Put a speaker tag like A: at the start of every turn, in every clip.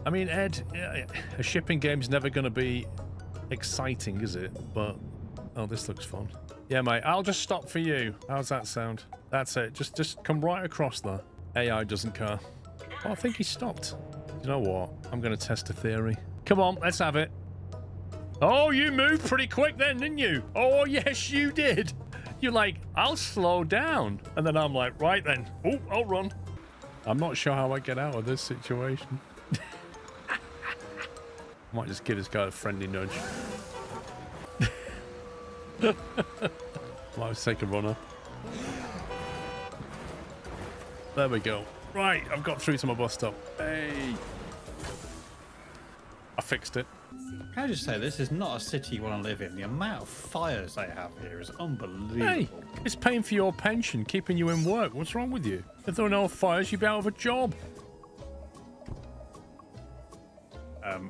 A: I mean, Ed, a shipping game's never going to be exciting, is it? But, oh, this looks fun. Yeah, mate, I'll just stop for you. How's that sound? That's it. Just come right across there. AI doesn't care. Oh, I think he stopped. You know what? I'm going to test a theory. Come on, let's have it. Oh, you moved pretty quick then, didn't you? Oh, yes, you did. You're like, I'll slow down. And then I'm like, right then. Oh, I'll run. I'm not sure how I get out of this situation. Might just give this guy a friendly nudge. Might just take a runner. There we go. Right, I've got through to my bus stop. Hey. I fixed it.
B: Can I just say, this is not a city you want to live in. The amount of fires they have here is unbelievable.
A: Hey, it's paying for your pension, keeping you in work. What's wrong with you? If there were no fires, you'd be out of a job.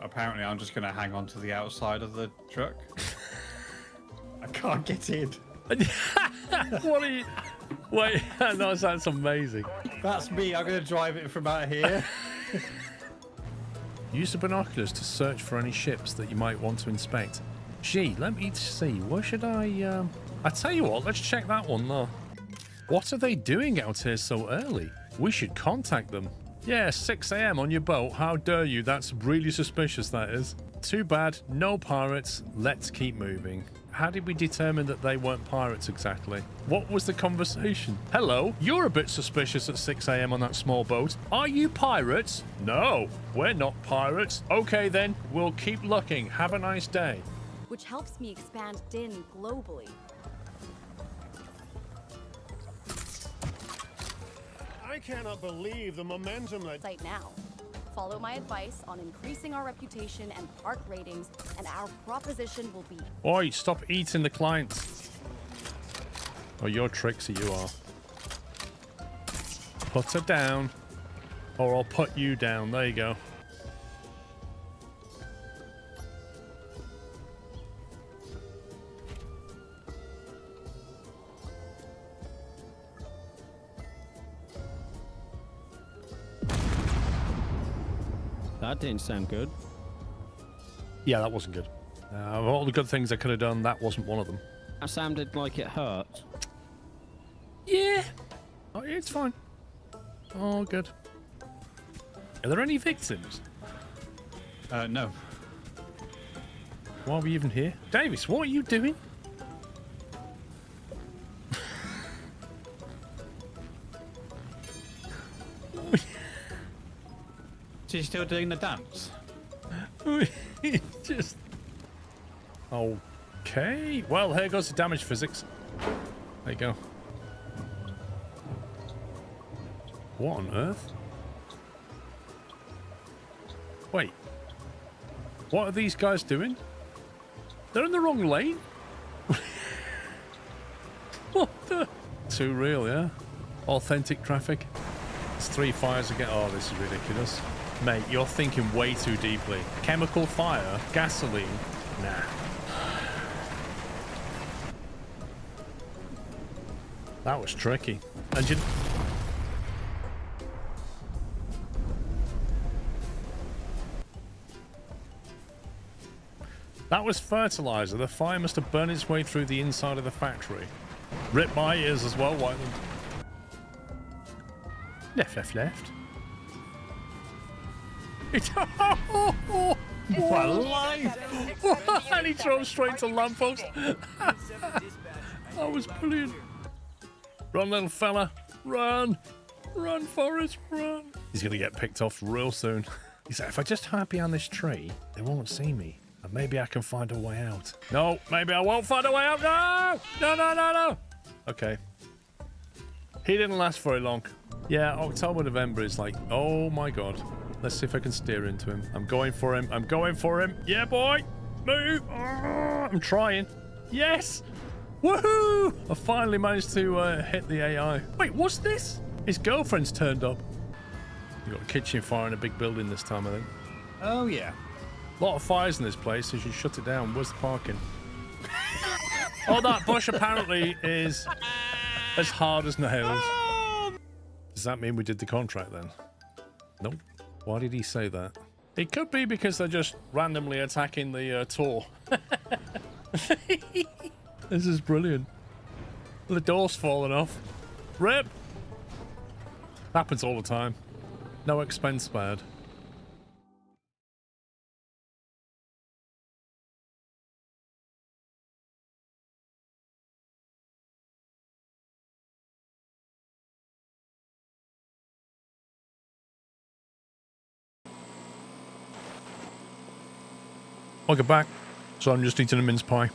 B: Apparently, I'm just going to hang on to the outside of the truck. I can't get in.
A: What are you... Wait, no, that's amazing.
B: That's me. I'm going to drive it from out here.
A: Use the binoculars to search for any ships that you might want to inspect. Gee, let me see. Where should I tell you what, let's check that one though. What are they doing out here so early? We should contact them. Yeah, 6 AM on your boat. How dare you? That's really suspicious, that is. Too bad. No pirates. Let's keep moving. How did we determine that they weren't pirates exactly? What was the conversation? Hello, you're a bit suspicious at 6 AM on that small boat. Are you pirates? No, we're not pirates. Okay then, we'll keep looking. Have a nice day.
C: Which helps me expand DIN globally.
D: I cannot believe the momentum that...
C: Site now. Follow my advice on increasing our reputation and park ratings, and our proposition will be...
A: Oi, stop eating the clients. Oh, you're tricksy, you are. Put her down. Or I'll put you down. There you go.
E: That didn't sound good.
A: Yeah, that wasn't good. Of all the good things I could have done, that wasn't one of them.
E: That sounded like it hurt.
A: Yeah. Oh, it's fine. Oh, good. Are there any victims?
B: No.
A: Why are we even here? Davis, what are you doing?
B: She's still doing the dance.
A: Just... Okay. Well, here goes the damage physics. There you go. What on earth? Wait. What are these guys doing? They're in the wrong lane? What the... Too real, yeah? Authentic traffic. It's 3 fires again. Oh, this is ridiculous. Mate, you're thinking way too deeply. Chemical fire, gasoline, nah. That was tricky. And you... That was fertilizer. The fire must have burned its way through the inside of the factory. Rip my ears as well, Whiteland. Left, left, left.
B: What a life!
A: And he drove straight to lamppost. That was brilliant. Run, little fella. Run. Run, Forrest, run. He's going to get picked off real soon. He's like, if I just hide behind this tree, they won't see me. And maybe I can find a way out. No, maybe I won't find a way out. No! No, no, no, no. Okay. He didn't last very long. Yeah, October, November is like, oh my God. Let's see if I can steer into him. I'm going for him. I'm going for him. Yeah, boy. Move. Oh, I'm trying. Yes. Woohoo! I finally managed to hit the AI. Wait, what's this? His girlfriend's turned up. You got a kitchen fire in a big building this time, I think.
B: Oh, yeah.
A: A lot of fires in this place, so you should shut it down. Where's the parking? Oh, that bush apparently is as hard as nails. Does that mean we did the contract then? Nope. Why did he say that? It could be because they're just randomly attacking the tour. This is brilliant. The door's falling off. Rip! Happens all the time. No expense spared. Welcome back. So I'm just eating a mince pie.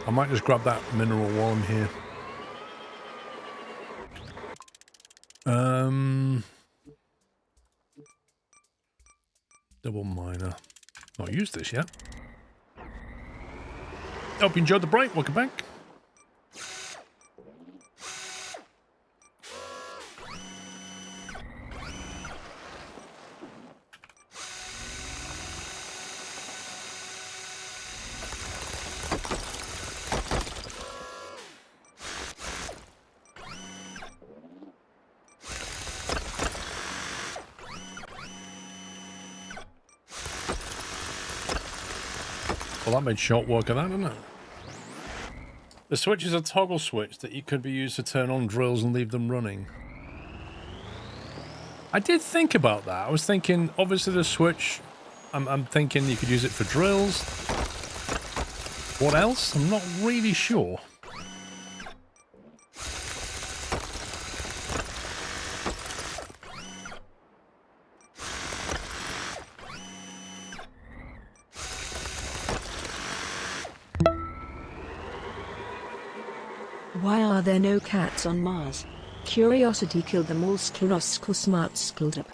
A: I might just grab that mineral while I'm here. Double miner. Not used this yet. Hope you enjoyed the break. Welcome back. Well, that made short work of that, didn't it? The switch is a toggle switch that could be used to turn on drills and leave them running. I did think about that. I was thinking, obviously the switch, I'm thinking you could use it for drills. What else? I'm not really sure.
F: Why are there no cats on Mars? Curiosity killed them all. Sklerosko smart skilled up.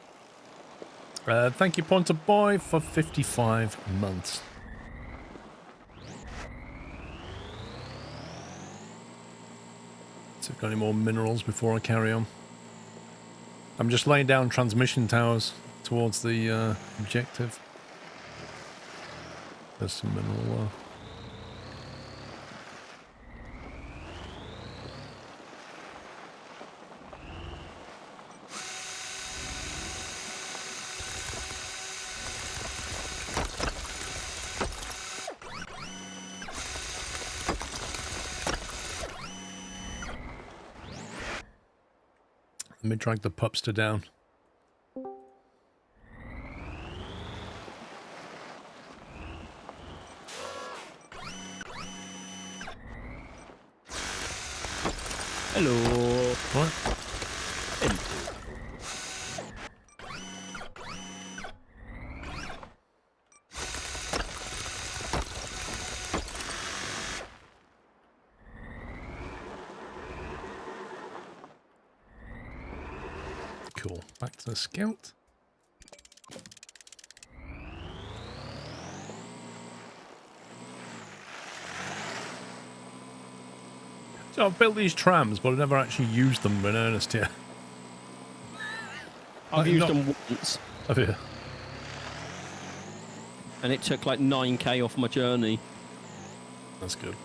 A: Thank you, Pointer Boy, for 55 months. So, got any more minerals before I carry on? I'm just laying down transmission towers towards the objective. There's some mineral. Let me drag the pupster down.
E: Hello.
A: What? Cool. Back to the scout. So I've built these trams, but I've never actually used them in earnest yet.
E: I've used
A: not-
E: them once,
A: Have you?
E: and it took like 9k off my journey.
A: That's good.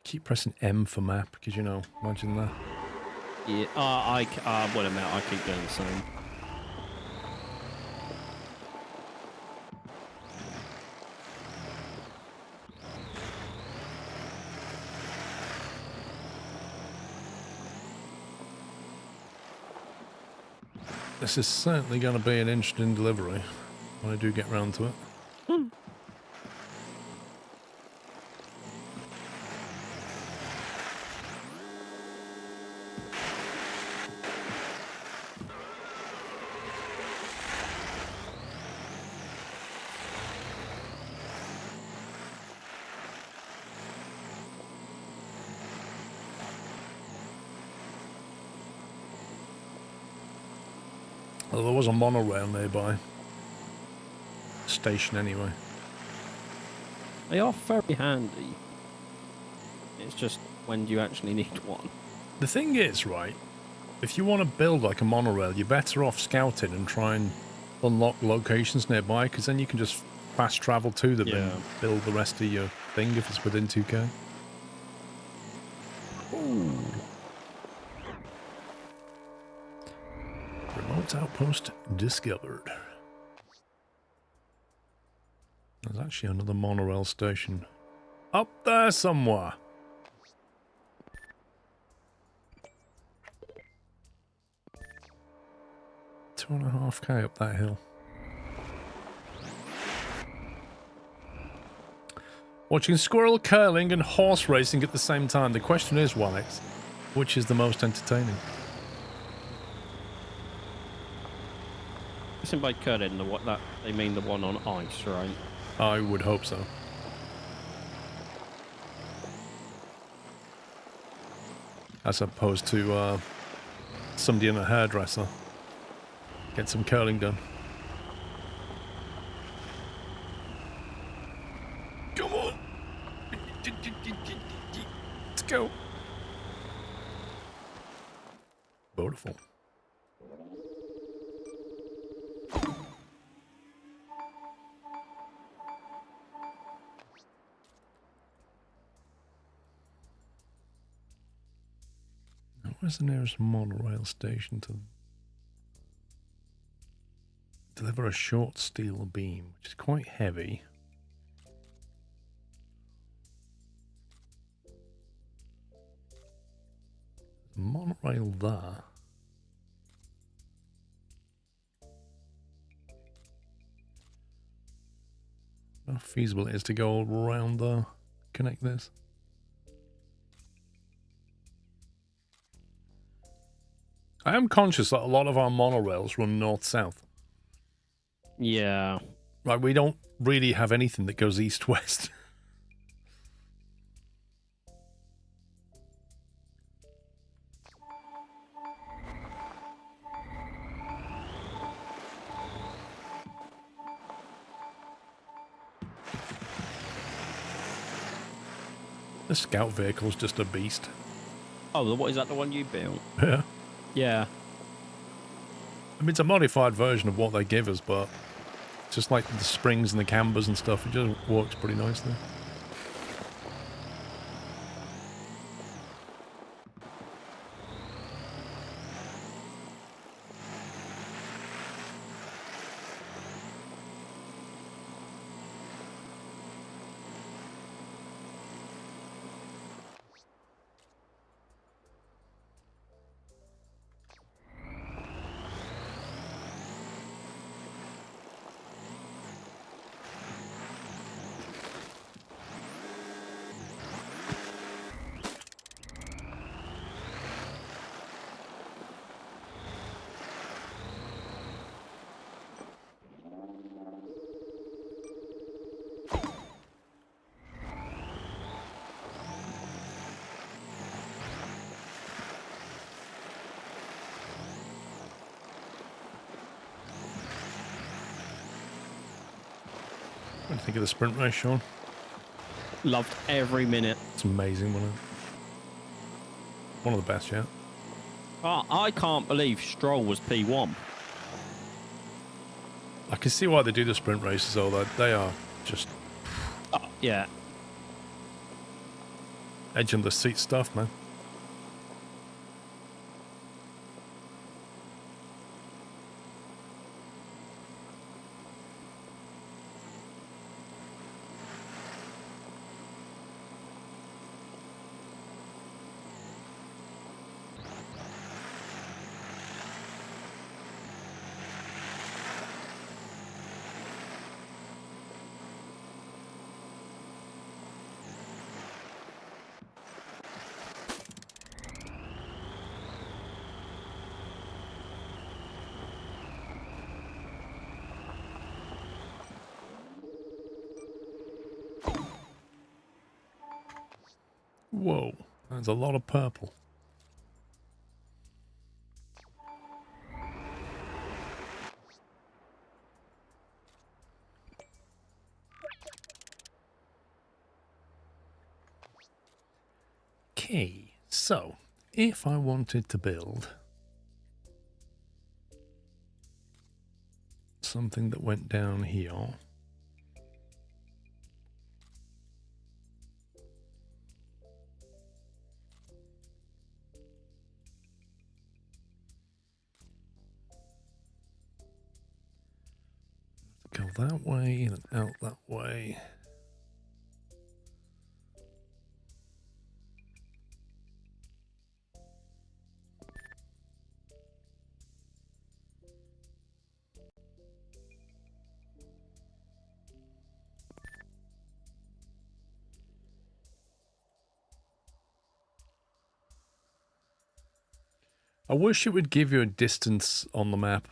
A: Keep pressing M for map, because you know, imagine that.
E: Yeah, wait a minute, I keep doing the same.
A: This is certainly going to be an interesting delivery when I do get round to it. Well, there was a monorail nearby. Station anyway.
E: They are very handy. It's just when do you actually need one?
A: The thing is, right, if you want to build like a monorail, you're better off scouting and try and unlock locations nearby, because then you can just fast travel to them
E: Yeah.
A: and build the rest of your thing if it's within 2K. Ooh. Remote outpost discovered. There's actually another monorail station up there somewhere. 2.5K up that hill. Watching squirrel curling and horse racing at the same time. The question is, Walex, which is the most entertaining?
E: Isn't by curling that they mean the one on ice, right?
A: I would hope so. As opposed to somebody in a hairdresser. Get some curling done. Come on! Let's go! Beautiful. Where's the nearest monorail station to deliver a short steel beam, which is quite heavy? Monorail there. How feasible it is to go all around there, connect this. I am conscious that a lot of our monorails run north-south.
E: Yeah.
A: Like, we don't really have anything that goes east-west. The scout vehicle's just a beast.
E: Oh, what is that? The one you built?
A: Yeah.
E: Yeah.
A: I mean, it's a modified version of what they give us, but just like the springs and the cambers and stuff, it just works pretty nicely. What do you think of the sprint race, Sean?
E: Loved every minute.
A: It's amazing, wasn't it? One of the best yet.
E: Oh, I can't believe Stroll was P1.
A: I can see why they do the sprint races, though. They are just
E: Yeah.
A: edge on the seat stuff, man. Whoa, there's a lot of purple. Okay, so if I wanted to build something that went down here, go that way and out that way. I wish it would give you a distance on the map,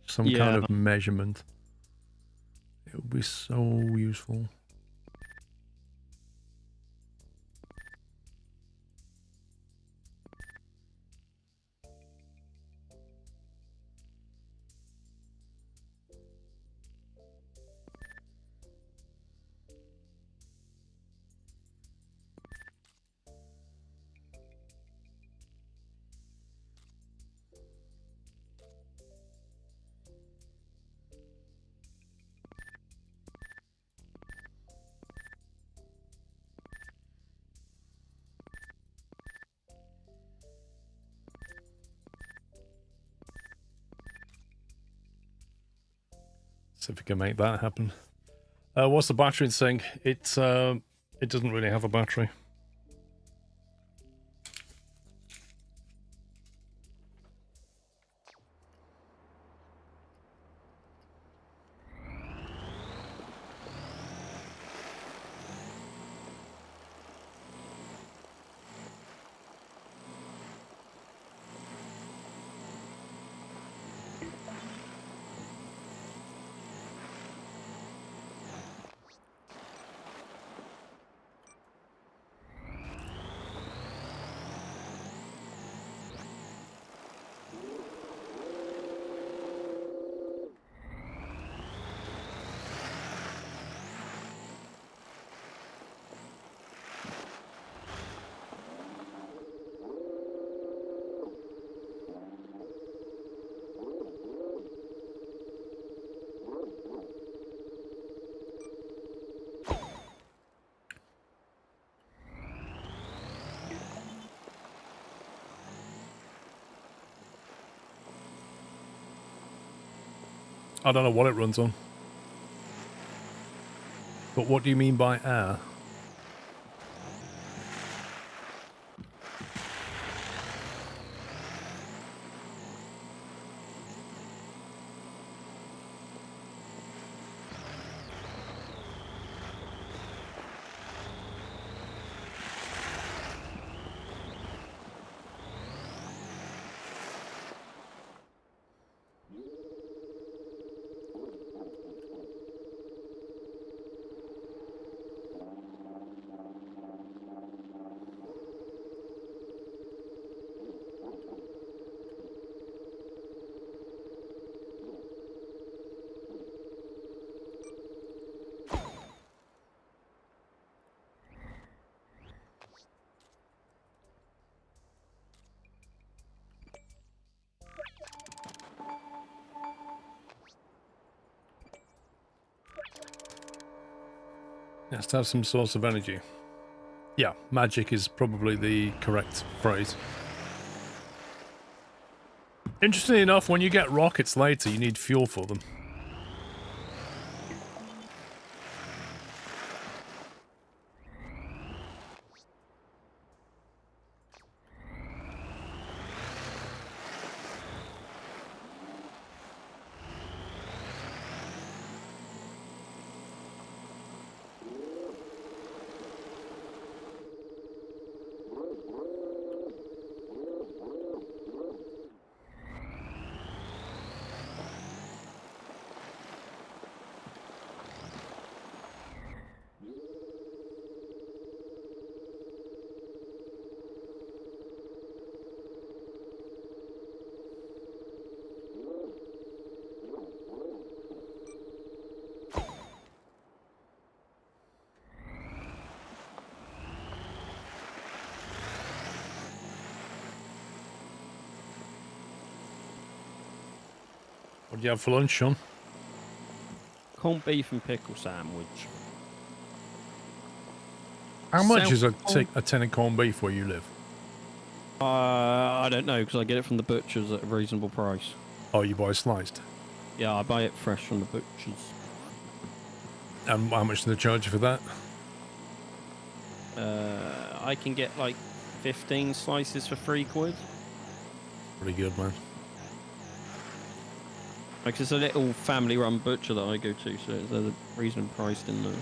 A: some kind
E: Yeah.
A: of measurement. It would be so useful. See if we can make that happen. What's the battery saying? It doesn't really have a battery. I don't know what it runs on. But what do you mean by air? It has to have some source of energy. Yeah, magic is probably the correct phrase. Interestingly enough, when you get rockets later, you need fuel for them. What do you have for lunch, Sean?
E: Corned beef and pickle sandwich.
A: How much is a
E: South-
A: tin of corned beef where you live?
E: I don't know, because I get it from the butchers at a reasonable price.
A: Oh, you buy sliced.
E: Yeah, I buy it fresh from the butchers.
A: And how much do they charge you for that?
E: I can get like 15 slices for £3.
A: Pretty good, man.
E: Like, it's a little family-run butcher that I go to, so they're reasonably priced in there.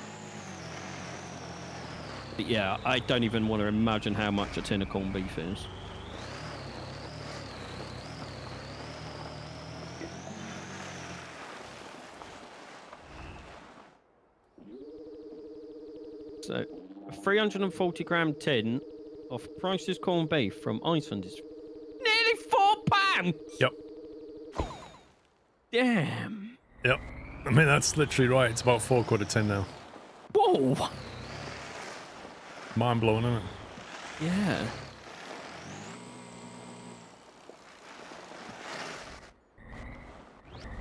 E: But yeah, I don't even want to imagine how much a tin of corned beef is. So, a 340-gram tin of Price's corned beef from Iceland is nearly £4.
A: Yep.
E: Damn.
A: Yep. I mean, that's literally right. It's about £4 a tin now.
E: Whoa.
A: Mind blowing, isn't it?
E: Yeah.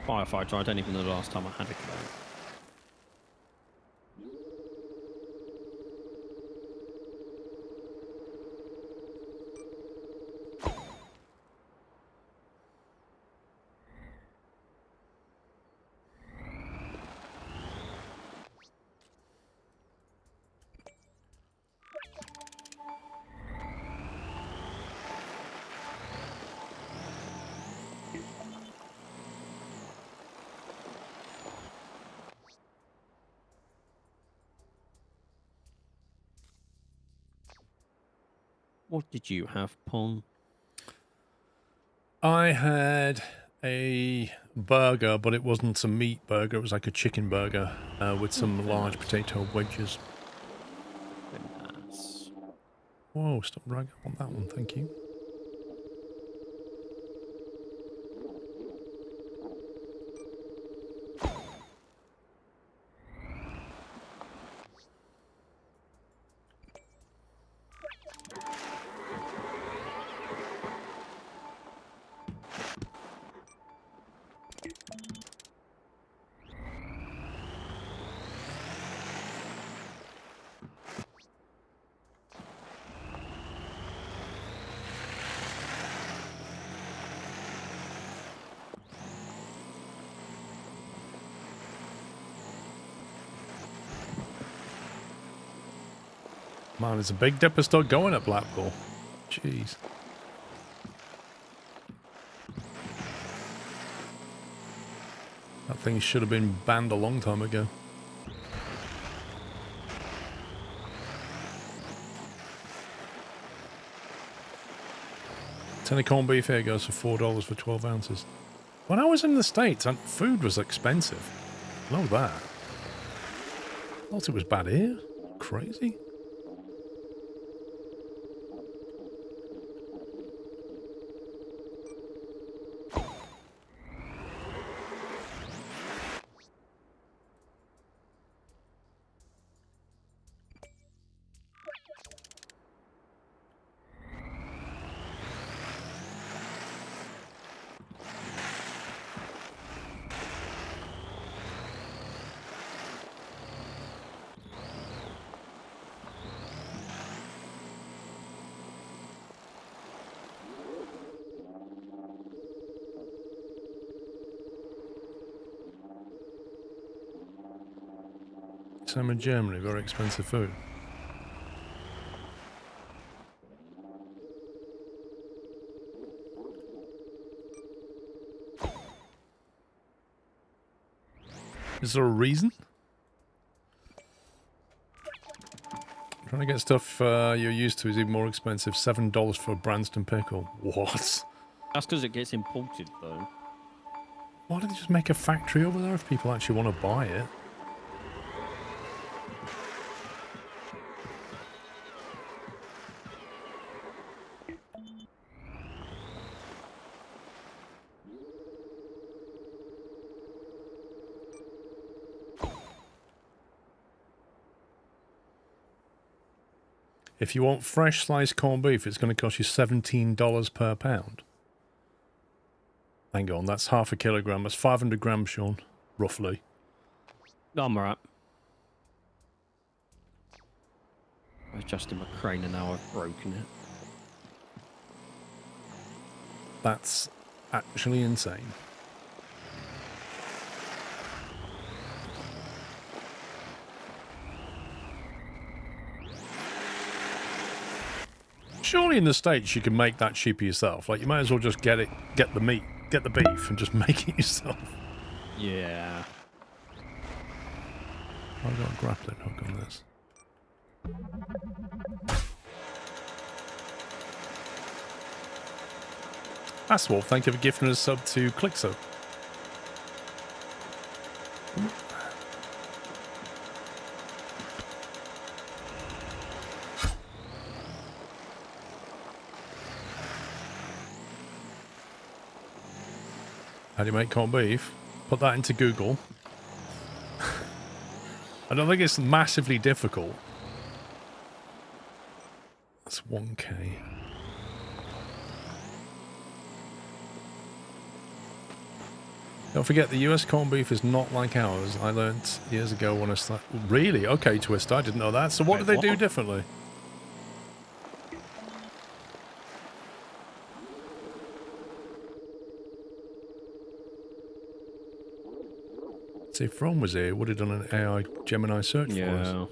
E: Firefighter, I don't even know the last time I had a kebab. What did you have, Pon?
A: I had a burger, but it wasn't a meat burger. It was like a chicken burger with some large potato wedges.
E: Nice.
A: Whoa, stop dragging on that one, thank you. Man, there's a Big Dipper still going at Blackpool. Jeez. That thing should have been banned a long time ago. Tin of corned beef here goes for $4 for 12 ounces. When I was in the States, food was expensive. Know that. Thought it was bad here. Crazy. Same in Germany, very expensive food. Is there a reason? Trying to get stuff you're used to is even more expensive. $7 for a Branston pickle. What?
E: That's because it gets imported, though.
A: Why don't they just make a factory over there if people actually want to buy it? If you want fresh sliced corned beef, it's going to cost you $17 per pound. Hang on, that's half a kilogram. That's 500 grams, Sean, roughly.
E: I'm alright. I was adjusting my crane and now I've broken it.
A: That's actually insane. Surely in the States you can make that cheaper yourself. Like, you might as well just get the meat, get the beef, and just make it yourself.
E: Yeah.
A: I've got a grappling hook on this. Aswolf, thank you for gifting us a sub to Clickso. How do you make corned beef? Put that into Google. I don't think it's massively difficult. That's 1K. Don't forget, the US corned beef is not like ours. I learnt years ago when I started. Really? Okay, Twister, I didn't know that. So what do they do differently? See, if Ron was here, would have done an AI Gemini search for us.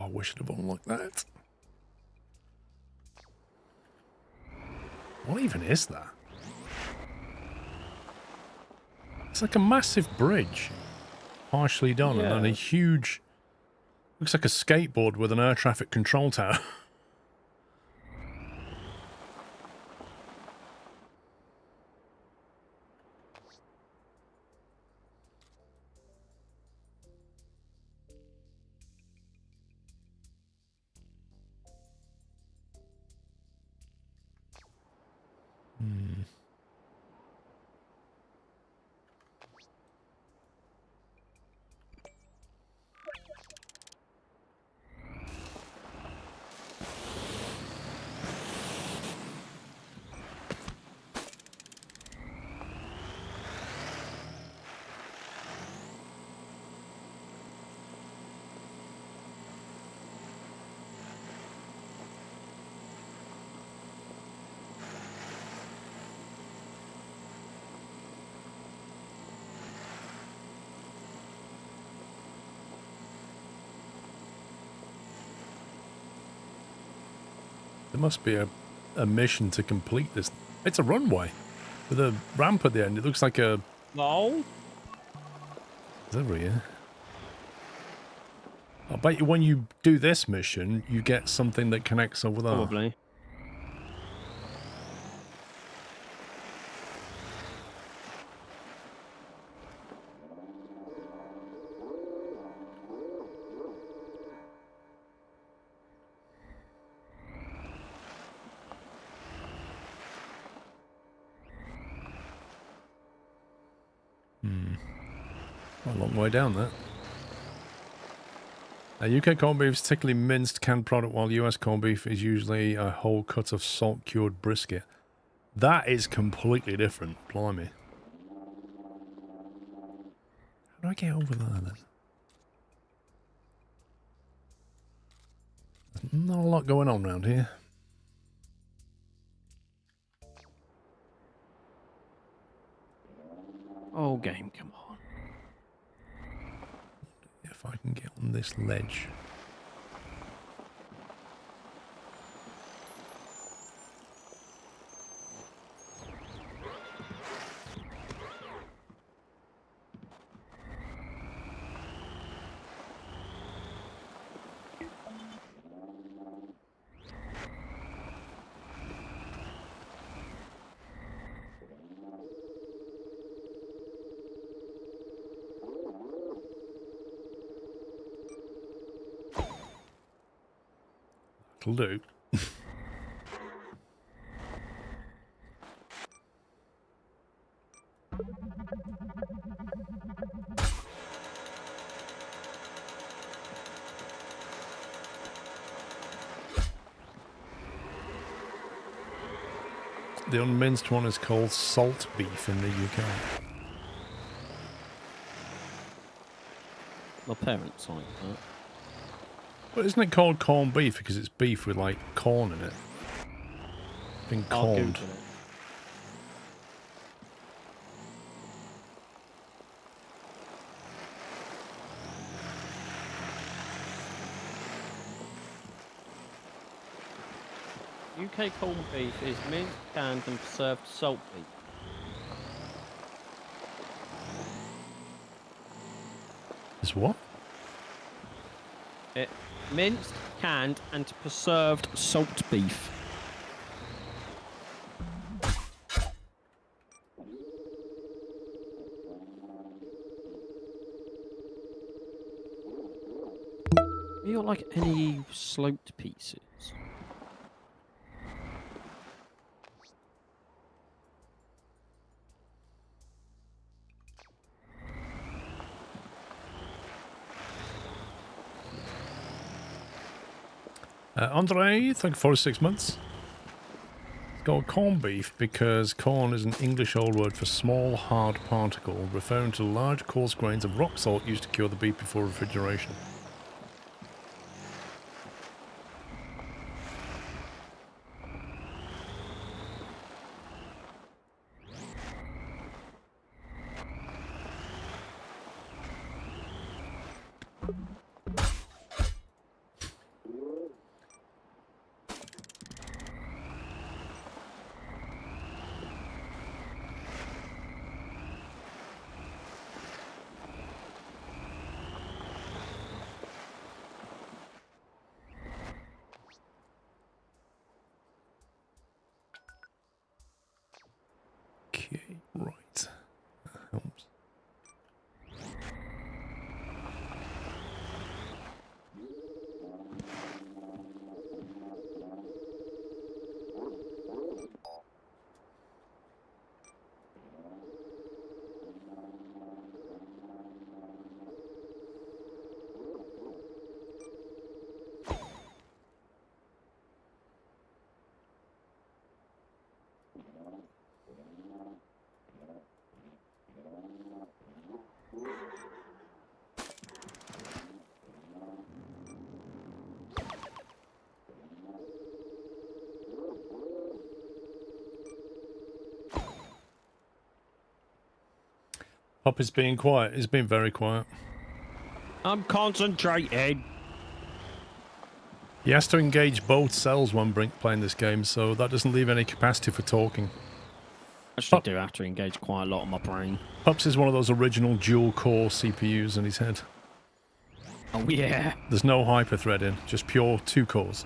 A: I wish I'd have unlocked that. What even is that? It's like a massive bridge, partially done, and then a huge... Looks like a skateboard with an air traffic control tower. There must be a mission to complete this. It's a runway with a ramp at the end. It looks like a...
E: No.
A: It's over here. I bet you when you do this mission, you get something that connects over there.
E: Probably. A long way down there. UK corned beef is typically minced canned product, while US corned beef is usually a whole cut of salt cured brisket. That is completely different. Blimey. How do I get over there then? There's not a lot going on around here. Oh, game, come on.
A: If I can get on this ledge. That'll do.
E: the unminced one is called salt beef in the UK.
G: My parents like that.
E: But isn't it called corned beef because it's beef with like corn in it? Been
G: I'll
E: corned.
G: Google it. UK corned beef is minced, canned and preserved salt beef.
E: Is what?
G: Minced, canned and preserved salt beef. Have you got like any sloped pieces?
E: Andre, thank you for 6 months. It's called corned beef because corn is an English old word for small, hard particle, referring to large, coarse grains of rock salt used to cure the beef before refrigeration. Okay, right. That helps. Pop is being quiet. He's been very quiet.
G: I'm concentrating.
E: He has to engage both cells when playing this game, so that doesn't leave any capacity for talking.
G: I actually do have to engage quite a lot on my brain.
E: Pups is one of those original dual-core CPUs in his head.
G: Oh yeah.
E: There's no hyper-threading, just pure 2 cores.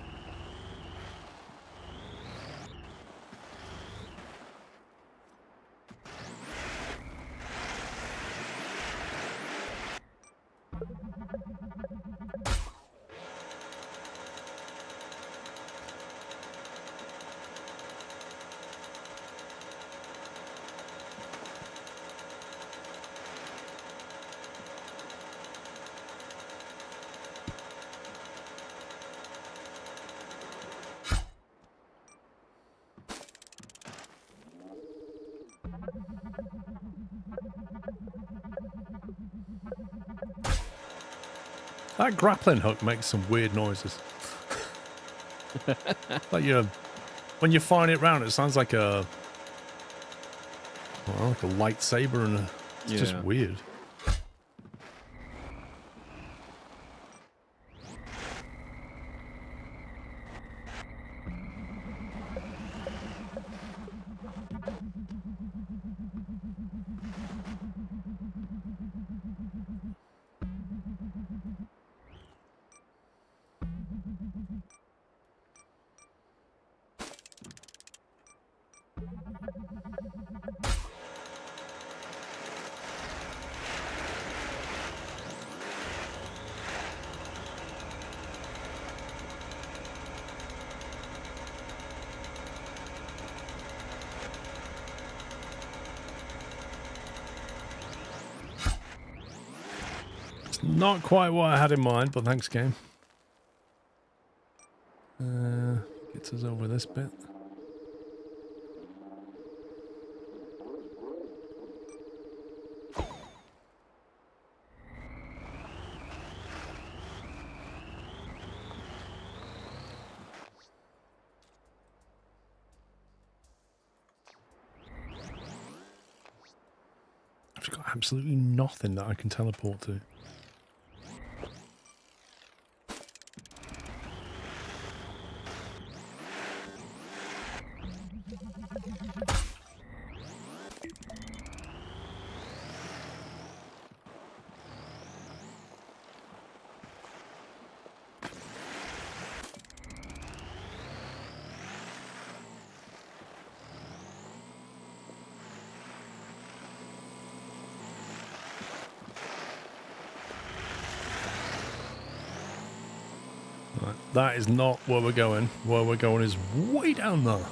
E: That grappling hook makes some weird noises. Like when you're firing it round, it sounds like a lightsaber, and it's just weird. Not quite what I had in mind, but thanks, game. Gets us over this bit. I've got absolutely nothing that I can teleport to. Right, that is not where we're going. Where we're going is way down there.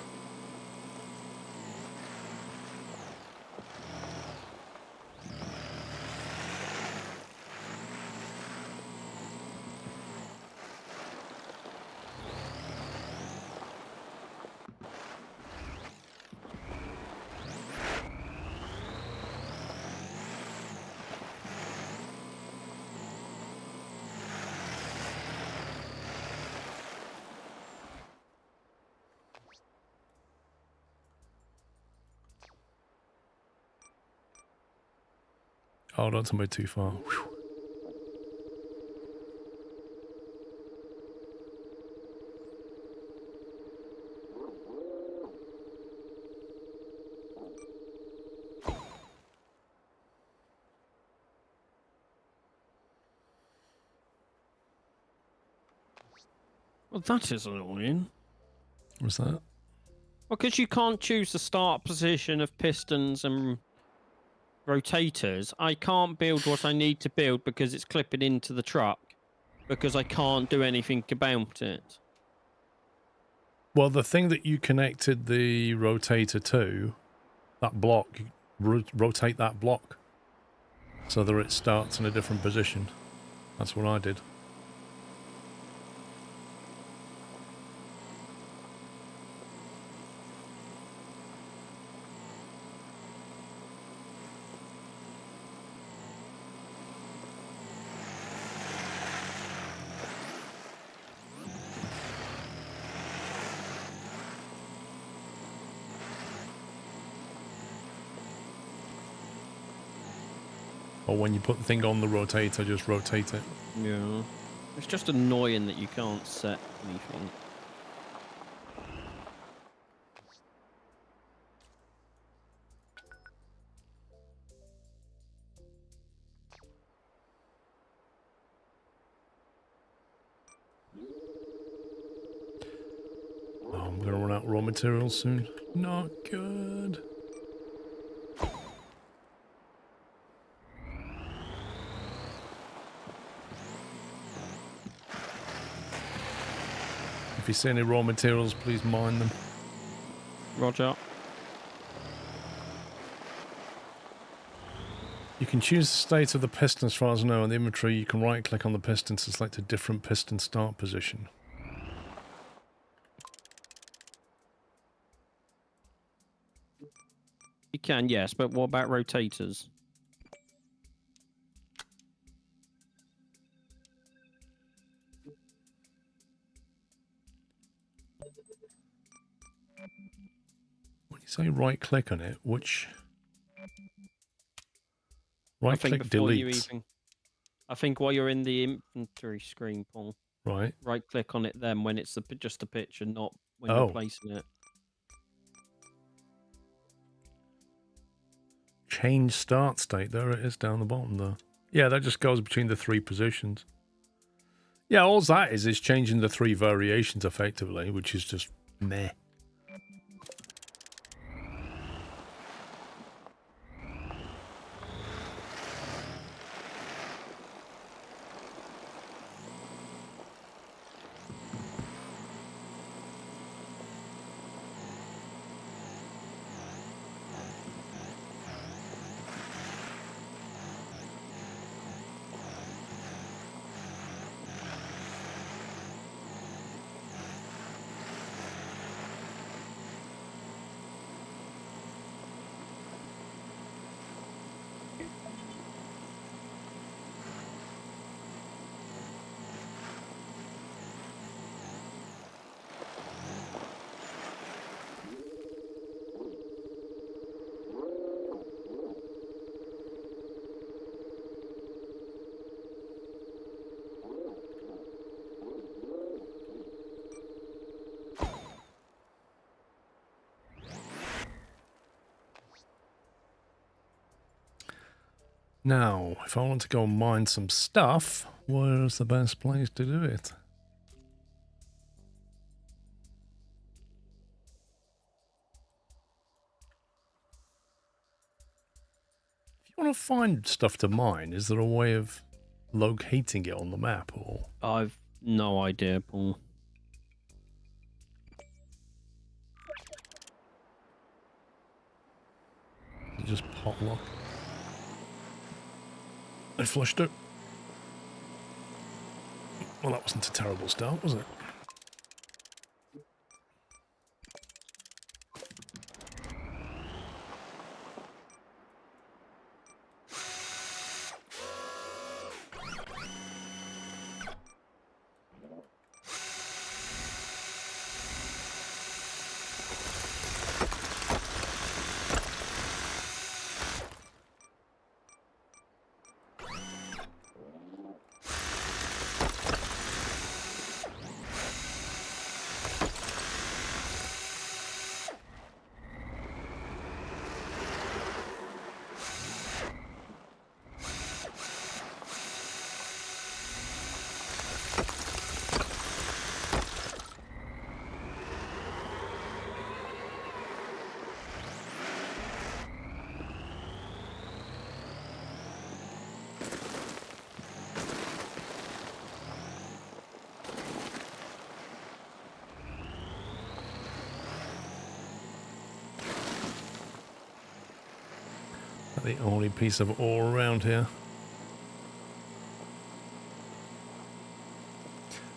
E: Oh, don't tell me too far. Whew.
G: Well, that is annoying.
E: What's that?
G: Well, because you can't choose the start position of pistons and rotators, I can't build what I need to build because it's clipping into the truck, because I can't do anything about it.
E: Well, the thing that you connected the rotator to, that block, rotate that block so that it starts in a different position. That's what I did. Or when you put the thing on the rotator, just rotate it.
G: Yeah. It's just annoying that you can't set anything.
E: Oh, I'm going to run out of raw materials soon. Not good. If you see any raw materials, please mine them.
G: Roger.
E: You can choose the state of the piston as far as I know. In the inventory, you can right-click on the piston to select a different piston start position.
G: You can, yes, but what about rotators?
E: When you say right-click on it, which...
G: I think
E: Right-click
G: before you
E: delete.
G: even... I think while you're in the inventory screen, Paul,
E: Right.
G: right-click on it then when it's just the picture, not when
E: Oh.
G: you're placing it.
E: Change start state. There it is down the bottom there. Yeah, that just goes between the three positions. Yeah, all that is changing the three variations effectively, which is just meh. Now, if I want to go mine some stuff, where's the best place to do it? If you want to find stuff to mine, is there a way of locating it on the map, or?
G: I've no idea, Paul.
E: Just potluck. I flushed it. Well, that wasn't a terrible start, was it? The only piece of ore around here.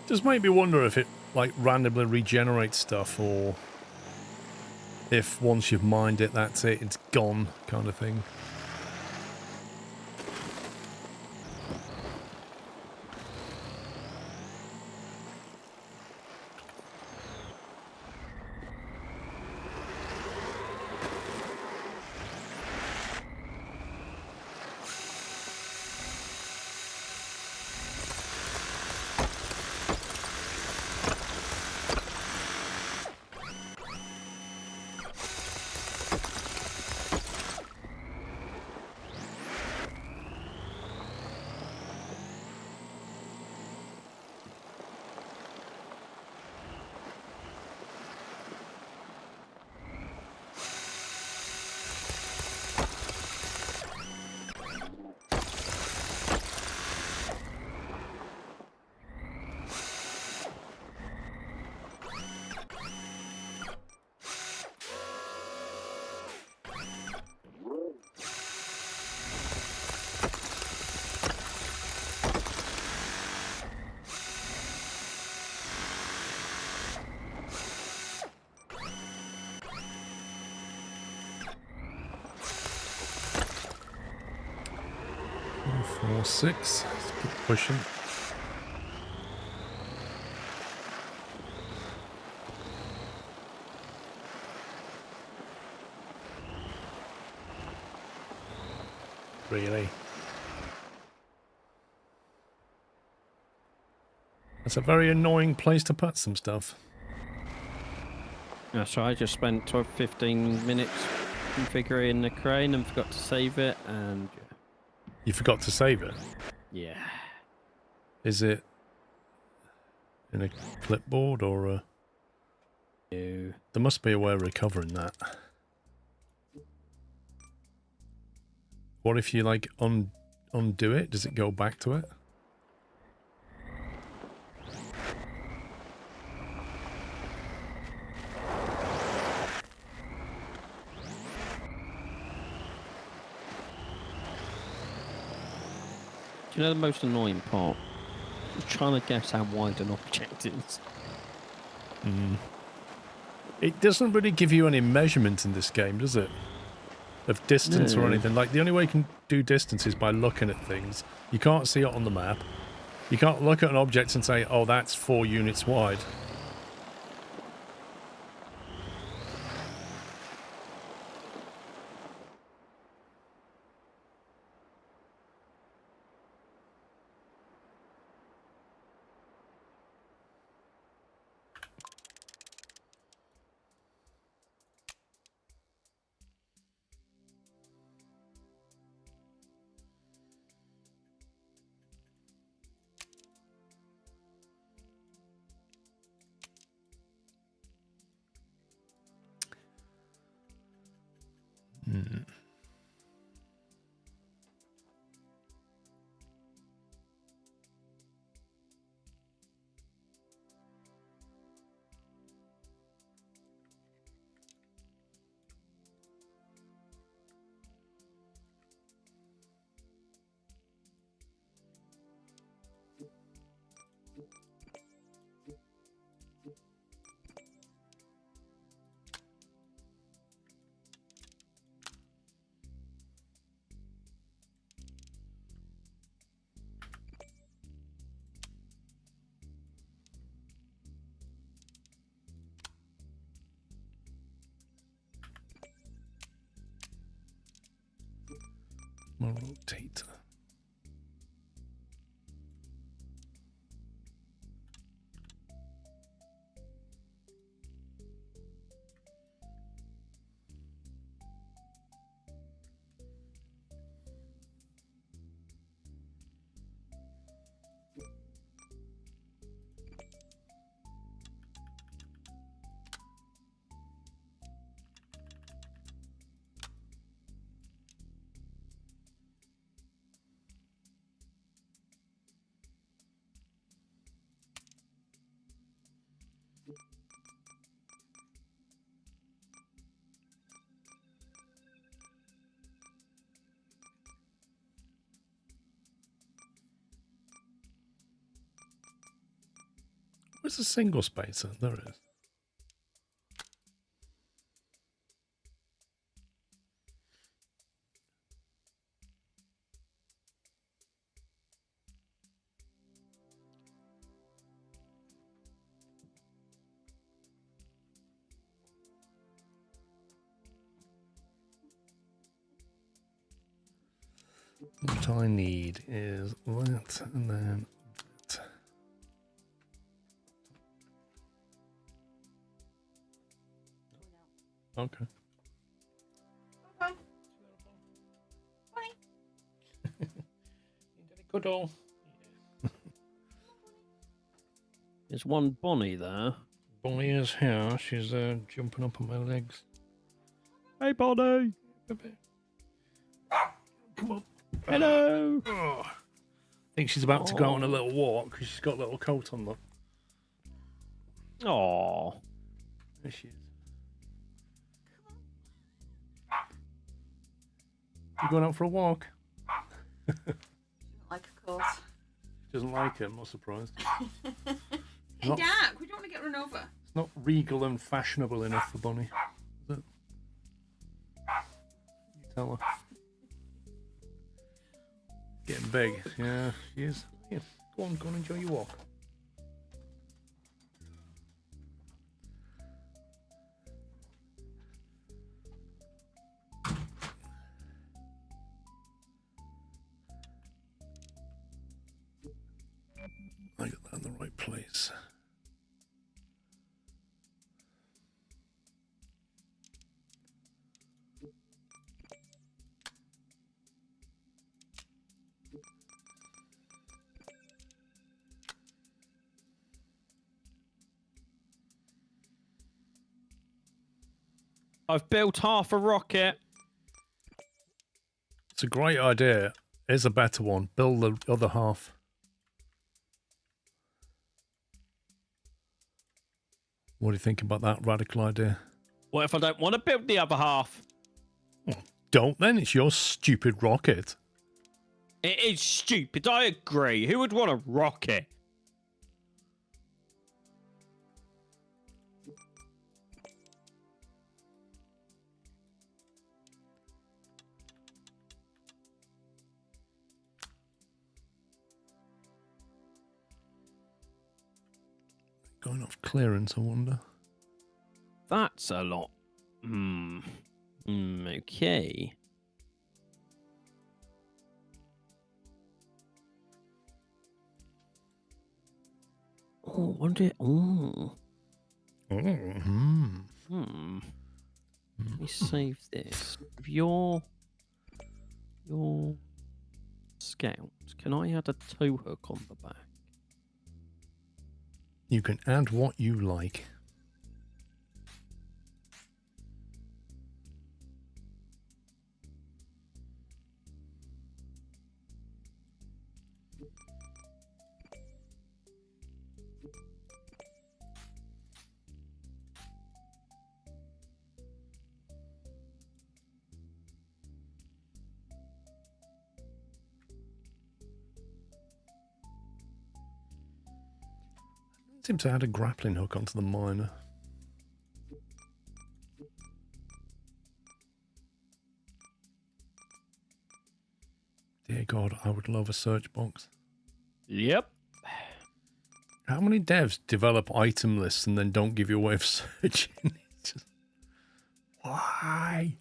E: Just made me wonder if it like randomly regenerates stuff, or if once you've mined it, that's it, it's gone kind of thing. Four, six. Let's keep pushing. Really? That's a very annoying place to put some stuff.
G: Yeah, so I just spent 12, 15 minutes configuring the crane and forgot to save it, and
E: You forgot to save it.
G: yeah.
E: Is it in a clipboard or a...
G: No.
E: There must be a way of recovering that. What if you like undo it? Does it go back to it?
G: Do you know the most annoying part? I'm trying to guess how wide an object is.
E: It doesn't really give you any measurement in this game, does it? Of distance or
G: No.
E: anything. Like, the only way you can do distance is by looking at things. You can't see it on the map. You can't look at an object and say, oh, that's 4 units wide. Rotator. Where's the single spacer? There it is. What I need is that and then that. Okay.
G: Good all. There's one Bonnie there.
E: Bonnie is here. She's jumping up on my legs.
G: Hey, Bonnie.
E: Come on.
G: Hello.
E: Oh. I think she's about to go on a little walk because she's got a little coat on. Look.
G: Oh.
E: There she is. You going out for a walk?
H: Like a course.
E: She doesn't like it. I'm not surprised.
H: Hey,
E: Not-
H: Dak, we don't want to get run over.
E: It's not regal and fashionable enough for Bonnie, is it? You tell her. Getting big. Yeah, she is. Yeah. Go on, enjoy your walk. I got that in the right place.
G: I've built half a rocket.
E: It's a great idea. Here's a better one. Build the other half. What do you think about that radical idea?
G: What if I don't want to build the other half?
E: Don't then. It's your stupid rocket.
G: It is stupid. I agree. Who would want a rocket?
E: Going off clearance, I wonder.
G: That's a lot. Okay. Oh, wonder. Oh.
E: Mm-hmm.
G: Let me save this. Your scouts. Can I add a tow hook on the back?
E: You can add what you like. Seem to add a grappling hook onto the miner. Dear God, I would love a search box.
G: Yep.
E: How many devs develop item lists and then don't give you a way of searching? Just... Why?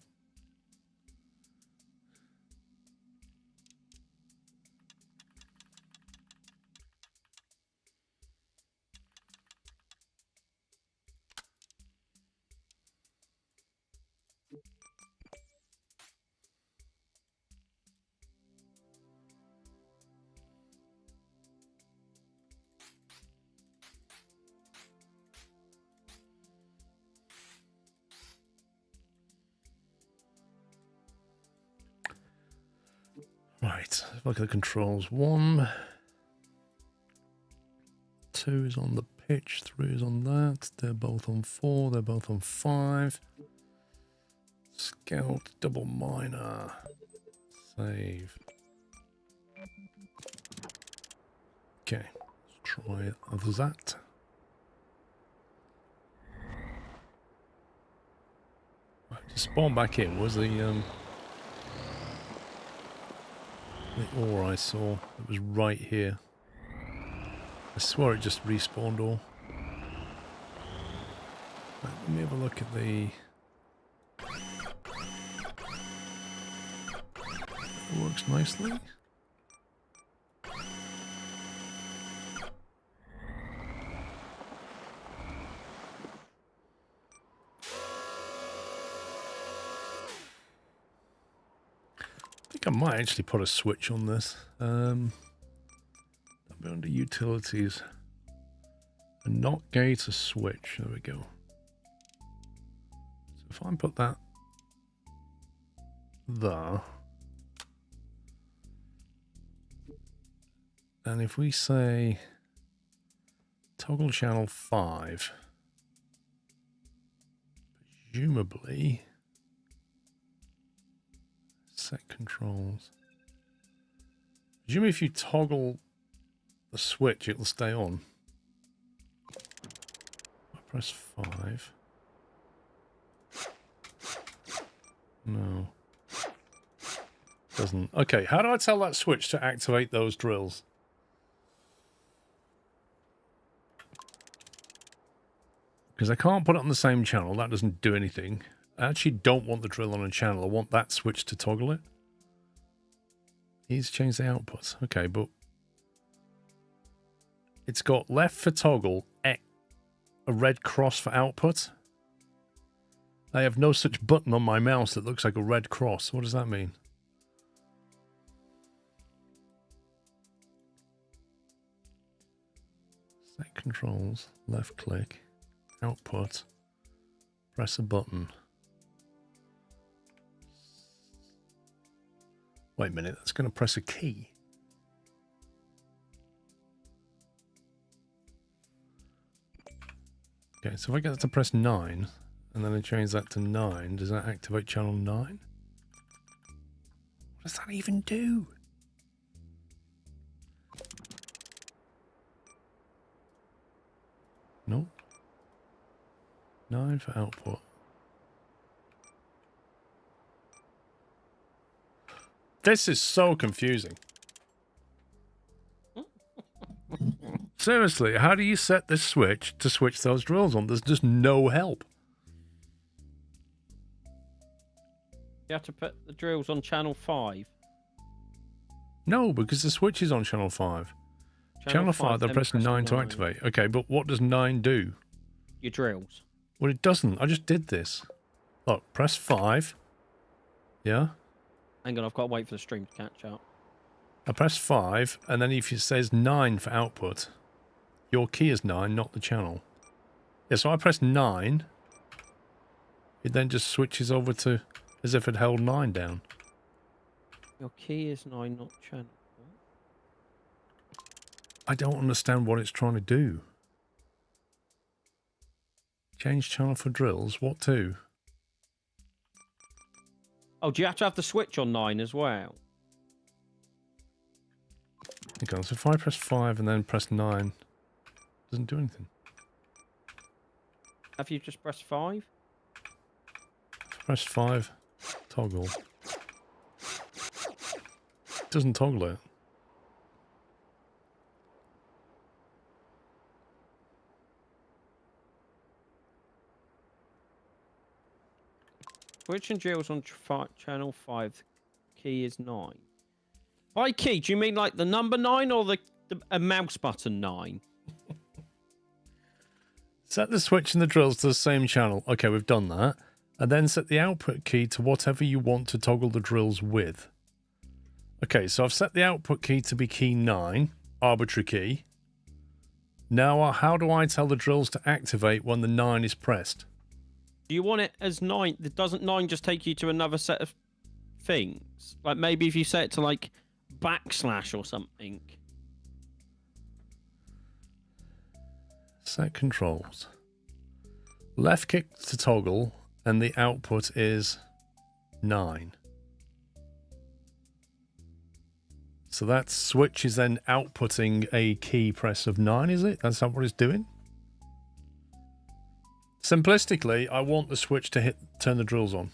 E: Right, look at the controls. 1, 2 is on the pitch, 3 is on that. They're both on 4, they're both on 5. Scout, double miner. Save. Okay, let's try that. Right, to spawn back in was the ore I saw. It was right here. I swore it just respawned ore. Right, let me have a look at the... It works nicely. I think I might actually put a switch on this. That'll be under utilities. A not gate, a switch. There we go. So if I put that there, and if we say toggle channel 5, presumably set controls. Presumably if you toggle the switch, it'll stay on. I press 5. No. Doesn't. Okay, how do I tell that switch to activate those drills? Because I can't put it on the same channel. That doesn't do anything. I actually don't want the drill on a channel. I want that switch to toggle it. Needs to change the output. Okay, but it's got left for toggle, a red cross for output. I have no such button on my mouse that looks like a red cross. What does that mean? Set controls, left click, output, press a button. Wait a minute, that's going to press a key. Okay, so if I get that to press 9, and then I change that to 9, does that activate channel 9? What does that even do? Nope. 9 for output. This is so confusing. Seriously, how do you set this switch to switch those drills on? There's just no help.
G: You have to put the drills on channel 5.
E: No, because the switch is on channel 5. Channel 5, they're pressing 9 to activate. Okay, but what does 9 do?
G: Your drills.
E: Well, it doesn't. I just did this. Look, press 5. Yeah?
G: Hang on, I've got to wait for the stream to catch up.
E: I press 5, and then if it says 9 for output, your key is 9, not the channel. Yeah, so I press 9. It then just switches over to as if it held 9 down.
G: Your key is 9, not channel.
E: I don't understand what it's trying to do. Change channel for drills. What to?
G: Oh, do you have to have the switch on 9 as well?
E: Okay, so if I press 5 and then press 9, it doesn't do anything.
G: Have you just pressed 5?
E: Press 5, toggle. It doesn't toggle it.
G: Switch and drills on channel 5. Key is 9. By key, do you mean like the number 9 or a mouse button 9?
E: Set the switch and the drills to the same channel. Okay, we've done that. And then set the output key to whatever you want to toggle the drills with. Okay, so I've set the output key to be key 9, arbitrary key. Now, how do I tell the drills to activate when the 9 is pressed?
G: Do you want it as 9? Doesn't 9 just take you to another set of things? Like maybe if you set it to like backslash or something.
E: Set controls. Left click to toggle, and the output is 9. So that switch is then outputting a key press of 9, is it? That's not what it's doing? Simplistically, I want the switch to turn the drills on.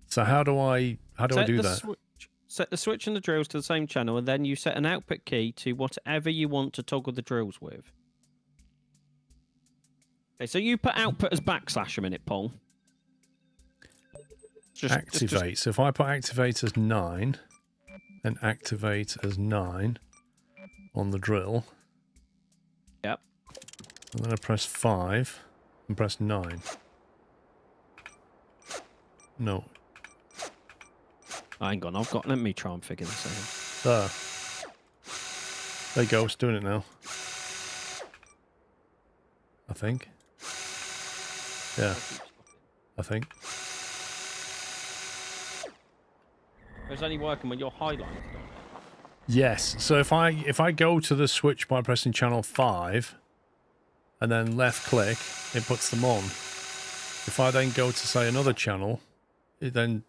E: So how do I do that?
G: Set the switch and the drills to the same channel, and then you set an output key to whatever you want to toggle the drills with. Okay, so you put output as backslash a minute, Paul.
E: Activate. So if I put activate as 9 and activate as 9 on the drill.
G: Yep.
E: And then I press 5 and press 9. No.
G: Hang on, let me try and figure this out.
E: There you go, it's doing it now. I think. Yeah. I think.
G: It's only working when you're highlighting.
E: Yes. So if I go to the switch by pressing channel 5 and then left click, it puts them on. If I then go to say another channel, it then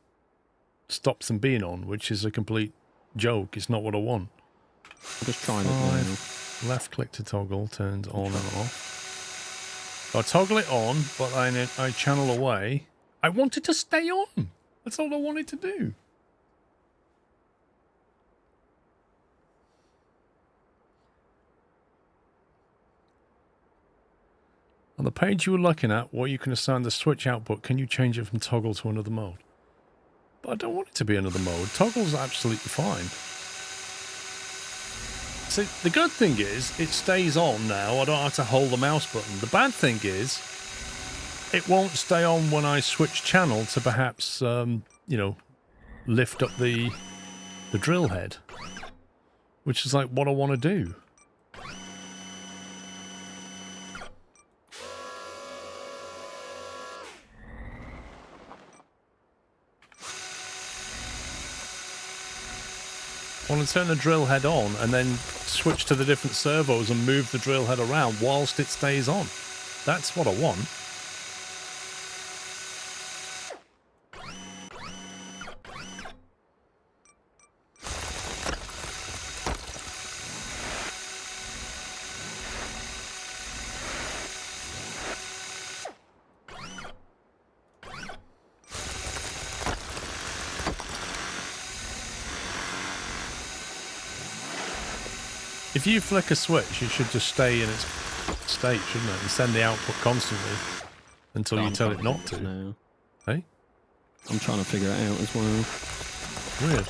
E: stops them being on, which is a complete joke. It's not what I want.
G: I'm just trying it now.
E: Left click to toggle turns on and off. So I toggle it on, but I channel away. I want it to stay on. That's all I wanted to do. On the page you were looking at, where you can assign the switch output, can you change it from toggle to another mode? But I don't want it to be another mode. Toggle's absolutely fine. So the good thing is, it stays on now. I don't have to hold the mouse button. The bad thing is, it won't stay on when I switch channel to perhaps, lift up the drill head. Which is like what I want to do. I want to turn the drill head on and then switch to the different servos and move the drill head around whilst it stays on. That's what I want. If you flick a switch, it should just stay in its state, shouldn't it? And send the output constantly until you tell it not to.
G: Now.
E: Hey?
G: I'm trying to figure it out as well.
E: Weird.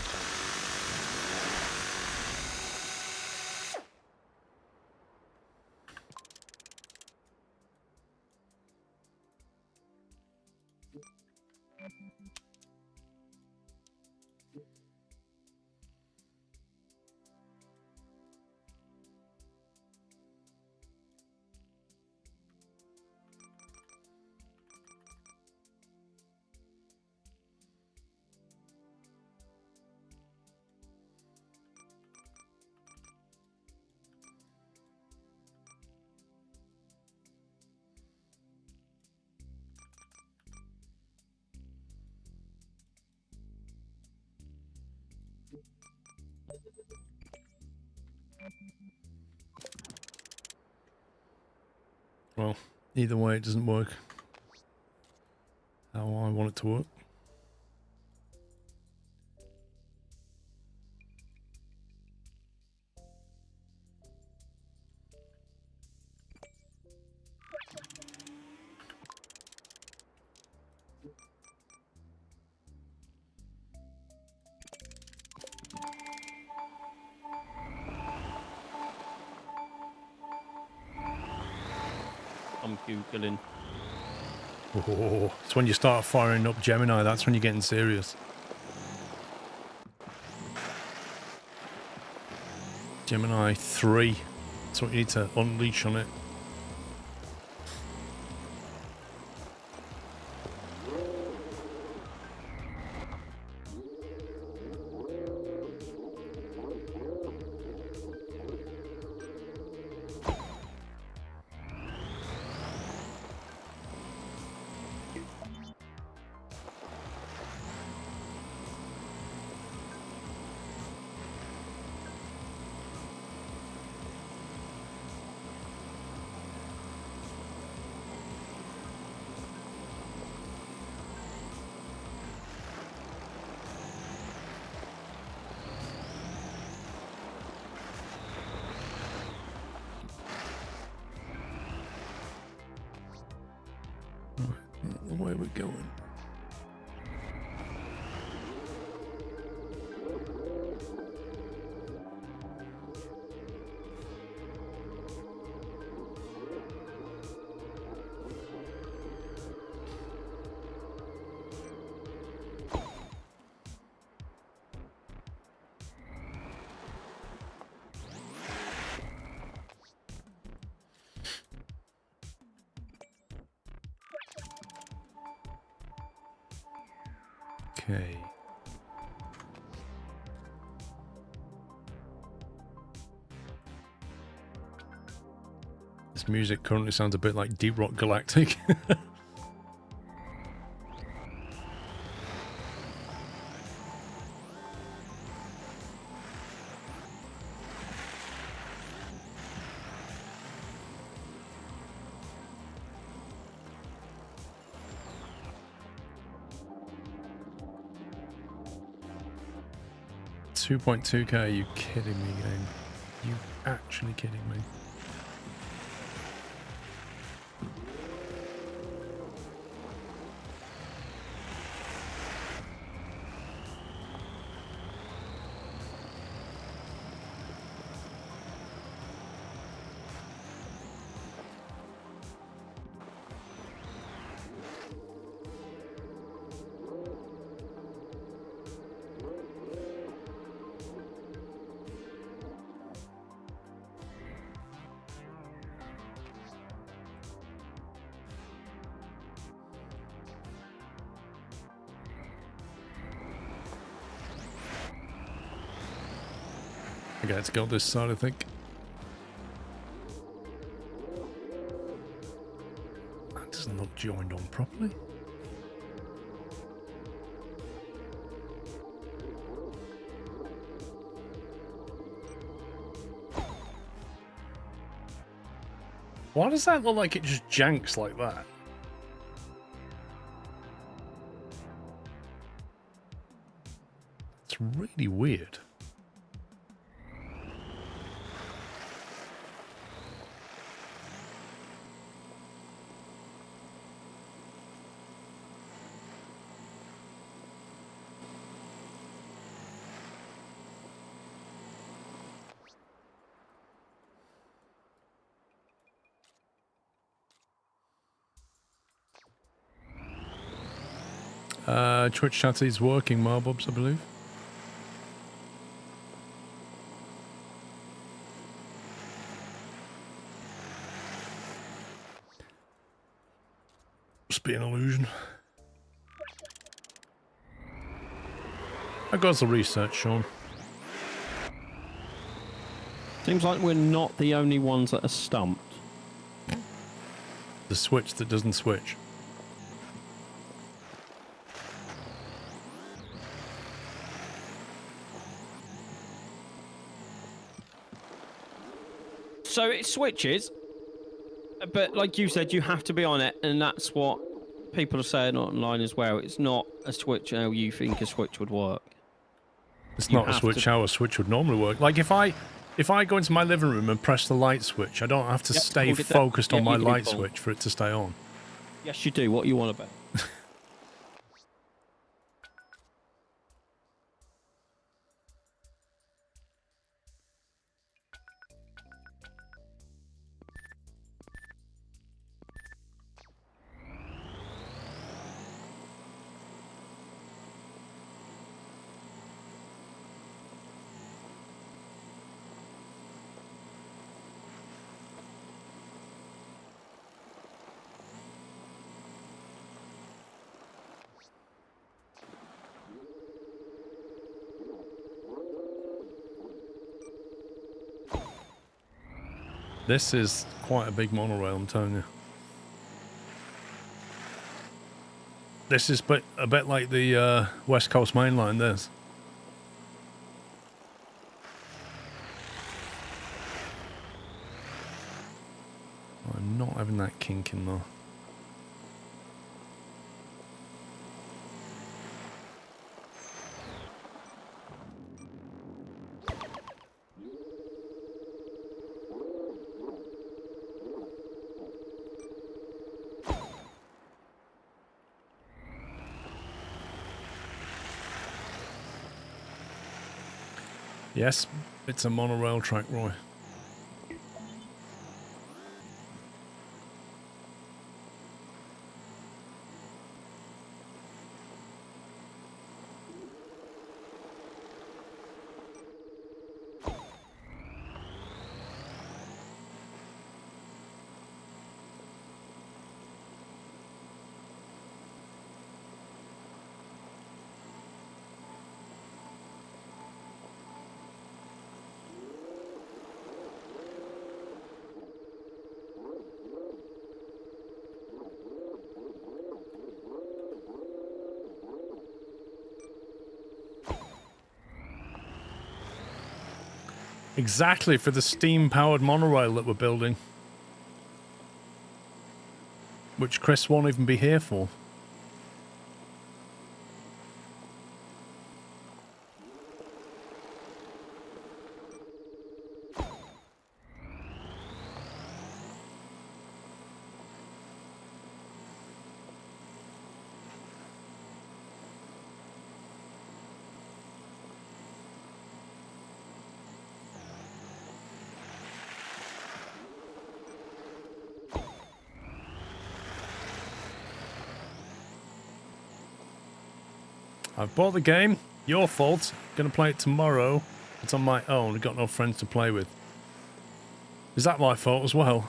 E: Well, either way, it doesn't work how I want it to work.
G: I'm Googling.
E: Oh, it's when you start firing up Gemini, that's when you're getting serious. Gemini 3. That's what you need to unleash on it. the way we're going. Okay. This music currently sounds a bit like Deep Rock Galactic. $2.2k, are you kidding me, game? You actually kidding me? Okay, let's go this side, I think. That doesn't look joined on properly. Why does that look like it just janks like that? It's really weird. Twitch chat is working, Marbobs, I believe. Must be an illusion. I got the research, Sean.
G: Seems like we're not the only ones that are stumped.
E: The switch that doesn't switch.
G: So it switches, but like you said, you have to be on it, and that's what people are saying online as well. It's not a switch how you think a switch would work.
E: It's
G: You
E: not a
G: have
E: switch
G: to-
E: how a switch would normally work. Like if I go into my living room and press the light switch, I don't have to
G: Yep,
E: stay
G: hold it down.
E: focused
G: Yeah,
E: on my
G: you do
E: light
G: both.
E: switch for it to stay on.
G: Yes, you do. What you want about?
E: This is quite a big monorail, I'm telling you. This is a bit like the West Coast Main Line, this. I'm not having that kink in though. Yes, it's a monorail track, Roy. Exactly, for the steam-powered monorail that we're building. Which Chris won't even be here for. I've bought the game. Your fault. Gonna play it tomorrow. It's on my own. Got no friends to play with. Is that my fault as well?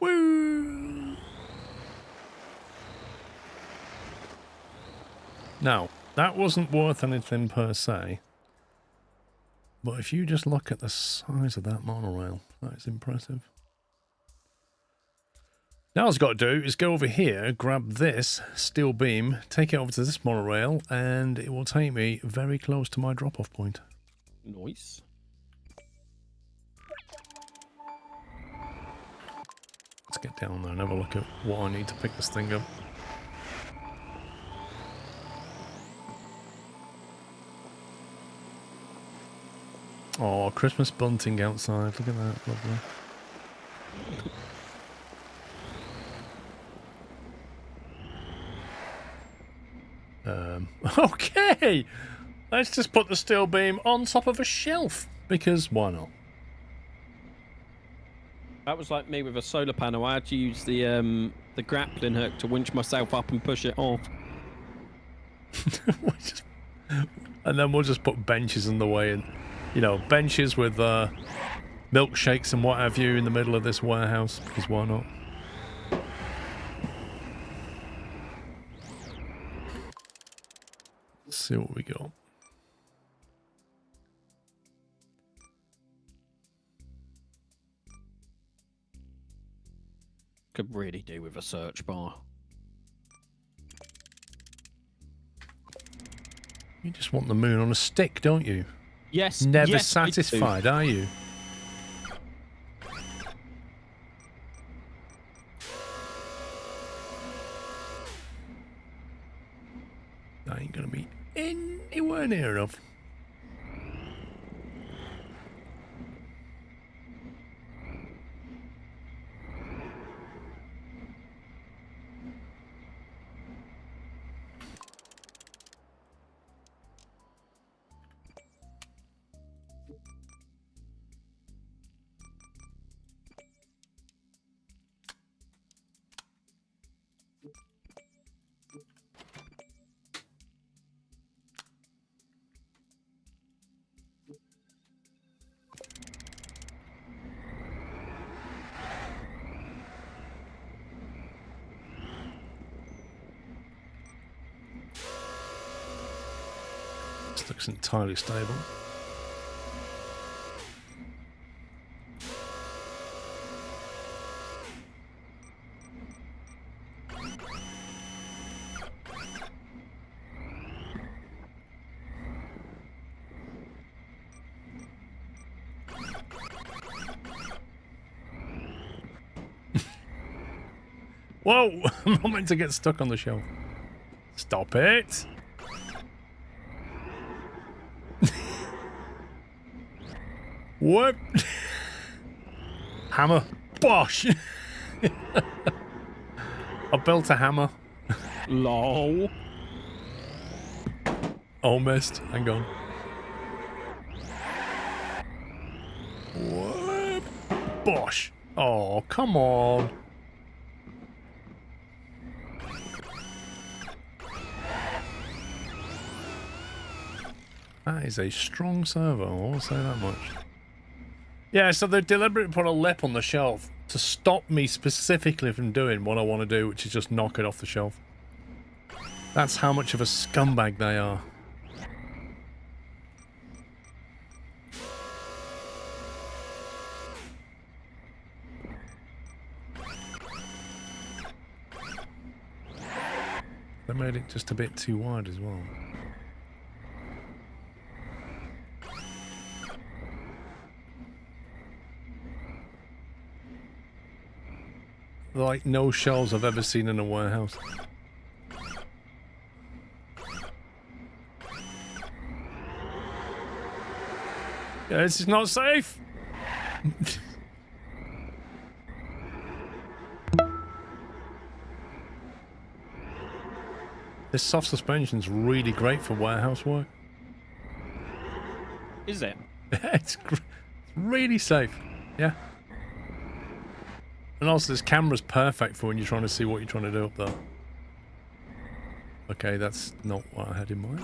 E: Woo! Now, that wasn't worth anything per se. But if you just look at the size of that monorail, that is impressive. Now all I've got to do is go over here, grab this steel beam, take it over to this monorail, and it will take me very close to my drop-off point.
G: Nice.
E: Let's get down there and have a look at what I need to pick this thing up. Oh, Christmas bunting outside. Look at that. Lovely. Okay! Let's just put the steel beam on top of a shelf. Because why not?
G: That was like me with a solar panel. I had to use the grappling hook to winch myself up and push it off.
E: And then we'll just put benches in the way, and you know, benches with milkshakes and what have you in the middle of this warehouse, because why not? Let's see what we got.
G: Could really do with a search bar.
E: You just want the moon on a stick, don't you?
G: Yes.
E: Never
G: yes,
E: satisfied, are you? That ain't gonna be anywhere near enough. This looks entirely stable. Whoa! I'm not meant to get stuck on the shelf. Stop it! What? Hammer. Bosh! I built a hammer.
G: Lol.
E: Almost. Hang on. What? Bosh! Oh, come on. That is a strong servo, I will say that much. Yeah, so they deliberately put a lip on the shelf to stop me specifically from doing what I want to do, which is just knock it off the shelf. That's how much of a scumbag they are. They made it just a bit too wide as well. Like no shelves I've ever seen in a warehouse. Yeah, this is not safe. This soft suspension's really great for warehouse work.
G: Is it?
E: It's really safe. Yeah. And also this camera's perfect for when you're trying to see what you're trying to do up there. Okay, that's not what I had in mind.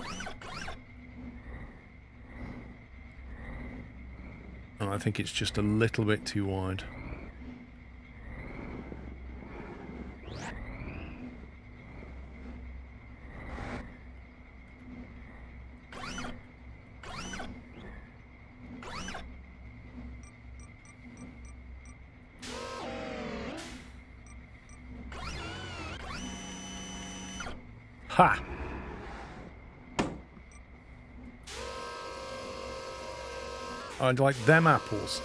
E: And I think it's just a little bit too wide. Ha! I'd like them apples.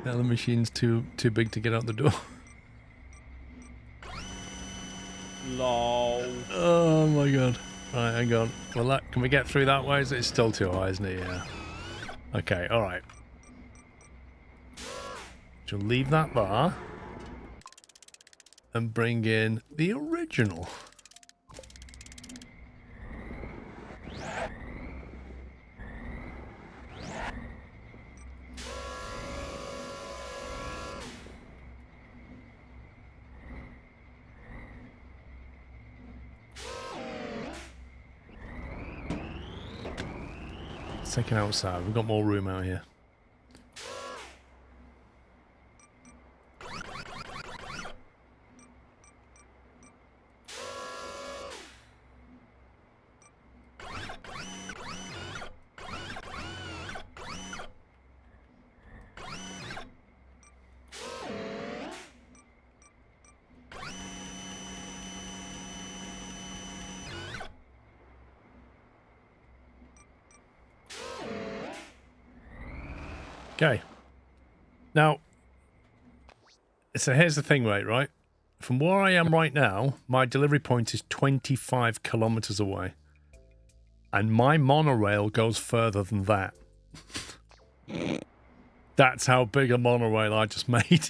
E: Now the machine's too big to get out the door.
G: Lol.
E: Oh my god. Right, hang on. Well, can we get through that way? It's still too high, isn't it? Yeah. Okay, alright. So leave that there. And bring in the original. Take it outside. We've got more room out here. Okay. Now, so here's the thing, right? From where I am right now, my delivery point is 25 kilometers away. And my monorail goes further than that. That's how big a monorail I just made.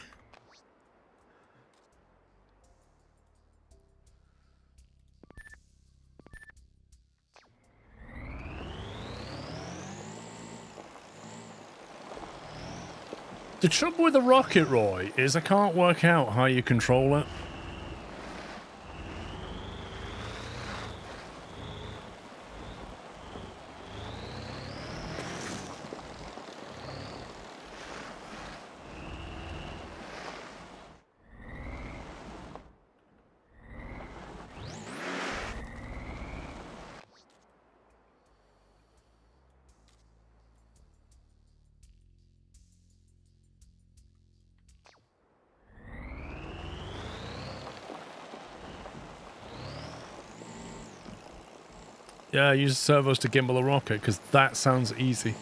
E: The trouble with the rocket, Roy, is I can't work out how you control it. Yeah, use servos to gimbal a rocket, because that sounds easy.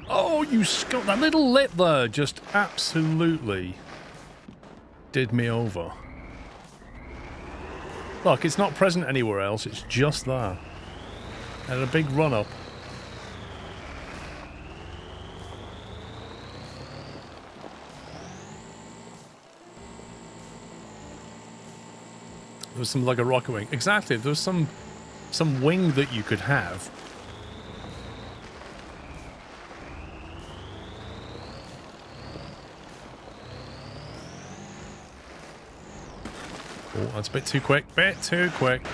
E: Oh, you scum! That little lip there just absolutely did me over. Look, it's not present anywhere else, it's just there. And a big run-up. There was some like a rocket wing. Exactly, there was some wing that you could have. Oh, that's a bit too quick. Bit too quick.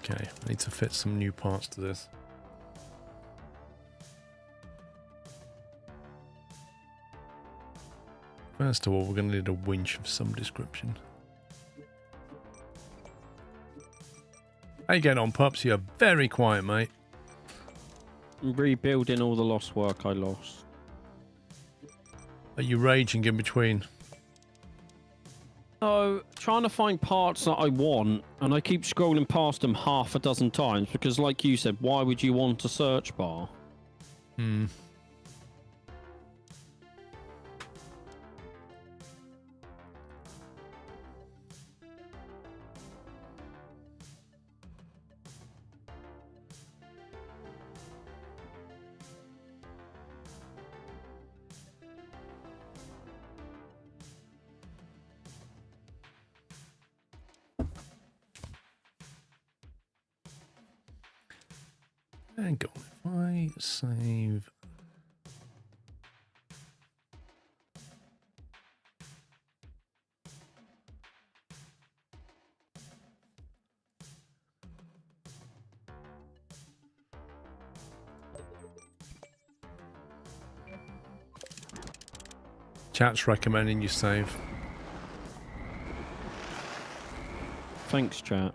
E: Okay, I need to fit some new parts to this. First of all, we're going to need a winch of some description. How you getting on, Pups? You're very quiet, mate.
G: I'm rebuilding all the lost work I lost.
E: Are you raging in between?
G: So, trying to find parts that I want, and I keep scrolling past them half a dozen times, because like you said, why would you want a search bar?
E: Hmm. Hang on, if I save... Chat's recommending you save.
G: Thanks, chat.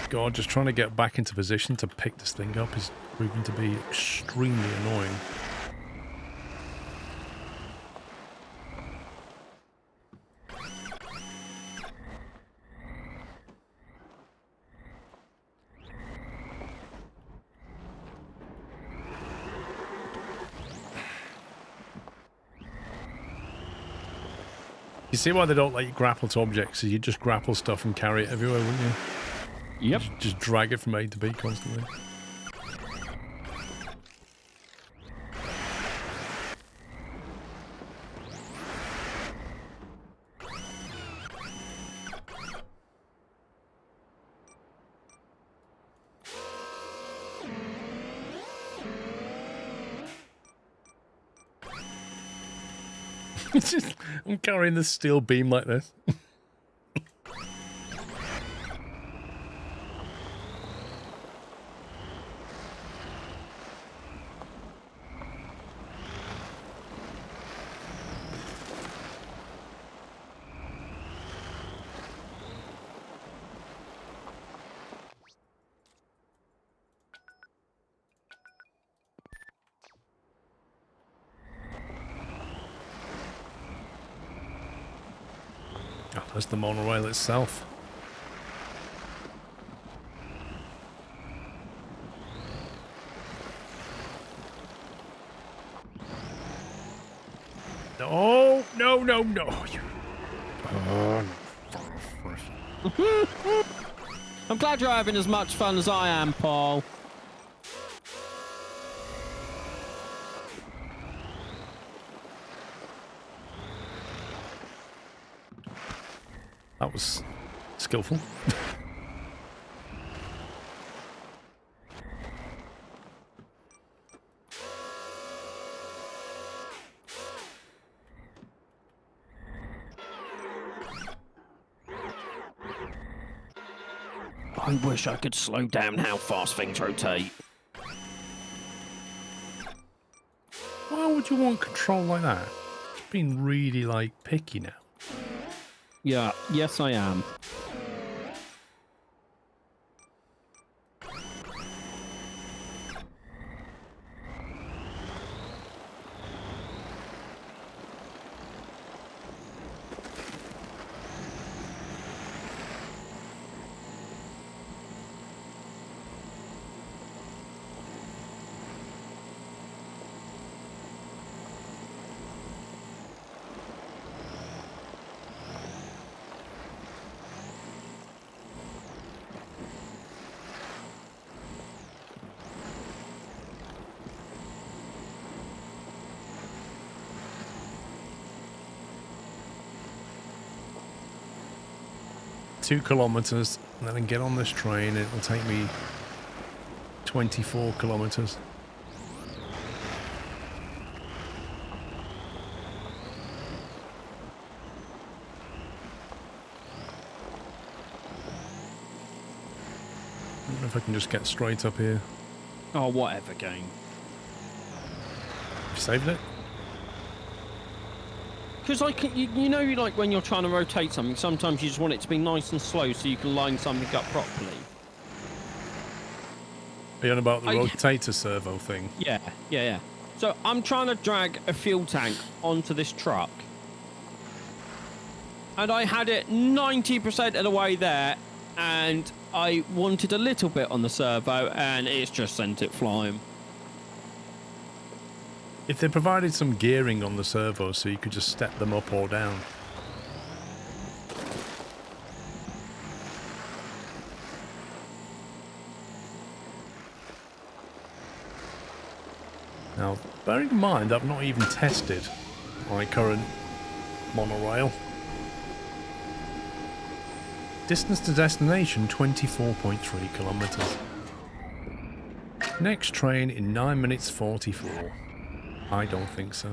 G: God, just trying to get back into position to pick this thing up is proving to be extremely annoying. You see why they don't let you grapple to objects? So you just grapple stuff and carry it everywhere, wouldn't you? Yep.
E: Just drag it from A to B constantly. I'm carrying this steel beam like this. as the monorail itself. No, no, no, no.
G: I'm glad you're having as much fun as I am, Paul.
E: That was skillful.
G: I wish I could slow down how fast things rotate.
E: Why would you want control like that? It's been really, like, picky now.
G: Yeah, yes I am.
E: Two kilometers, and then I can get on this train. It will take me 24 kilometers. I don't know if I can just get straight up here.
G: Oh, whatever, game.
E: You saved it?
G: Because you know, like when you're trying to rotate something, sometimes you just want it to be nice and slow so you can line something up properly.
E: Are you on about the rotator servo thing?
G: Yeah, yeah, yeah. So I'm trying to drag a fuel tank onto this truck. And I had it 90% of the way there, and I wanted a little bit on the servo, and it's just sent it flying.
E: If they provided some gearing on the servo so you could just step them up or down. Now, bearing in mind I've not even tested my current monorail. Distance to destination 24.3 kilometers. Next train in 9 minutes 44. I don't think so.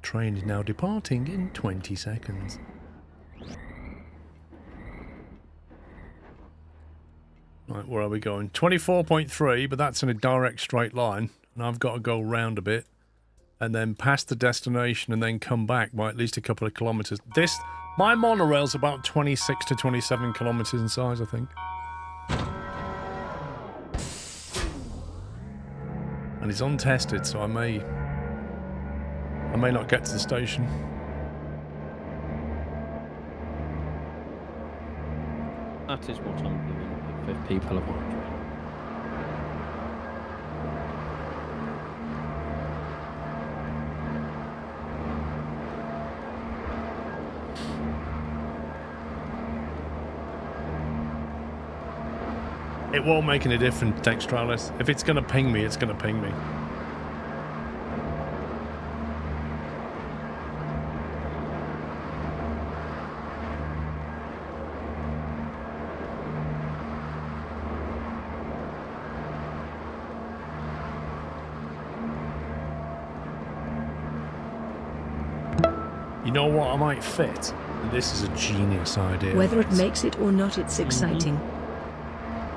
E: Train is now departing in 20 seconds. Right, where are we going? 24.3, but that's in a direct straight line. And I've got to go round a bit. And then past the destination and then come back by at least a couple of kilometres. My monorail's about 26 to 27 kilometres in size, I think. And it's untested, so I may not get to the station.
G: That is what I'm doing, if people are wondering.
E: It won't make any difference, Textralis. If it's going to ping me, it's going to ping me. You know what I might fit? This is a genius idea.
F: Whether it
E: right?
F: makes it or not, it's exciting.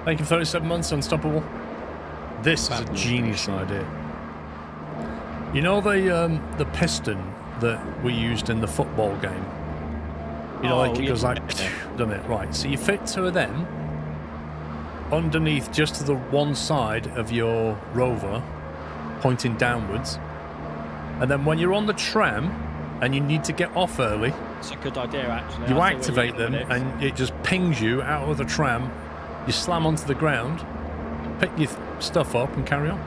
E: Thank you for 37 months, Unstoppable. This is a genius idea. You know the piston that we used in the football game? You know, like it goes like, doesn't it? Right, so you fit two of them, underneath just to the one side of your rover, pointing downwards. And then when you're on the tram and you need to get off early,
G: It's a good idea, actually.
E: you
G: I see where
E: activate
G: you're
E: them
G: going with
E: and it just pings you out of the tram. You slam onto the ground, pick your stuff up and carry on.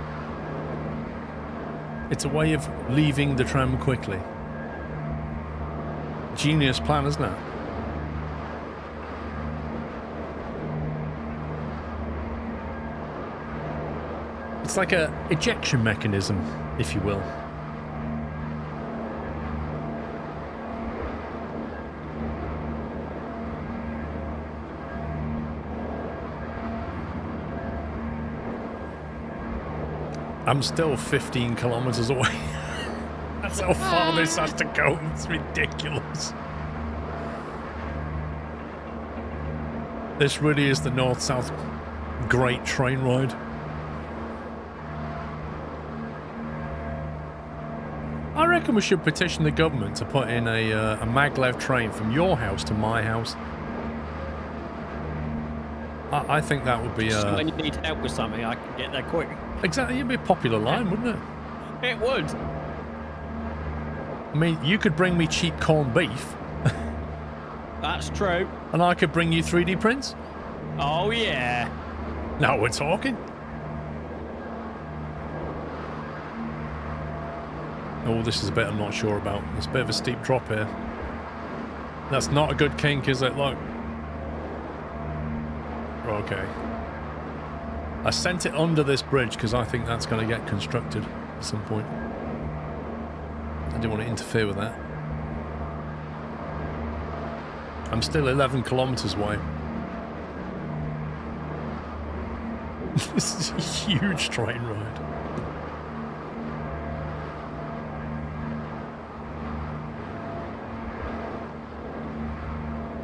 E: It's a way of leaving the tram quickly. Genius plan, isn't it? It's like a ejection mechanism, if you will. I'm still 15 kilometers away. That's how far this has to go. It's ridiculous. This really is the north-south great train ride. I reckon we should petition the government to put in a maglev train from your house to my house. I think that would be
G: So when you need help with something, I can get there quick.
E: exactly. It'd be a popular line, wouldn't it?
G: It would.
E: I mean, you could bring me cheap corned beef,
G: That's true.
E: and I could bring you 3D prints.
G: Oh, yeah.
E: Now we're talking. Oh, this is a bit I'm not sure about. It's a bit of a steep drop here. That's not a good kink, is it? Look. Okay. I sent it under this bridge because I think that's going to get constructed at some point. I didn't want to interfere with that. I'm still 11 kilometers away. This is a huge train ride.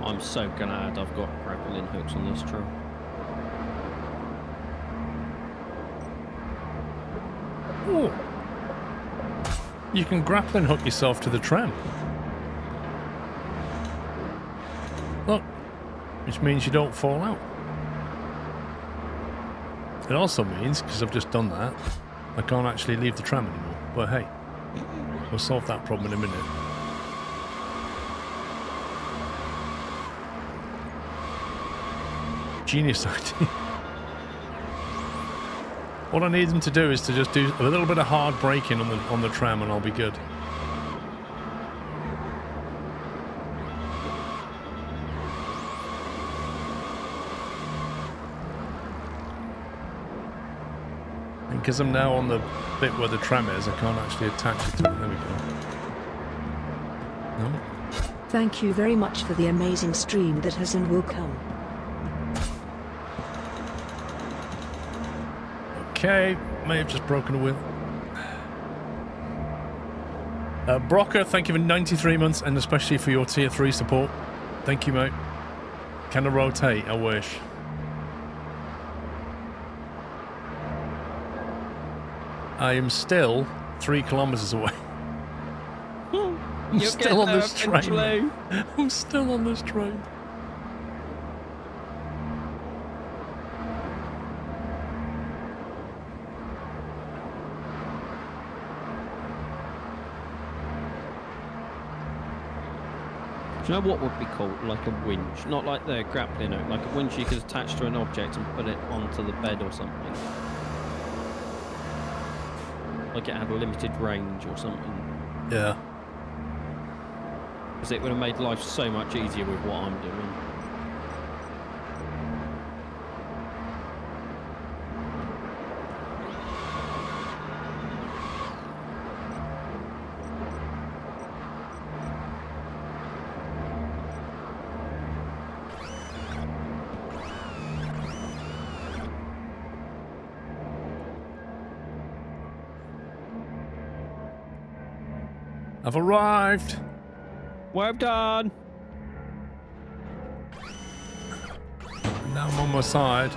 G: I'm so glad I've got grappling hooks on this truck.
E: Oh. You can grappling hook yourself to the tram. Look, which means you don't fall out. It also means, because I've just done that, I can't actually leave the tram anymore. But hey, we'll solve that problem in a minute. Genius idea. What I need them to do is to just do a little bit of hard braking on the tram and I'll be good. And because I'm now on the bit where the tram is, I can't actually attach it to it. There we go. No?
F: Thank you very much for the amazing stream that has and will come.
E: Okay, may have just broken a wheel. Brocker, thank you for 93 months and especially for your tier 3 support. Thank you, mate. Can I rotate? I wish. I am still 3 kilometers away. I'm still on this train. I'm still on this train.
G: Do you know what would be cool? Like a winch. Not like the grappling hook. Like a winch you could attach to an object and put it onto the bed or something. Like it had a limited range or something.
E: Yeah.
G: Because it would have made life so much easier with what I'm doing.
E: I've arrived.
G: Well done.
E: Now I'm on my side.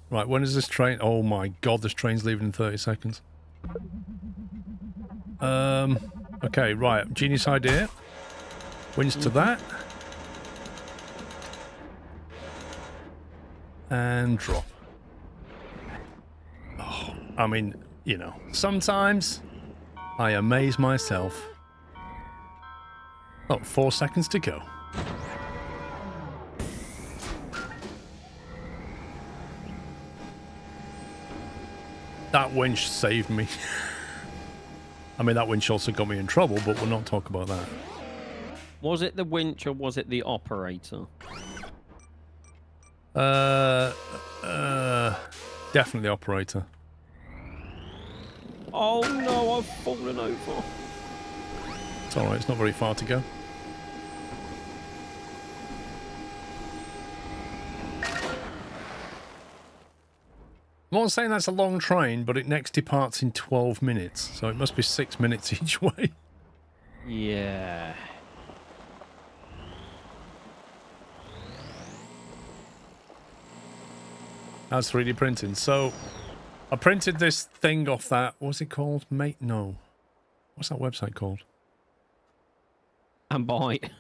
E: Right, when is this train? Oh my god, this train's leaving in 30 seconds. Okay, right. Genius idea. Winch to that. And drop. Oh, I mean, you know, sometimes I amaze myself. Oh, 4 seconds to go. That winch saved me. I mean, that winch also got me in trouble, but we'll not talk about that.
G: Was it the winch or was it the operator?
E: Definitely operator.
G: Oh no, I've fallen over.
E: It's alright, it's not very far to go. I'm not saying that's a long train, but it next departs in 12 minutes, so it must be 6 minutes each way.
G: Yeah.
E: How's 3D printing? So, I printed this thing off that, what's it called? No. What's that website called?
G: And bite.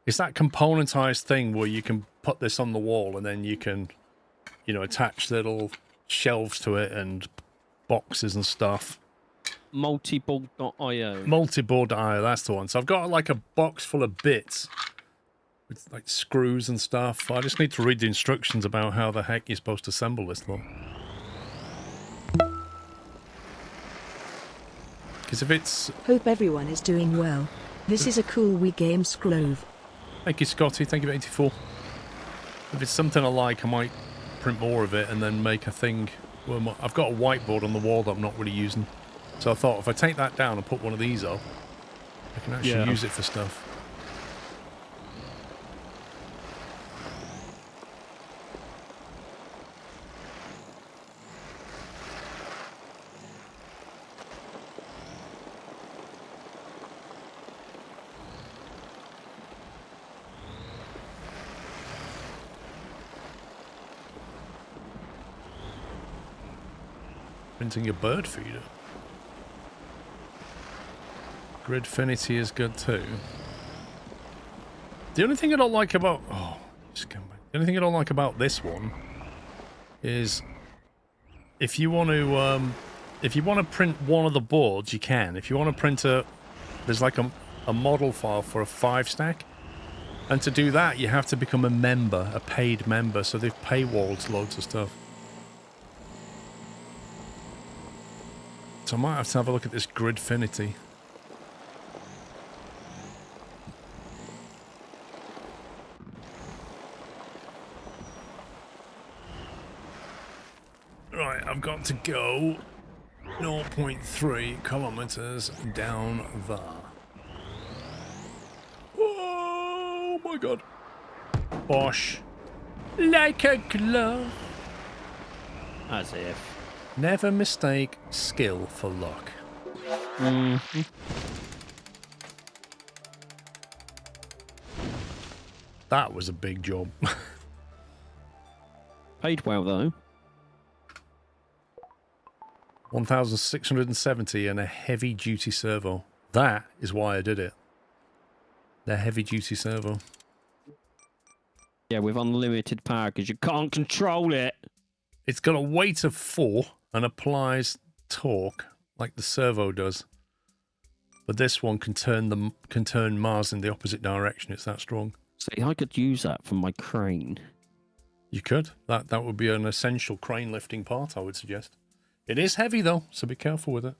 E: It's that componentized thing where you can put this on the wall and then you can, you know, attach little shelves to it and boxes and stuff.
G: Multiboard.io.
E: Multiboard.io, that's the one. So I've got like a box full of bits with like screws and stuff. I just need to read the instructions about how the heck you're supposed to assemble this lot. Because if it's...
F: Hope everyone is doing well. This is a cool Wii Games Grove.
E: Thank you, Scotty. Thank you for 84. If it's something I like, I might print more of it and then make a thing. Well, I've got a whiteboard on the wall that I'm not really using. So I thought if I take that down and put one of these up, I can actually use it for stuff. Printing a bird feeder. Gridfinity is good too. The only thing I don't like about... Oh, just come back. The only thing I don't like about this one is if you want to print one of the boards, you can. If you want to print there's like a model file for a 5-stack. And to do that, you have to become a member, a paid member. So they've paywalled loads of stuff. So I might have to have a look at this Gridfinity. Right, I've got to go 0.3 kilometers down there. Oh my god. Bosh. Like a glove.
G: As if.
E: Never mistake skill for luck.
G: Mm-hmm.
E: That was a big job.
G: Paid well, though.
E: 1,670 and a heavy-duty servo. That is why I did it. The heavy-duty servo.
G: Yeah, with unlimited power, because you can't control it.
E: It's got a weight of 4 and applies torque like the servo does. But this one can turn Mars in the opposite direction. It's that strong.
G: See, I could use that for my crane.
E: You could. That would be an essential crane lifting part, I would suggest. It is heavy though, so be careful with it.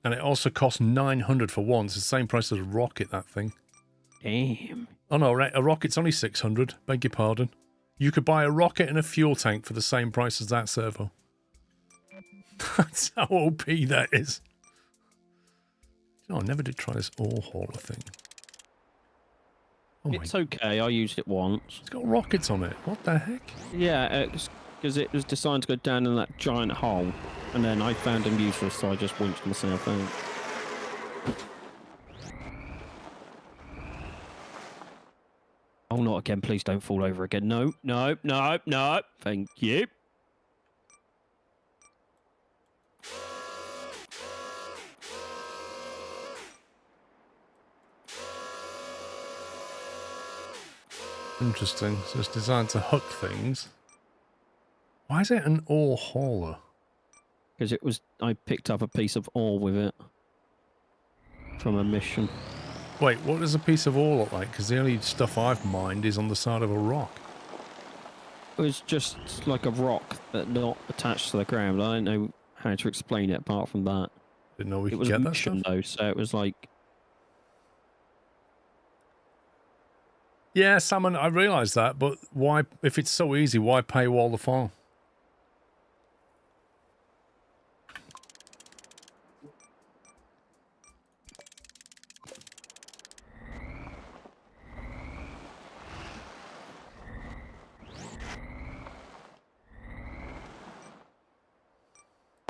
E: And it also costs 900 for one. It's the same price as a rocket, that thing.
G: Damn.
E: Oh no, a rocket's only 600. Beg your pardon. You could buy a rocket and a fuel tank for the same price as that servo. That's how OP that is. Oh, I never did try this ore hauler thing. Oh
G: It's okay, I used it once.
E: It's got rockets on it. What the heck?
G: Yeah, because it was designed to go down in that giant hole. And then I found them useless, so I just winched myself out. Oh, not again. Please don't fall over again. No, no, no, no. Thank you.
E: Interesting. So it's designed to hook things. Why is it an ore hauler?
G: Because it was, I picked up a piece of ore with it from a mission.
E: Wait, what does a piece of ore look like? Because the only stuff I've mined is on the side of a rock.
G: It was just like a rock that not attached to the ground. I don't know how to explain it apart from that.
E: Didn't know we
G: It
E: could
G: was a
E: get that
G: mission
E: stuff.
G: though, so it was like,
E: Yeah, Salmon, I realise that, but why, if it's so easy, why paywall the farm?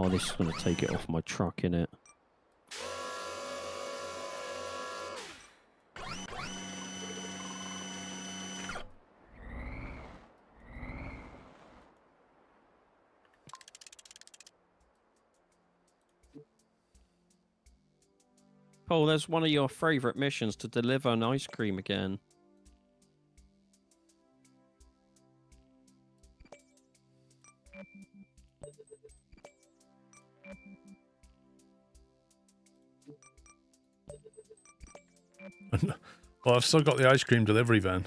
G: oh, this is going to take it off my truck, innit? Paul, there's one of your favourite missions to deliver an ice cream again.
E: Well, I've still got the ice cream delivery van.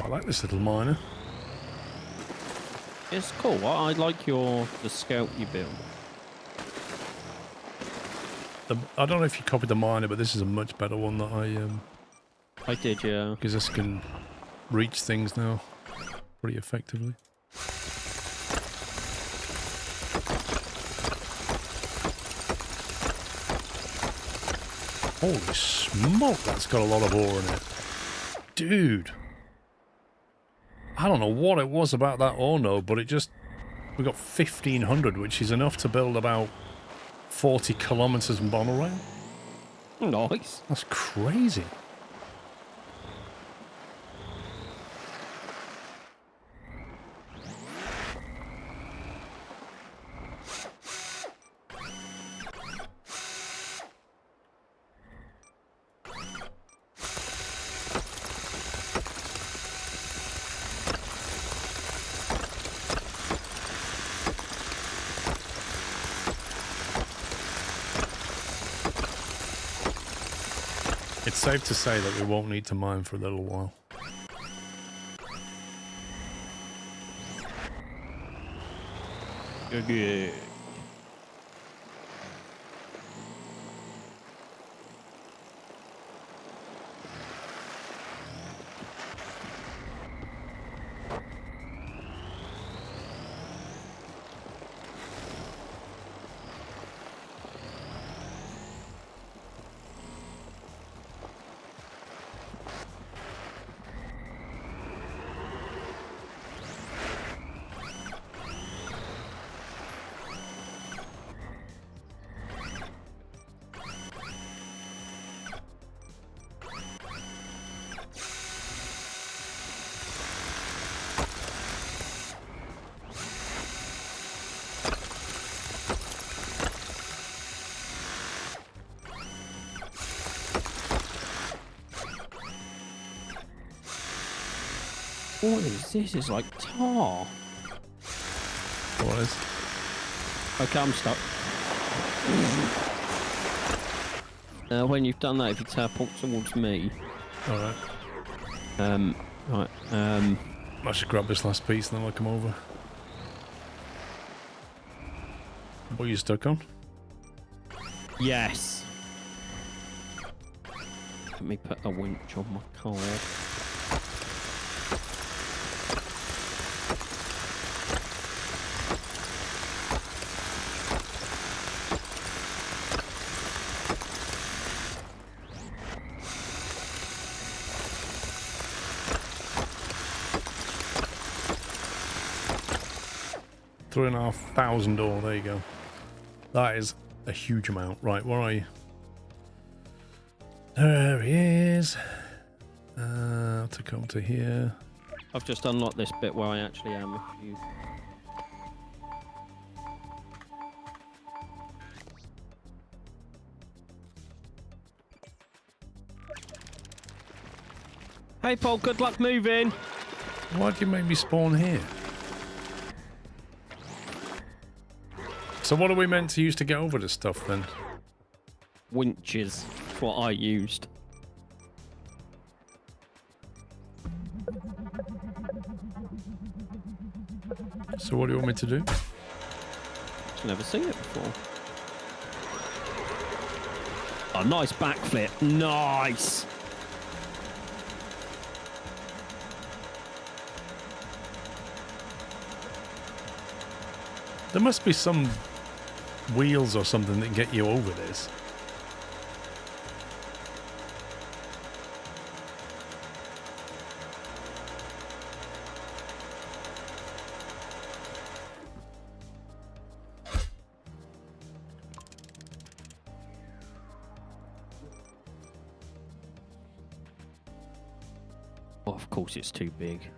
E: I like this little miner.
G: It's cool. I like the scout you built.
E: I don't know if you copied the miner, but this is a much better one that
G: I did, yeah.
E: because this can reach things now pretty effectively. Holy smoke, that's got a lot of ore in it. Dude. I don't know what it was about that ore node, but we got 1,500, which is enough to build about 40 kilometers of monorail.
G: Nice.
E: That's crazy. It's safe to say that we won't need to mine for a little while.
G: Good. What is this? It's like tar.
E: What is?
G: Okay, I'm stuck. When you've done that, if you teleport towards me.
E: Alright.
G: Right.
E: I should grab this last piece and then I'll come over. What are you stuck on?
G: Yes. Let me put a winch on my car.
E: $3,500. There you go. That is a huge amount. Right, where are you? There he is. To come to here.
G: I've just unlocked this bit where I actually am. If you... Hey Paul, good luck moving.
E: Why'd you make me spawn here? So what are we meant to use to get over this stuff then?
G: Winches. That's what I used.
E: So what do you want me to do?
G: I've never seen it before. Oh, nice backflip. Nice.
E: There must be some wheels or something that can get you over this.
G: Oh, of course it's too big.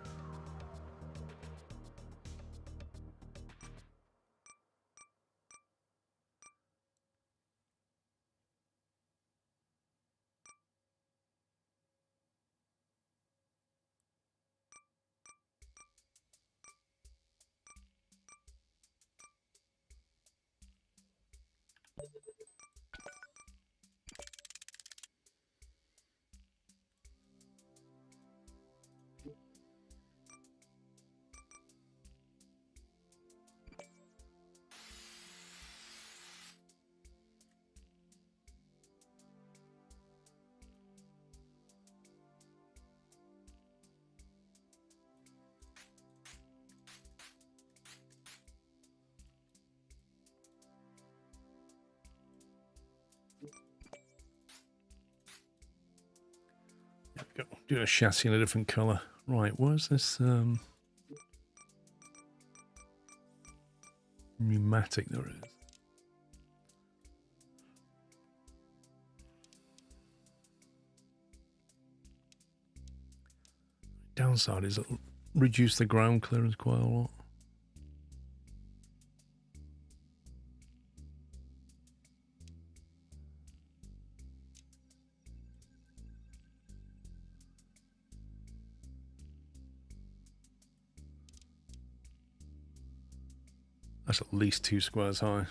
E: Go. Do a chassis in a different colour. Right, where's this pneumatic? There it is. Downside is it'll reduce the ground clearance quite a lot. That's at least 2 squares high.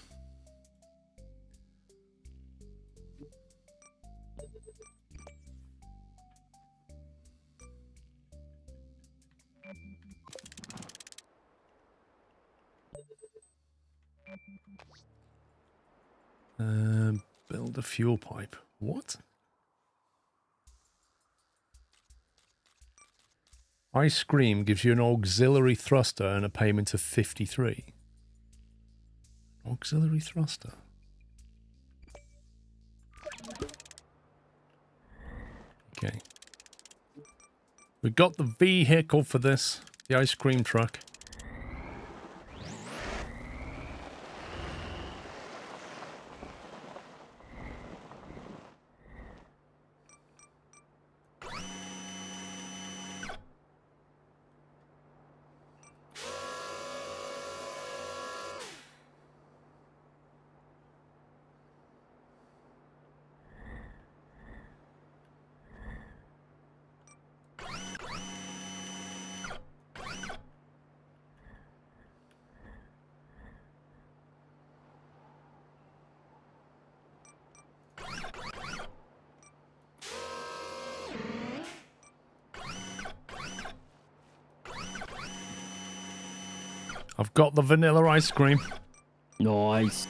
E: Build a fuel pipe. What? Ice cream gives you an auxiliary thruster and a payment of 53. Auxiliary thruster. Okay. We got the vehicle for this, the ice cream truck. I've got the vanilla ice cream.
G: Nice.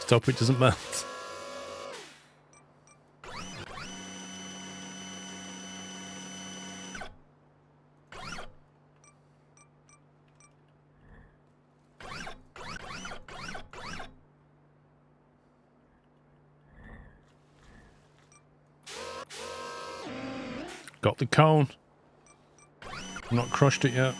E: Stop, it doesn't melt. Got the cone. I've not crushed it yet.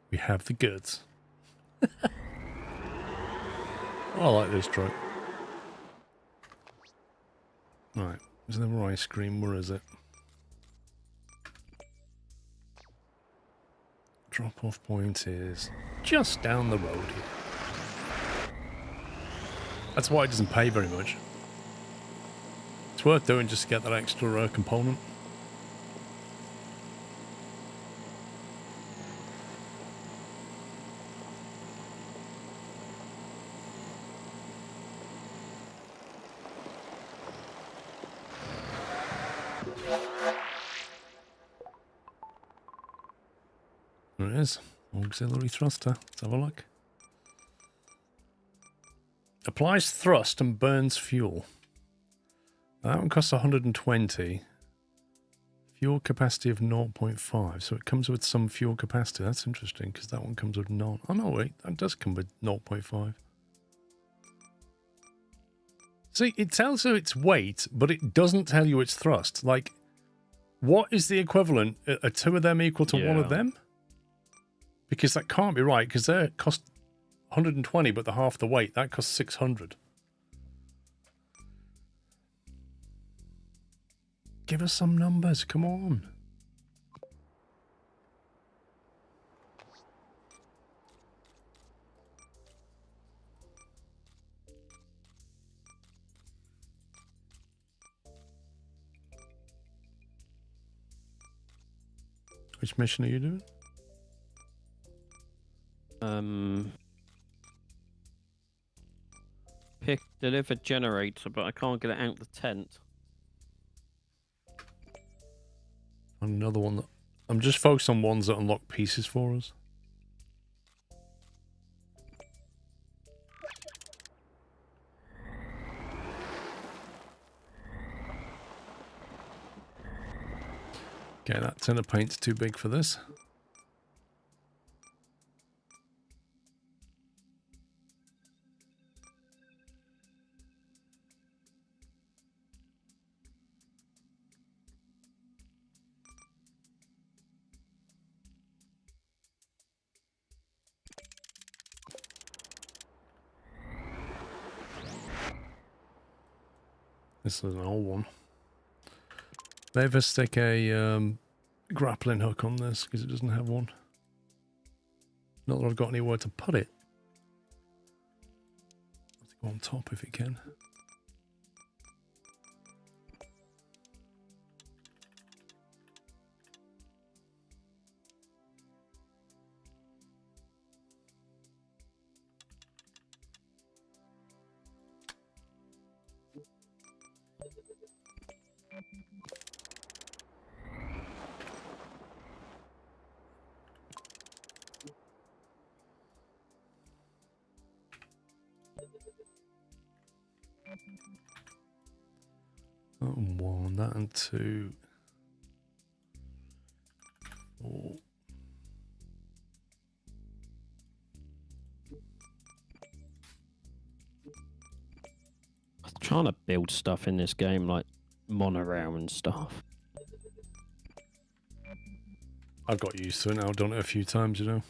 E: We have the goods. I like this truck. Right, is there more ice cream? Where is it? Drop-off point is just down the road here. That's why it doesn't pay very much. It's worth doing just to get that extra component. There it is. Auxiliary thruster. Let's have a look. Applies thrust and burns fuel. That one costs 120. Fuel capacity of 0.5. So it comes with some fuel capacity. That's interesting because that one comes with none. Oh no, wait. That does come with 0.5. See, it tells you its weight, but it doesn't tell you its thrust. Like, what is the equivalent? Are two of them equal to one of them? Because that can't be right, because they cost 120, but they're half the weight. That costs 600. Give us some numbers, come on. Which mission are you doing?
G: Pick deliver generator, but I can't get it out the tent.
E: Another one that I'm just focused on ones that unlock pieces for us. Okay, that tin of paint's too big for this. This is an old one. Maybe stick a grappling hook on this because it doesn't have one. Not that I've got anywhere to put it. Have to go on top if it can. That and one, that and two. Four.
G: I'm trying to build stuff in this game like monorail and stuff.
E: I've got used to it now. I've done it a few times, you know.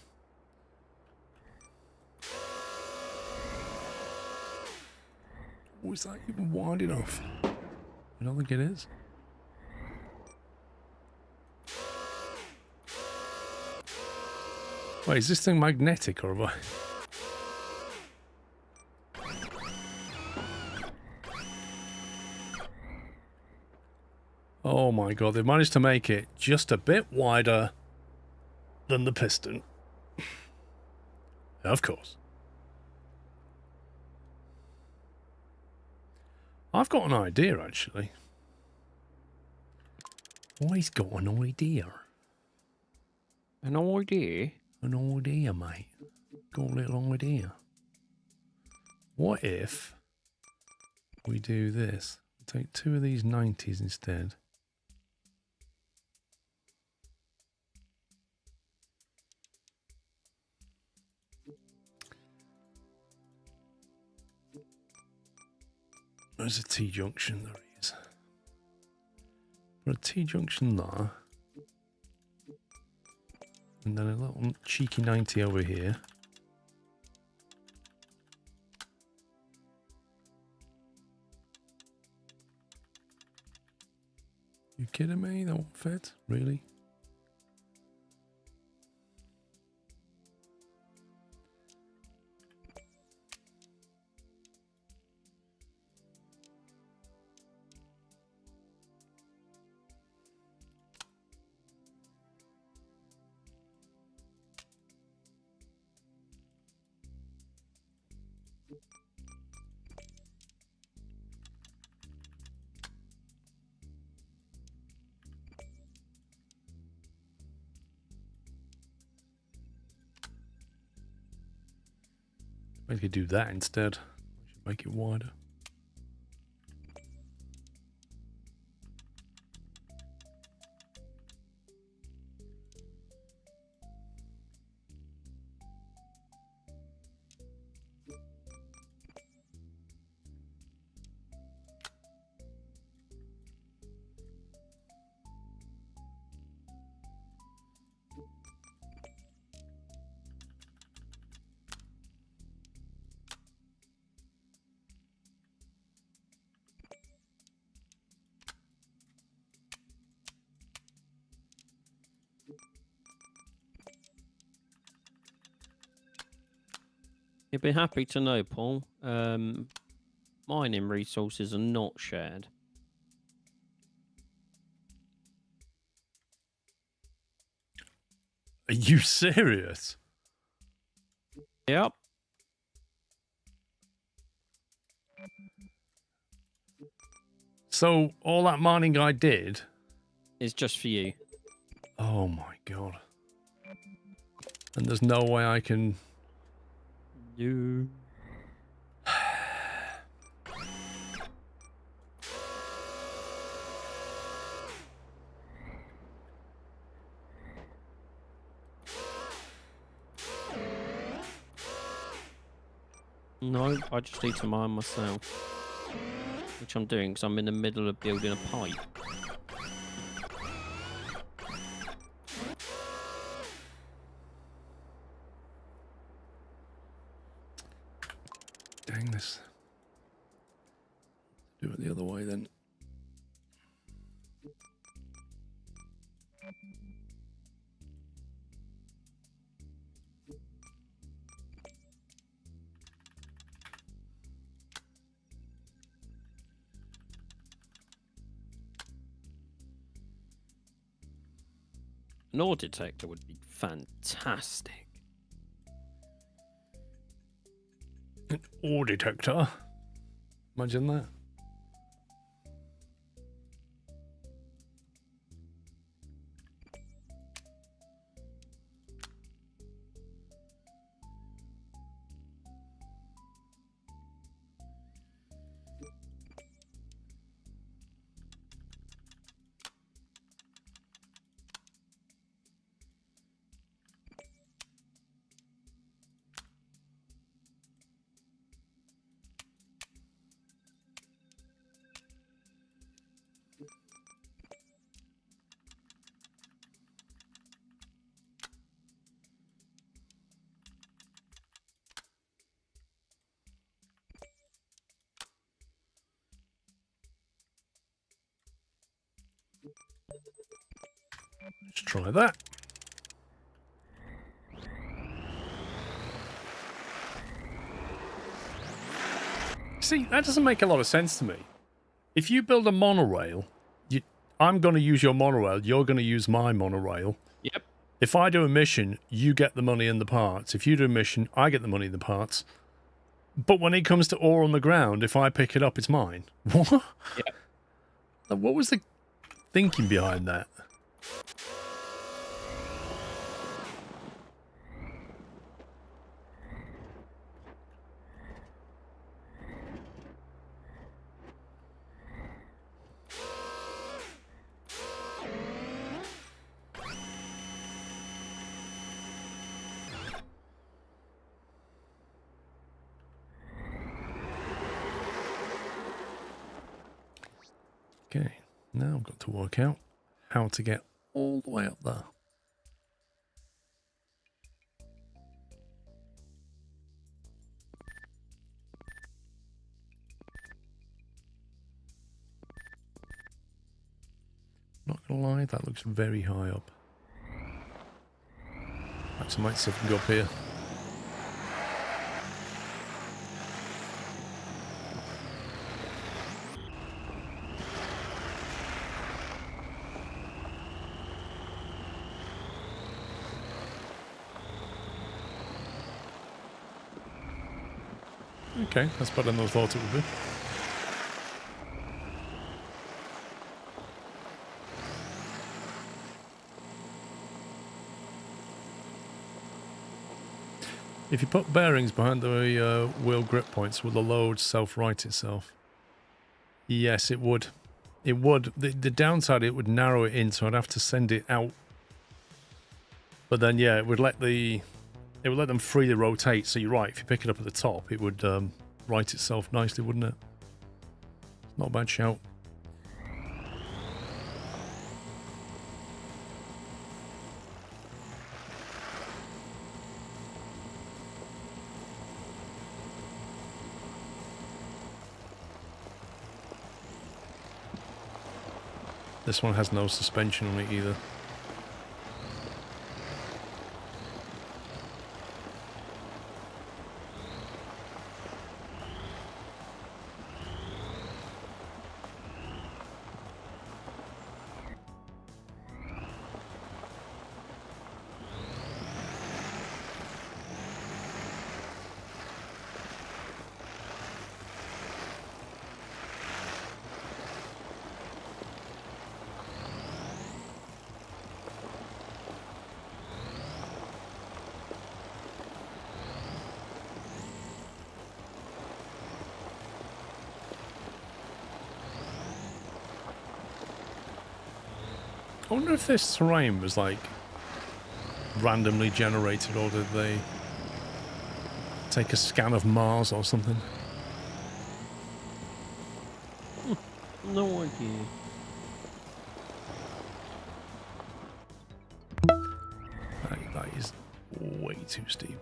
E: Oh, is that even wide enough? I don't think it is. Wait, is this thing magnetic or what? Oh my god, they've managed to make it just a bit wider than the piston. Of course. I've got an idea, actually. Oh, he's got an idea.
G: An idea?
E: An idea, mate. Got a little idea. What if we do this? Take 2 of these 90s instead. There's a T-junction, there is. Put a T-junction there. And then a little cheeky 90 over here. You kidding me? That won't fit? Really? Maybe we could do that instead. We should make it wider.
G: You'd be happy to know, Paul. Mining resources are not shared.
E: Are you serious?
G: Yep.
E: So all that mining guy did?
G: It's just for you.
E: Oh my god. And there's no way I can...
G: You. No, I just need to mine myself. Which I'm doing because I'm in the middle of building a pipe.
E: Dang this. Do it the other way then.
G: An ore detector would be fantastic.
E: An ore detector? Imagine that. Let's try that. See, that doesn't make a lot of sense to me. If you build a monorail, I'm going to use your monorail, you're going to use my monorail.
G: Yep.
E: If I do a mission, you get the money and the parts. If you do a mission, I get the money and the parts. But when it comes to ore on the ground, if I pick it up, it's mine. What?
G: Yep.
E: Like, what was the thinking behind that? Okay, now I've got to work out how to get all the way up there. Not gonna lie, that looks very high up. Perhaps I might see if I can go up here. Okay, that's better than I thought it would be. If you put bearings behind the wheel grip points, will the load self-right itself? Yes, it would. It would. The downside, it would narrow it in, so I'd have to send it out. But then, yeah, it would let them freely rotate. So you're right. If you pick it up at the top, it would right itself nicely, wouldn't it? Not a bad shout. This one has no suspension on it either. I wonder if this terrain was like randomly generated, or did they take a scan of Mars or something?
G: No idea.
E: That is way too steep.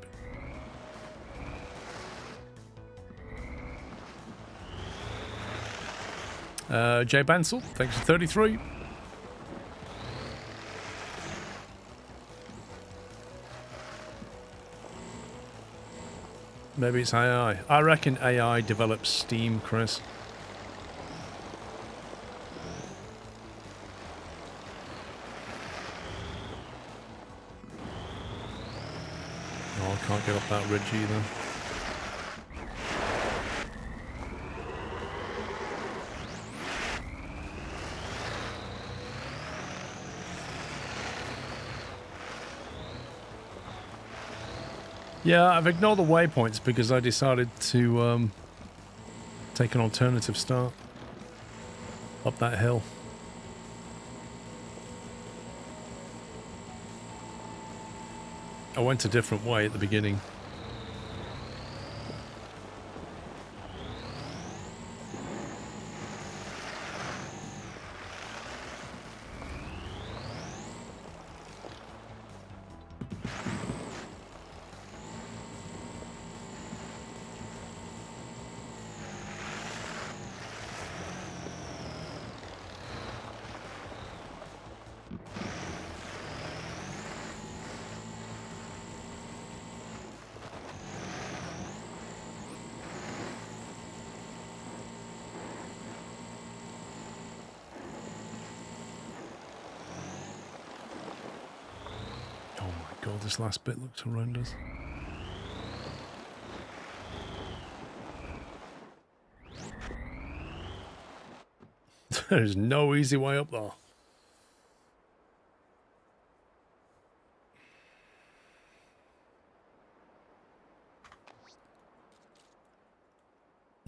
E: Jay Bansel, thanks for 33. Maybe it's AI. I reckon AI develops Steam, Chris. Oh, I can't get up that ridge either. Yeah, I've ignored the waypoints because I decided to take an alternative start up that hill. I went a different way at the beginning. this last bit looks horrendous. There's no easy way up there.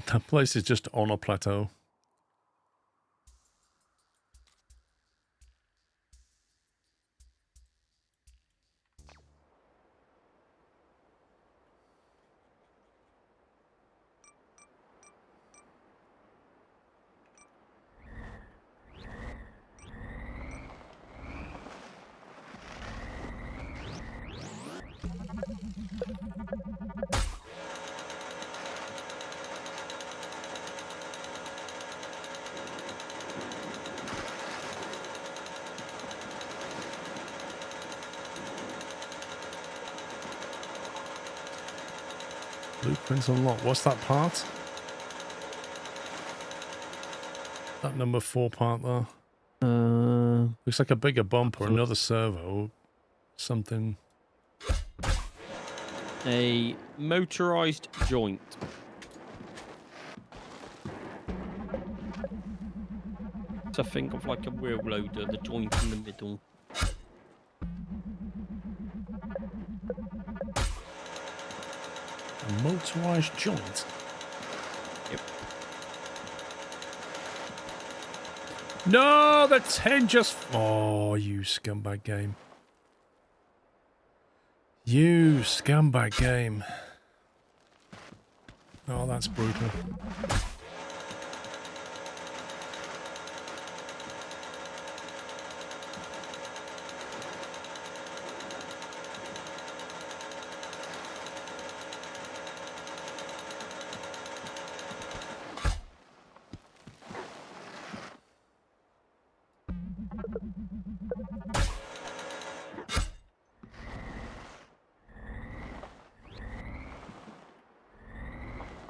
E: That place is just on a plateau. Blueprints unlocked. What's that part? That number 4 part there. Looks like a bigger bump or another servo. Something.
G: A motorized joint. So think of like a wheel loader, the joint in the middle.
E: A motorized joint?
G: Yep.
E: No, the 10 just... Oh, you scumbag game. You scumbag game. Oh, that's brutal.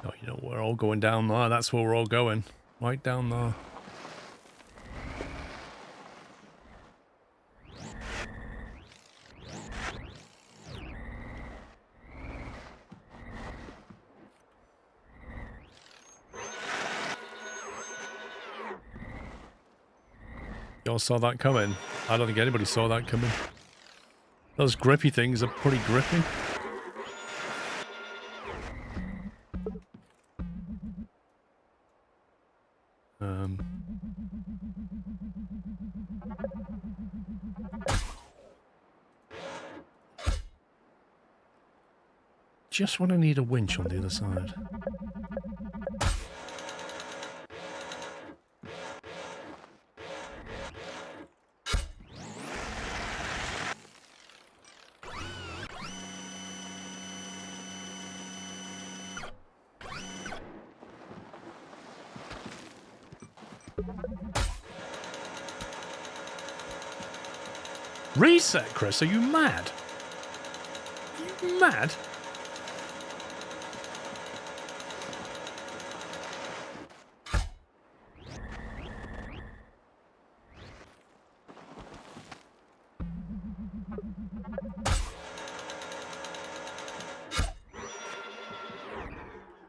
E: Oh, you know, we're all going down there. That's where we're all going. Right down there. Y'all saw that coming? I don't think anybody saw that coming. Those grippy things are pretty grippy. Just when I need a winch on the other side. Reset, Chris? Are you mad? Are you mad?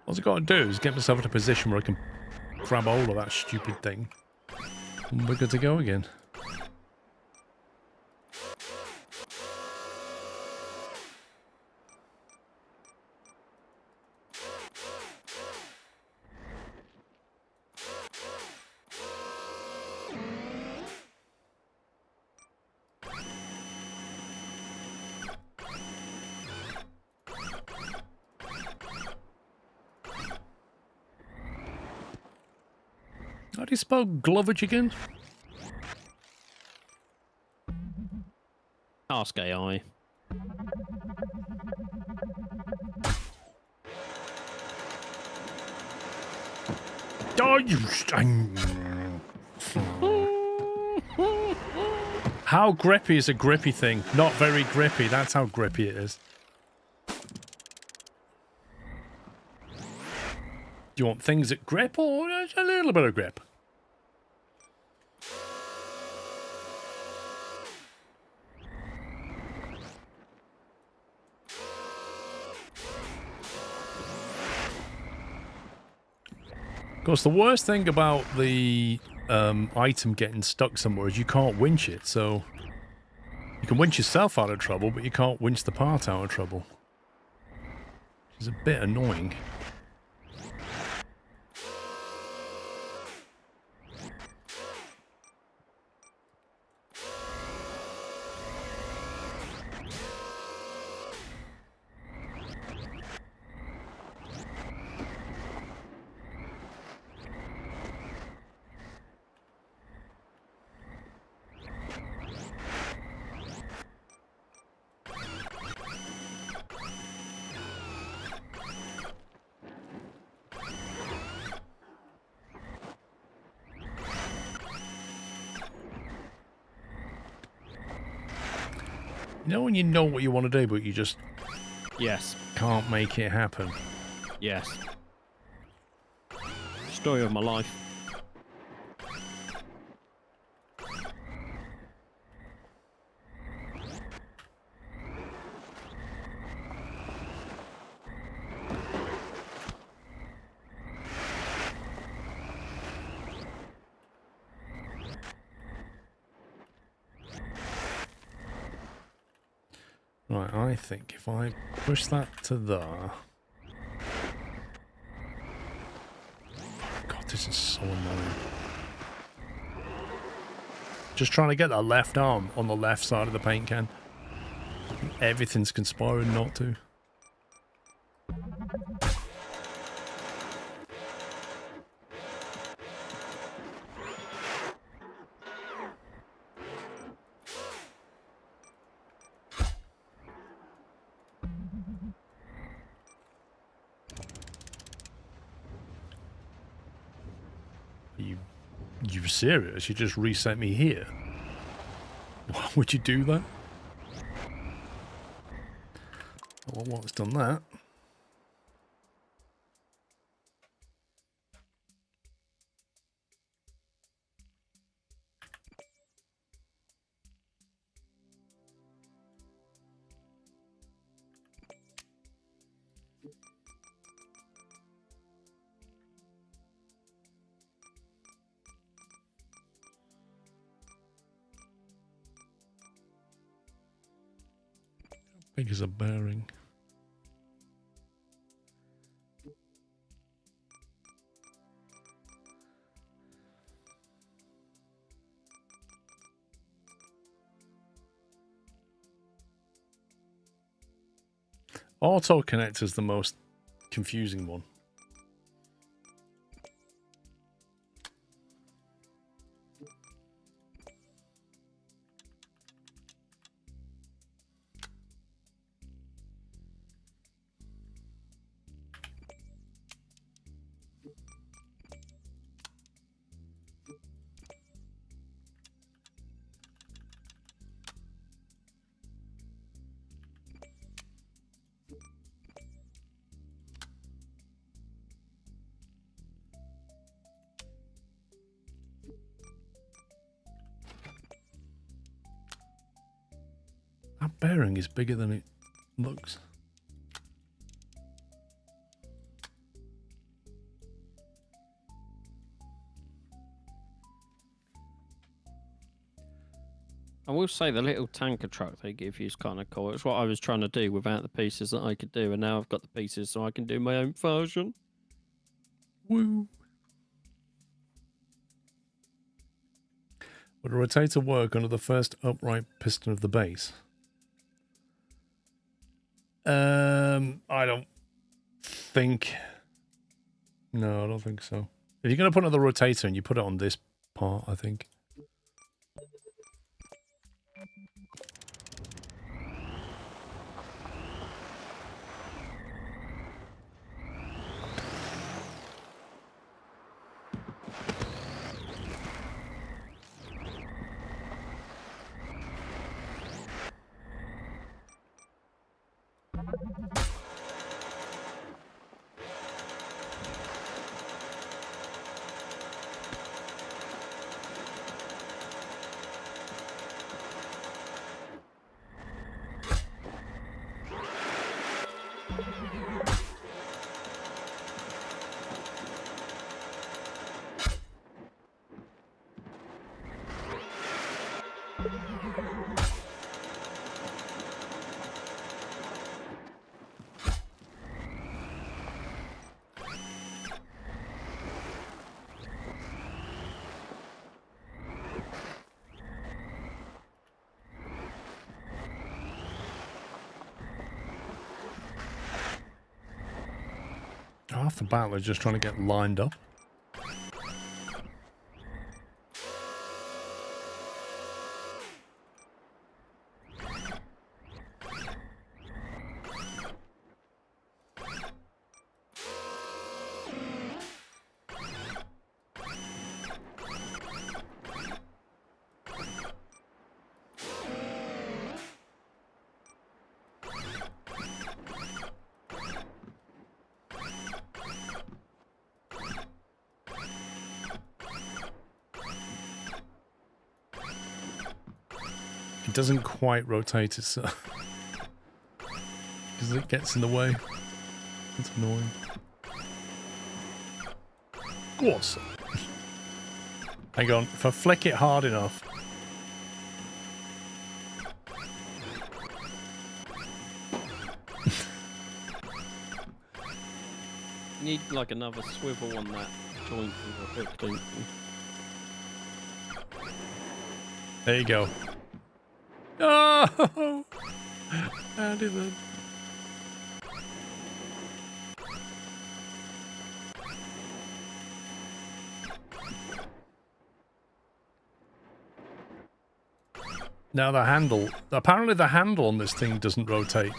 E: What's it got to do is get myself in a position where I can grab hold of that stupid thing. And we're good to go again. How do you spell glovage again?
G: Ask AI.
E: Oh, you... How grippy is a grippy thing? Not very grippy. That's how grippy it is. Do you want things that grip or just a little bit of grip? course, the worst thing about the item getting stuck somewhere is you can't winch it, so you can winch yourself out of trouble, but you can't winch the part out of trouble. Which is a bit annoying. You know when you know what you want to do, but you just
G: Yes.
E: can't make it happen?
G: Yes. Story of my life.
E: Right, I think if I push that to there... God, this is so annoying. Just trying to get that left arm on the left side of the paint can. Everything's conspiring not to. You serious? You just reset me here? Why would you do that? Well, what's done that? Big as a bearing. Auto connector is the most confusing one. That bearing is bigger than it looks.
G: I will say the little tanker truck they give you is kind of cool. It's what I was trying to do without the pieces that I could do, and now I've got the pieces so I can do my own version.
E: Woo! Would a rotator work under the first upright piston of the base? I don't think... No, I don't think so. If you're going to put another rotator in, you put it on this part, I think. Half the battle is just trying to get lined up. It doesn't quite rotate itself because it gets in the way. It's annoying. What? Hang on, if I flick it hard enough.
G: You need like another swivel on that joint or hook, don't you?
E: There you go. Oh! How did that? Now the handle. Apparently the handle on this thing doesn't rotate.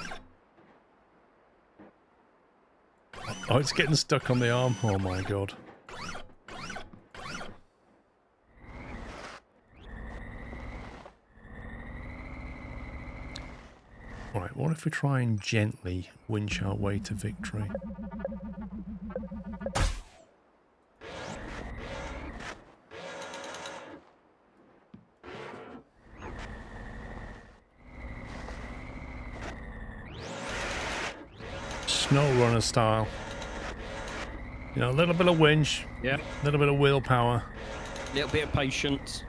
E: Oh, it's getting stuck on the arm. Oh my god. Right, what if we try and gently winch our way to victory? Snow runner style. You know, a little bit of winch,
G: Yep.
E: a little bit of willpower.
G: A little bit of patience.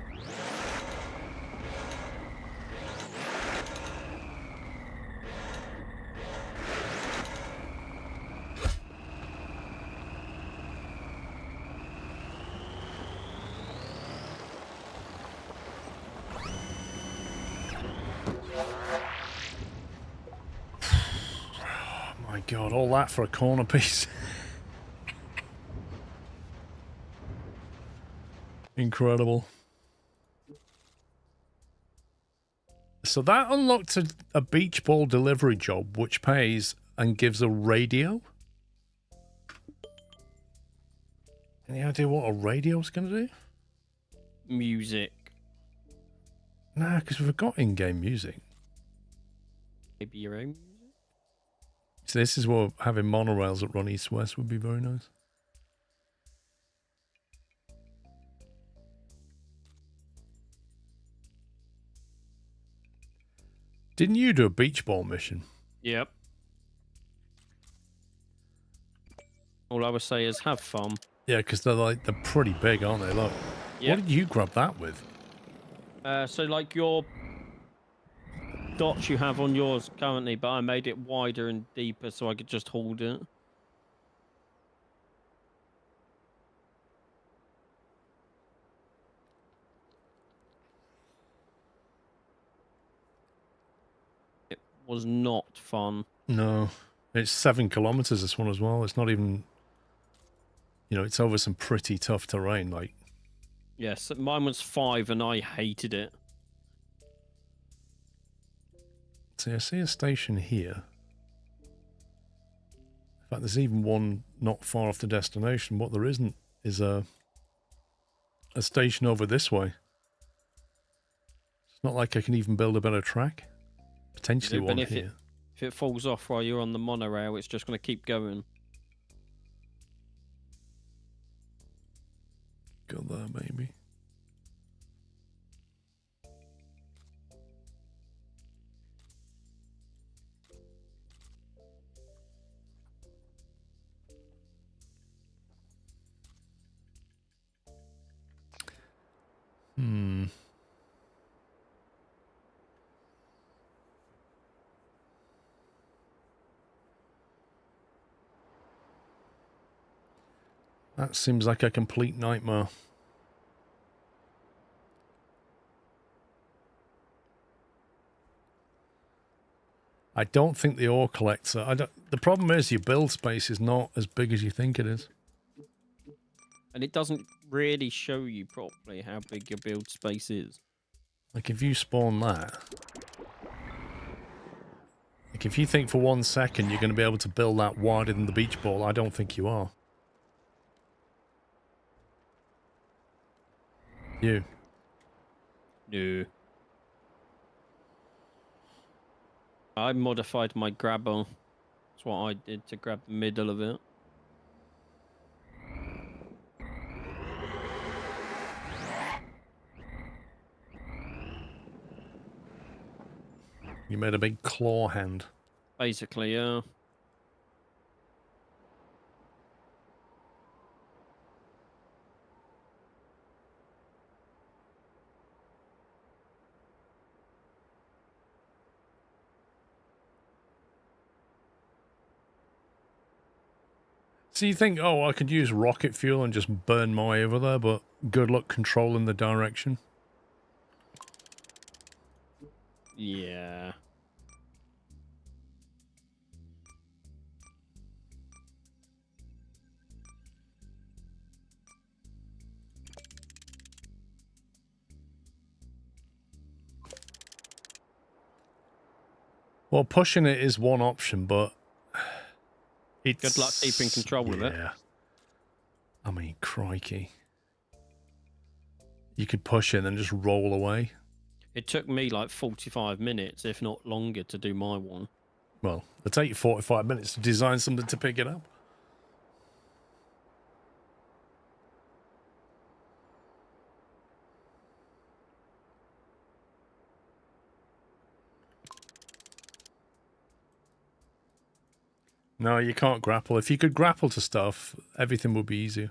E: My god, all that for a corner piece. Incredible. So that unlocked a beach ball delivery job which pays and gives a radio. Any idea what a radio's going to do?
G: Music.
E: Nah, because we've got in-game music.
G: Maybe your own music?
E: So this is where having monorails that run east-west would be very nice. Didn't you do a beach ball mission?
G: Yep. All I would say is have fun.
E: Yeah, because they're pretty big, aren't they? Look.
G: Yep.
E: What did you grab that with?
G: So like your dots you have on yours currently, but I made it wider and deeper so I could just hold it. It was not fun.
E: No. It's 7 kilometers, this one as well. It's not even... You know, it's over some pretty tough terrain, like...
G: Yes, mine was 5 and I hated it.
E: See, I see a station here. In fact, there's even one not far off the destination. What there isn't is a station over this way. It's not like I can even build a better track. Potentially
G: Yeah, but
E: one
G: if
E: here.
G: If it falls off while you're on the monorail, it's just going to keep going.
E: Got that, maybe. That seems like a complete nightmare. I don't think the ore collector... the problem is your build space is not as big as you think it is.
G: And it doesn't really show you properly how big your build space is.
E: Like, if you spawn that... Like, if you think for 1 second you're going to be able to build that wider than the beach ball, I don't think you are. You.
G: No. I modified my grabber. That's what I did to grab the middle of it.
E: You made a big claw hand.
G: Basically, yeah.
E: So you think, oh, I could use rocket fuel and just burn my way over there, but good luck controlling the direction.
G: Yeah.
E: Well, pushing it is one option, but it's...
G: Good luck keeping control of it.
E: Yeah. I mean, crikey. You could push it and then just roll away.
G: It took me like 45 minutes, if not longer, to do my one.
E: Well, it'll take you 45 minutes to design something to pick it up. No, you can't grapple. If you could grapple to stuff, everything would be easier.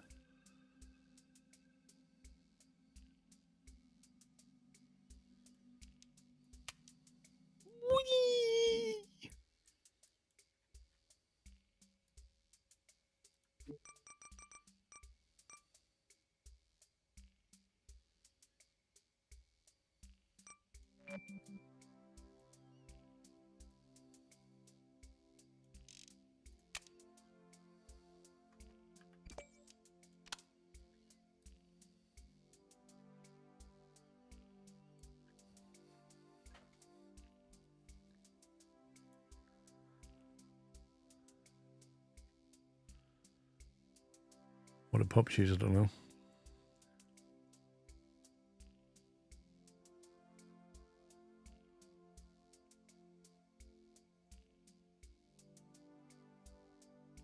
E: What a pub shoes, I don't know.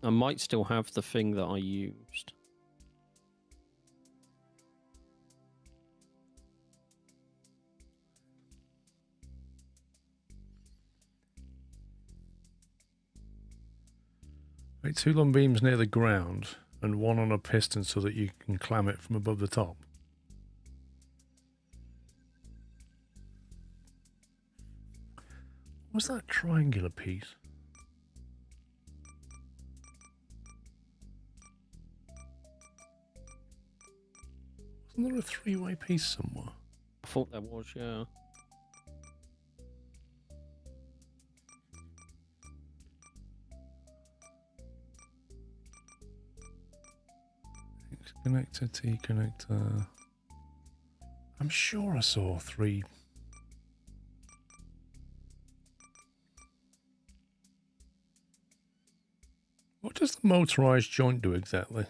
G: I might still have the thing that I used.
E: Right, 2 long beams near the ground and 1 on a piston so that you can clamp it from above the top. What's that triangular piece? Wasn't there a 3-way piece somewhere?
G: I thought there was, yeah.
E: X connector, T connector. I'm sure I saw 3. What does the motorized joint do exactly?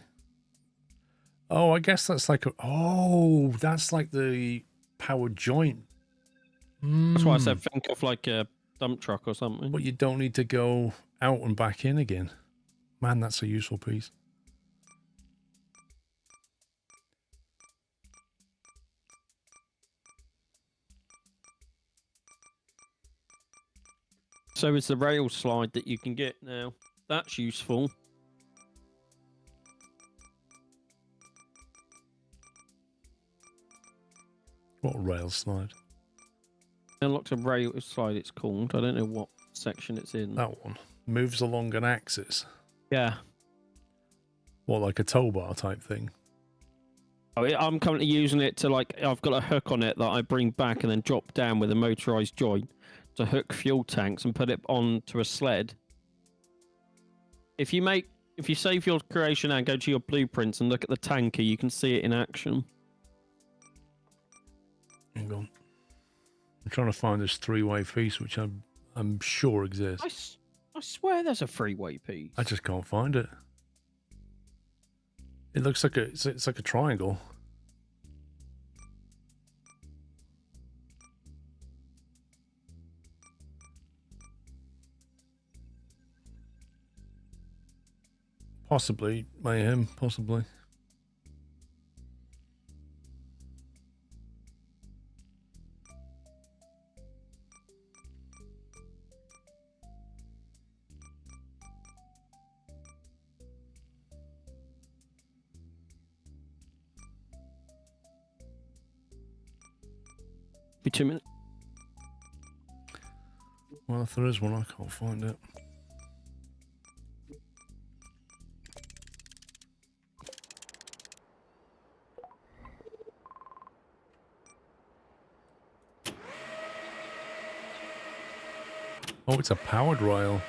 E: Oh, I guess that's like a... Oh, that's like the powered joint.
G: That's why I said think of like a dump truck or something.
E: But you don't need to go out and back in again. Man, that's a useful piece.
G: So is the rail slide that you can get now. That's useful.
E: What rail slide?
G: Unlocked a rail slide, it's called. I don't know what section it's in.
E: That one. Moves along an axis.
G: Yeah.
E: What, like a tow bar type thing?
G: I'm currently using it to, like, I've got a hook on it that I bring back and then drop down with a motorized joint to hook fuel tanks and put it onto a sled. If you save your creation and go to your blueprints and look at the tanker, you can see it in action.
E: Hang on. I'm trying to find this three-way piece, which I'm sure exists.
G: I swear there's a three-way piece.
E: I just can't find it. It looks like it's like a triangle. Possibly mayhem, possibly.
G: Be 2 minutes.
E: Well, if there is one, I can't find it. Oh, it's a powered rail.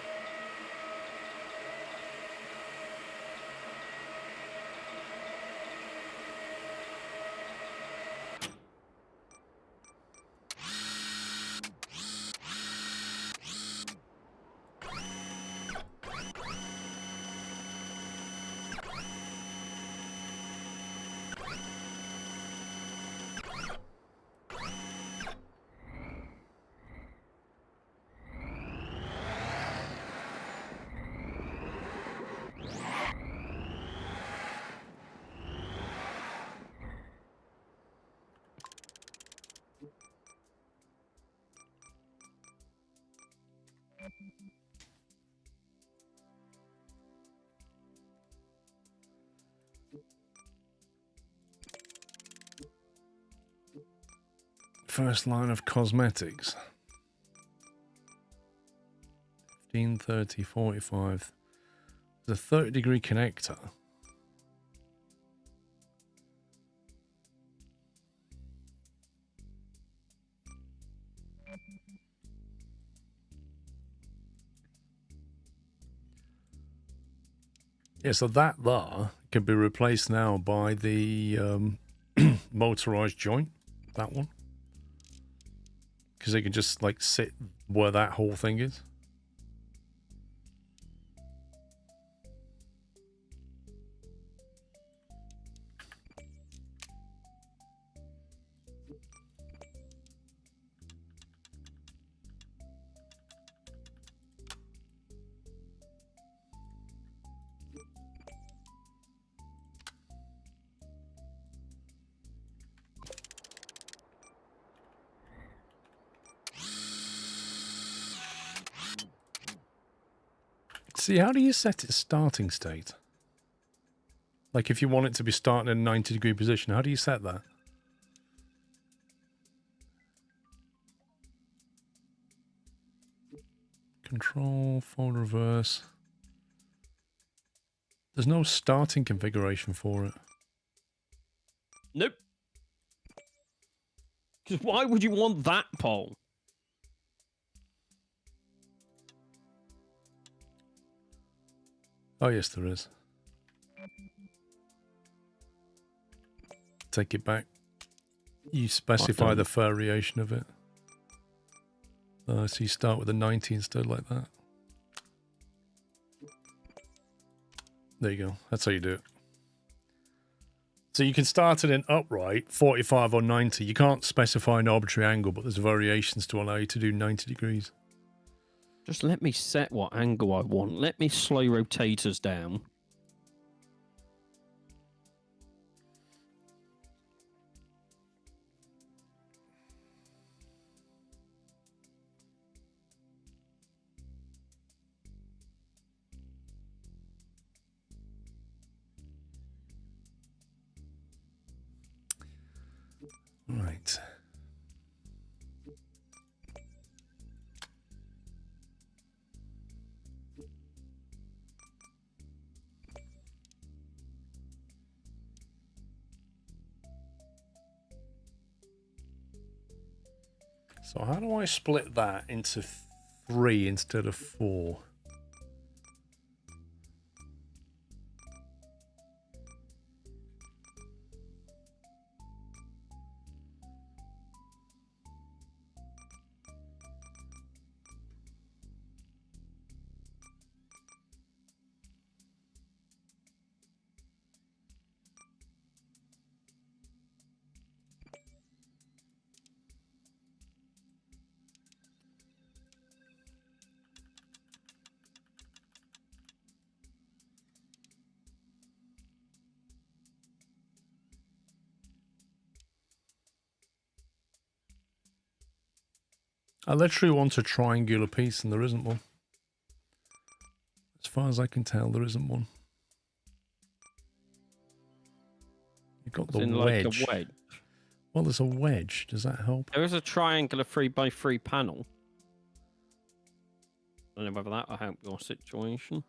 E: First line of cosmetics. 15, 30, 45. There's a 30-degree connector. Yeah, so that there can be replaced now by the motorized joint, that one. Because they can just like sit where that whole thing is. See, how do you set its starting state? Like if you want it to be starting in a 90-degree position, how do you set that? Control, forward, reverse. There's no starting configuration for it.
G: Nope. Because why would you want that pole?
E: Oh, yes, there is. Take it back. You specify the variation of it. So you start with a 90 instead, like that. There you go. That's how you do it. So you can start it in upright, 45 or 90. You can't specify an arbitrary angle, but there's variations to allow you to do 90 degrees.
G: Just let me set what angle I want. Let me slow rotators down.
E: Right. So how do I split that into 3 instead of 4? I literally want a triangular piece and there isn't one. As far as I can tell, there isn't one. You've got the wedge.
G: Like a wedge.
E: Well, there's a wedge. Does that help?
G: There is a triangular 3x3 panel. I don't know whether that will help your situation.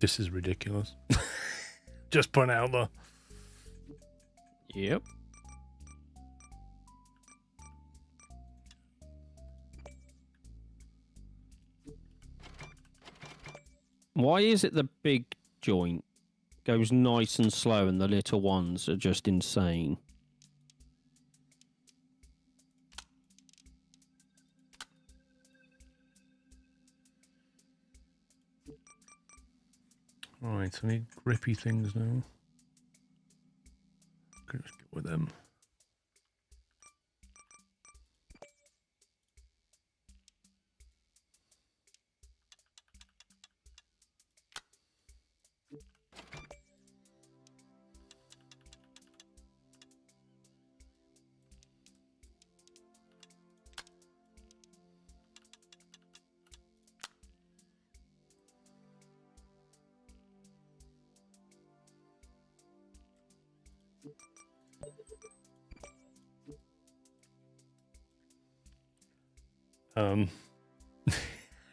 E: This is ridiculous. Just put out there.
G: Yep. Why is it the big joint goes nice and slow and the little ones are just insane?
E: Right, I need grippy things now. Okay, let's get with them.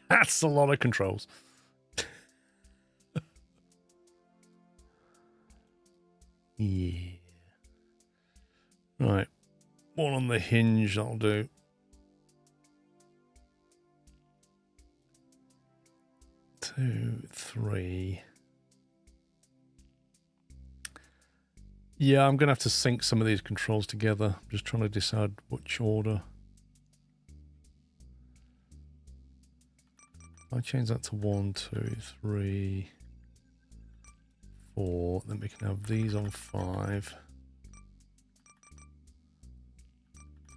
E: That's a lot of controls. Yeah. Right. One on the hinge, that'll do. Two, three. Yeah, I'm going to have to sync some of these controls together. I'm just trying to decide which order. I'll change that to 1, 2, 3, 4. Then we can have these on 5.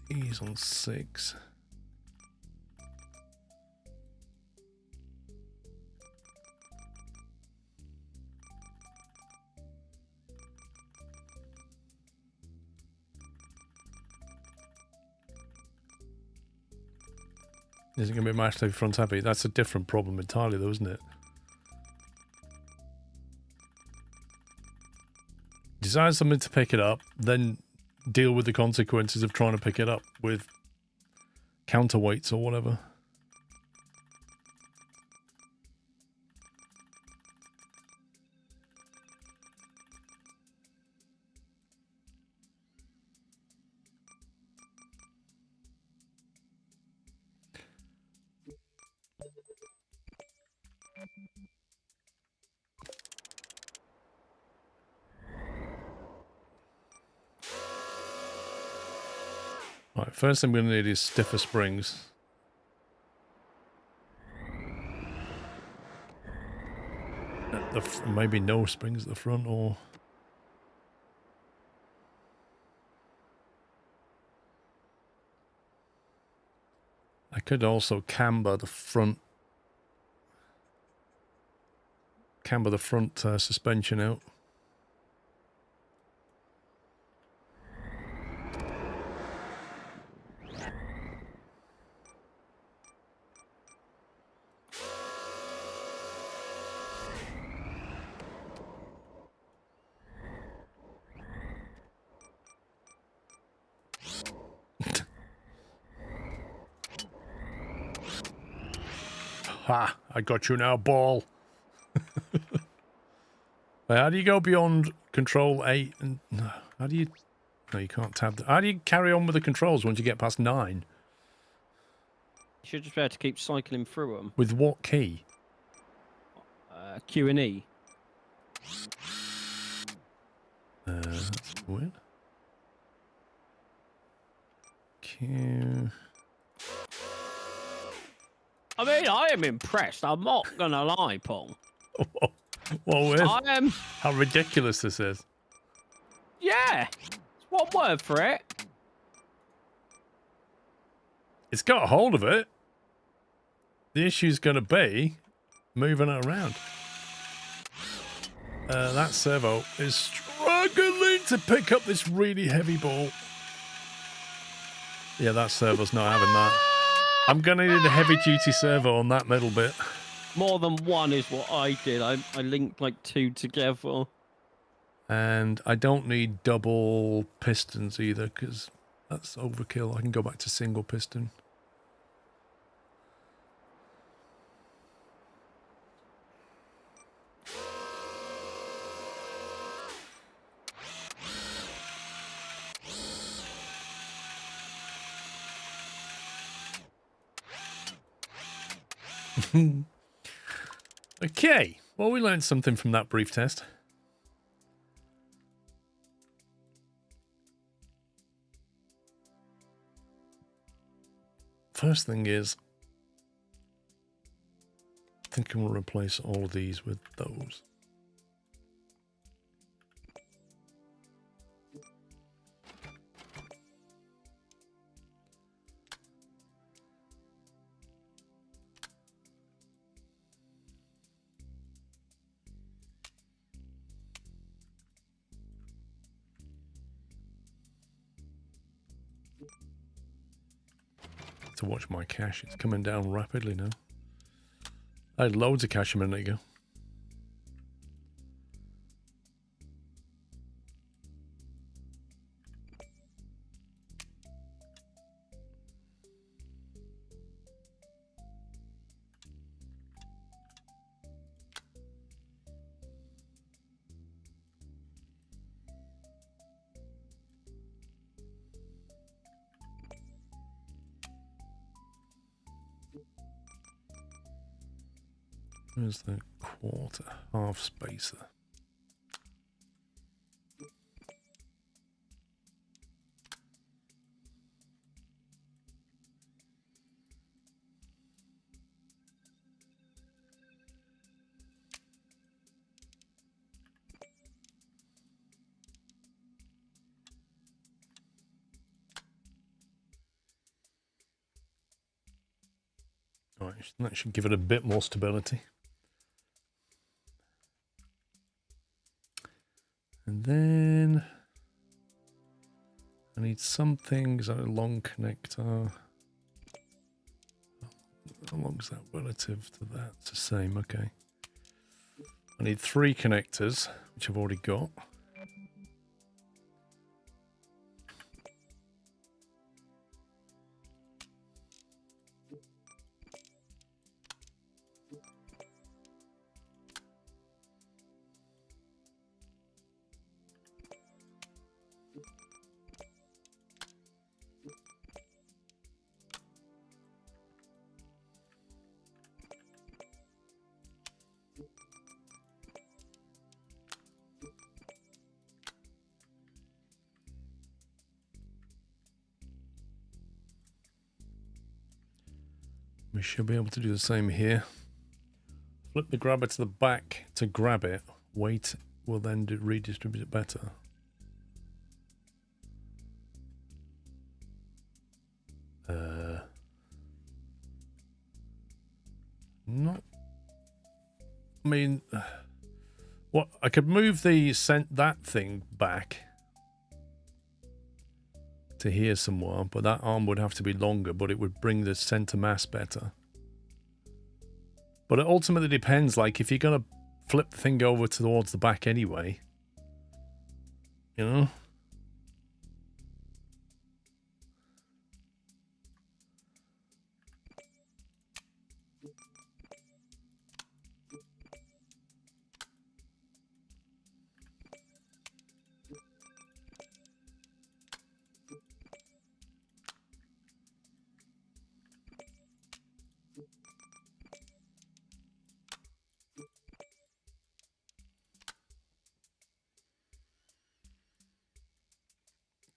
E: These on 6. Is it going to be mashed heavy, front heavy? That's a different problem entirely though, isn't it? Design something to pick it up, then deal with the consequences of trying to pick it up with counterweights or whatever. Right, first thing I'm going to need is stiffer springs. Maybe no springs at the front, or... I could also camber the front suspension out. Ha! I got you now, ball. Wait, how do you go beyond control 8? And how do you... No, you can't tab... How do you carry on with the controls once you get past 9?
G: You should just be able to keep cycling through them.
E: With what key?
G: Q and E.
E: That's weird. Q...
G: I mean, I am impressed. I'm not gonna lie, Paul.
E: Well, with
G: I am.
E: how ridiculous this is.
G: Yeah. It's one word for it.
E: It's got a hold of it. The issue's going to be moving it around. That servo is struggling to pick up this really heavy ball. Yeah, that servo's not having that. I'm going to need a heavy-duty servo on that middle bit.
G: More than one is what I did. I linked like 2 together.
E: And I don't need double pistons either, because that's overkill. I can go back to single piston. Okay, well, we learned something from that brief test. First thing is, I think I'm going to replace all of these with those. To watch my cash. It's coming down rapidly now. I had loads of cash a minute ago. Where's the quarter half spacer? Right, that should give it a bit more stability. And then I need something, a long connector. How long is that relative to that? It's the same, okay. I need 3 connectors, which I've already got. We should be able to do the same here. Flip the grabber to the back to grab it. Weight will then redistribute it better. Not. I mean, what? I could move that thing back to here somewhere, but that arm would have to be longer, but it would bring the center mass better. But it ultimately depends, like, if you're going to flip the thing over towards the back anyway, you know?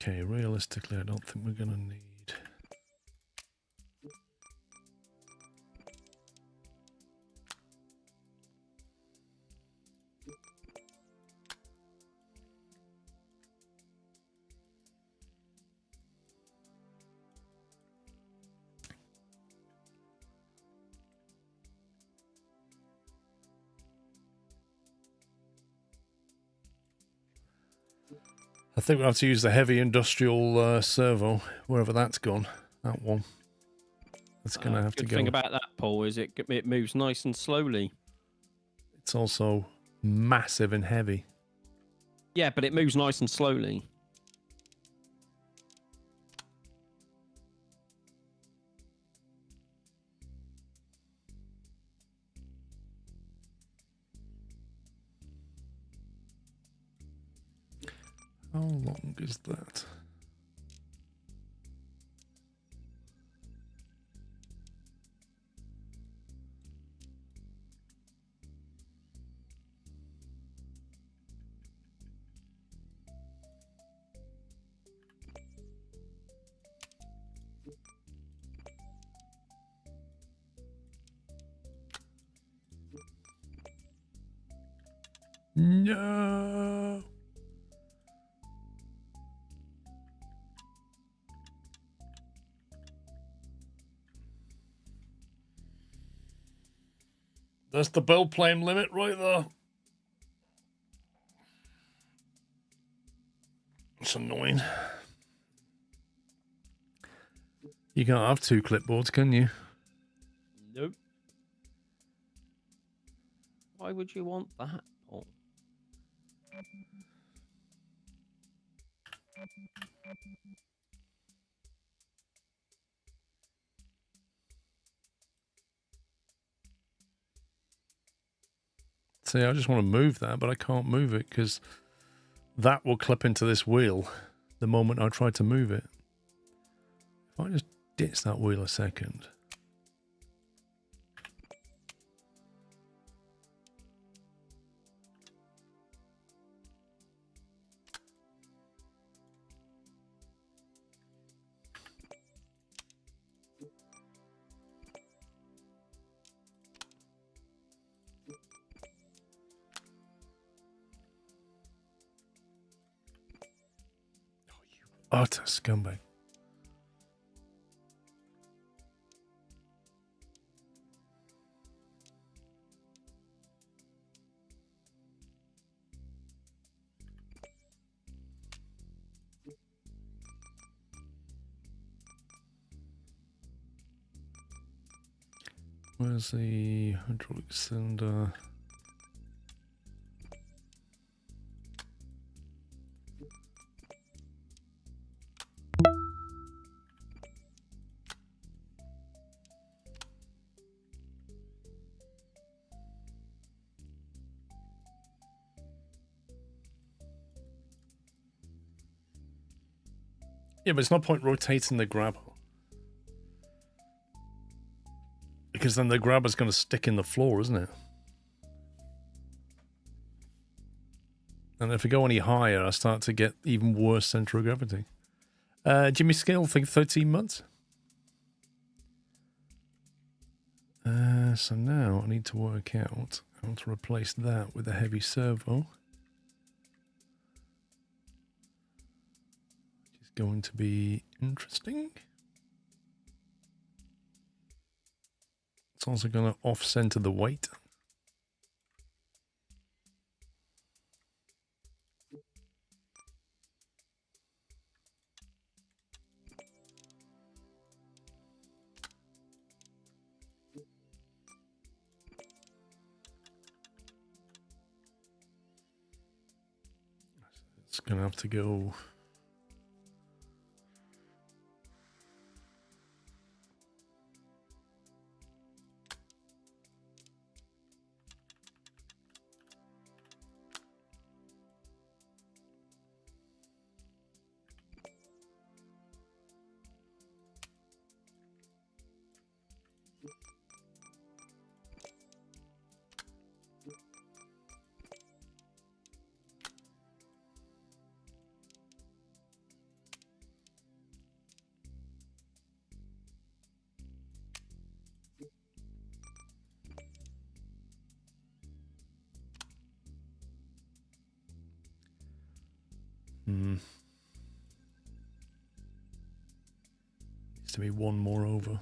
E: Okay, realistically, I don't think we're going to need... I think we'll have to use the heavy industrial servo, wherever that's gone. That one. That's going to have to go.
G: The thing about that, Paul, is it moves nice and slowly.
E: It's also massive and heavy.
G: Yeah, but it moves nice and slowly.
E: How long is that? No. That's the build plane limit right there. It's annoying. You can't have two clipboards, can you?
G: Nope. Why would you want that, Paul?
E: See, I just want to move that, but I can't move it because that will clip into this wheel the moment I try to move it. If I just ditch that wheel a second. Utter scumbag. Where's the hydraulic cylinder? Yeah, but it's no point rotating the grabber. Because then the grabber's going to stick in the floor, isn't it? And if we go any higher, I start to get even worse center of gravity. Jimmy Skill, think 13 months. So now I need to work out how to replace that with a heavy servo. Which is going to be interesting. It's also going to off-center the weight. It's going to have to go... Needs to be one more over.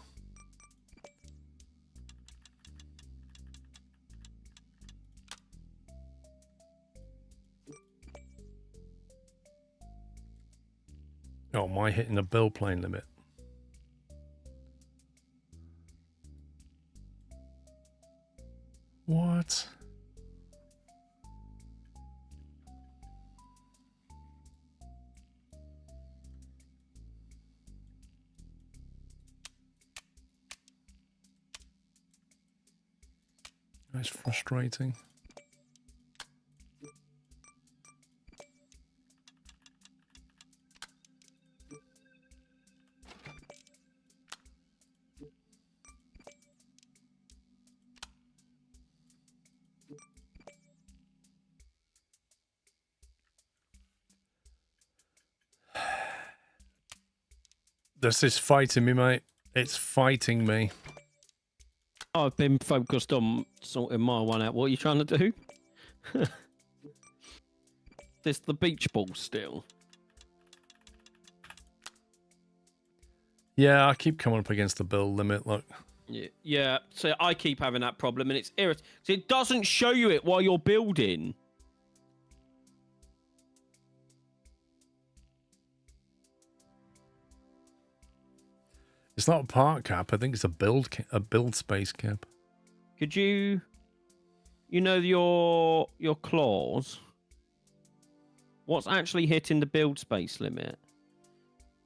E: Oh, am I hitting the bill plane limit? What? That's frustrating. This is fighting me, mate. It's fighting me.
G: I've been focused on sorting my one out. What are you trying to do? This the beach ball still.
E: Yeah, I keep coming up against the bill limit, look.
G: Yeah. So I keep having that problem, and it's irritating. So it doesn't show you it while you're building.
E: It's not a part cap. I think it's a build space cap.
G: Could you know your claws? What's actually hitting the build space limit?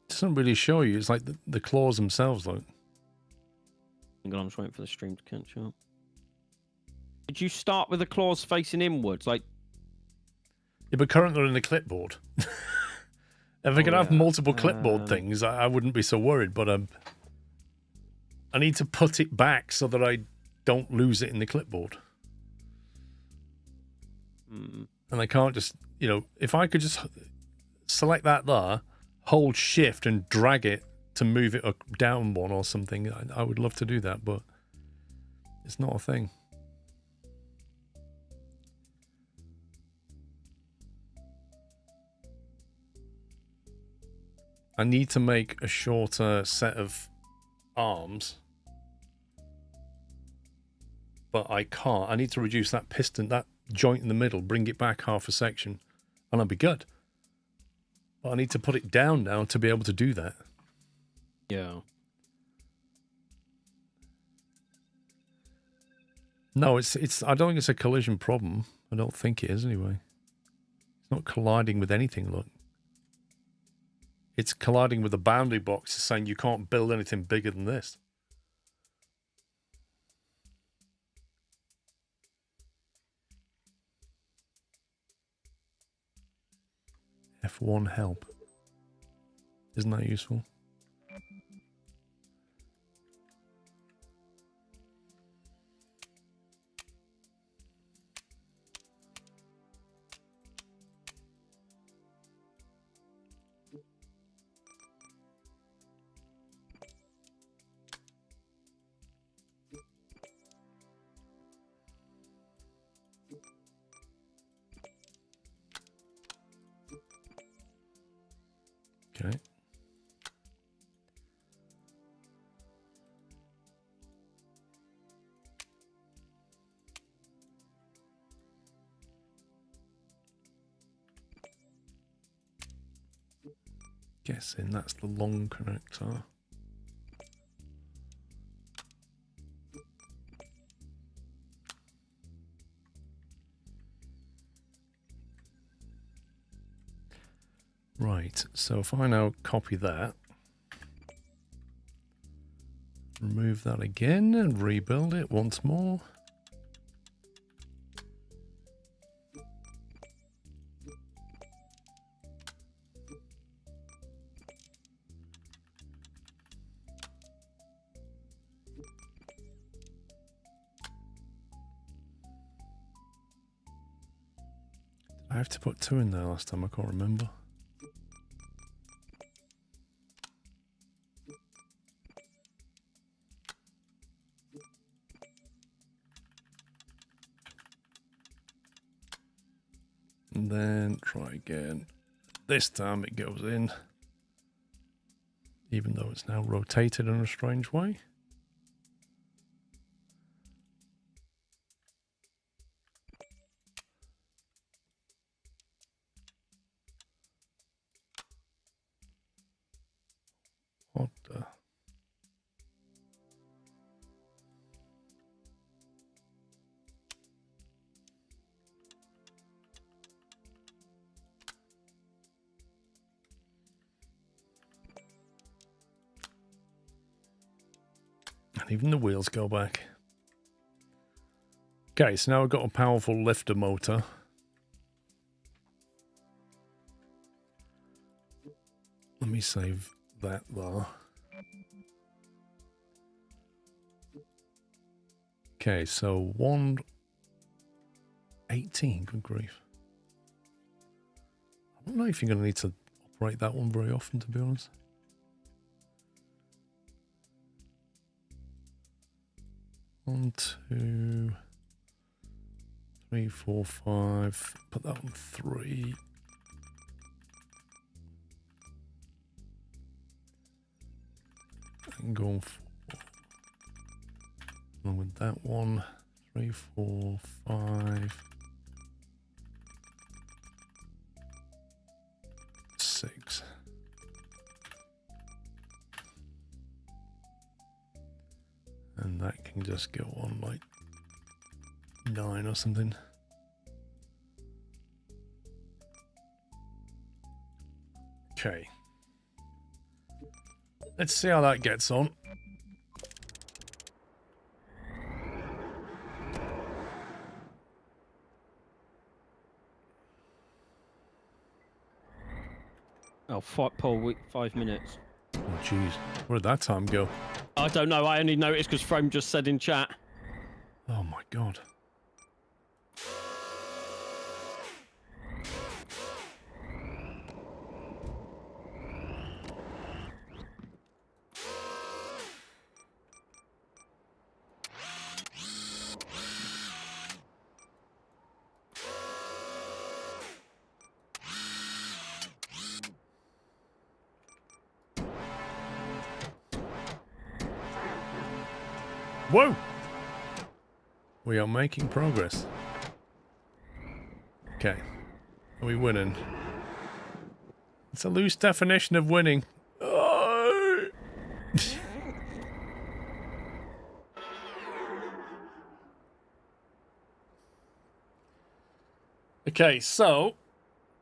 E: It doesn't really show you. It's like the claws themselves, look.
G: Hang on, I'm just waiting for the stream to catch up. Did you start with the claws facing inwards? Like,
E: yeah, but currently they're in the clipboard. If I could have multiple clipboard things, I wouldn't be so worried. But I need to put it back so that I don't lose it in the clipboard. And I can't just, you know, if I could just select that there, hold shift and drag it to move it down one or something, I would love to do that, but it's not a thing. I need to make a shorter set of arms, but I can't. I need to reduce that piston, that joint in the middle, bring it back half a section, and I'll be good. But I need to put it down now to be able to do that.
G: yeah.
E: No, it's. I don't think it's a collision problem. I don't think it is anyway. It's not colliding with anything, look. It's colliding with the boundary box, saying you can't build anything bigger than this. F1 help. Isn't that useful? Okay. Guessing that's the long connector. Right, so if I now copy that, remove that again and rebuild it once more. I have to put 2 in there last time, I can't remember. And then try again. This time it goes in, even though it's now rotated in a strange way. What the? And even the wheels go back. Okay, so now we've got a powerful lifter motor. Let me save that there. Okay, so 118, good grief. I don't know if you're going to need to operate that one very often, to be honest. One, 2, 3, 4, 5. Put that on 3. And go on 4. And with that one, 3, 4, 5, 6. And that can just go on like 9 or something. Okay. Let's see how that gets on.
G: Oh, Paul, 5 minutes.
E: Oh, jeez. Where did that time go?
G: I don't know. I only noticed because Frame just said in chat.
E: Oh, my God. Whoa! We are making progress. Okay. Are we winning? It's a loose definition of winning. Oh! Okay, so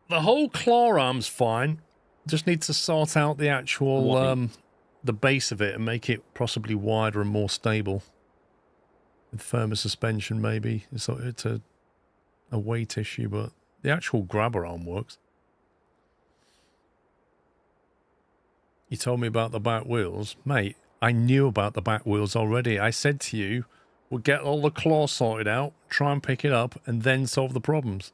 E: the whole claw arm's fine. Just need to sort out the actual the base of it and make it possibly wider and more stable. With firmer suspension, maybe. It's a weight issue, but the actual grabber arm works. You told me about the back wheels. Mate, I knew about the back wheels already. I said to you, we'll get all the claw sorted out, try and pick it up, and then solve the problems.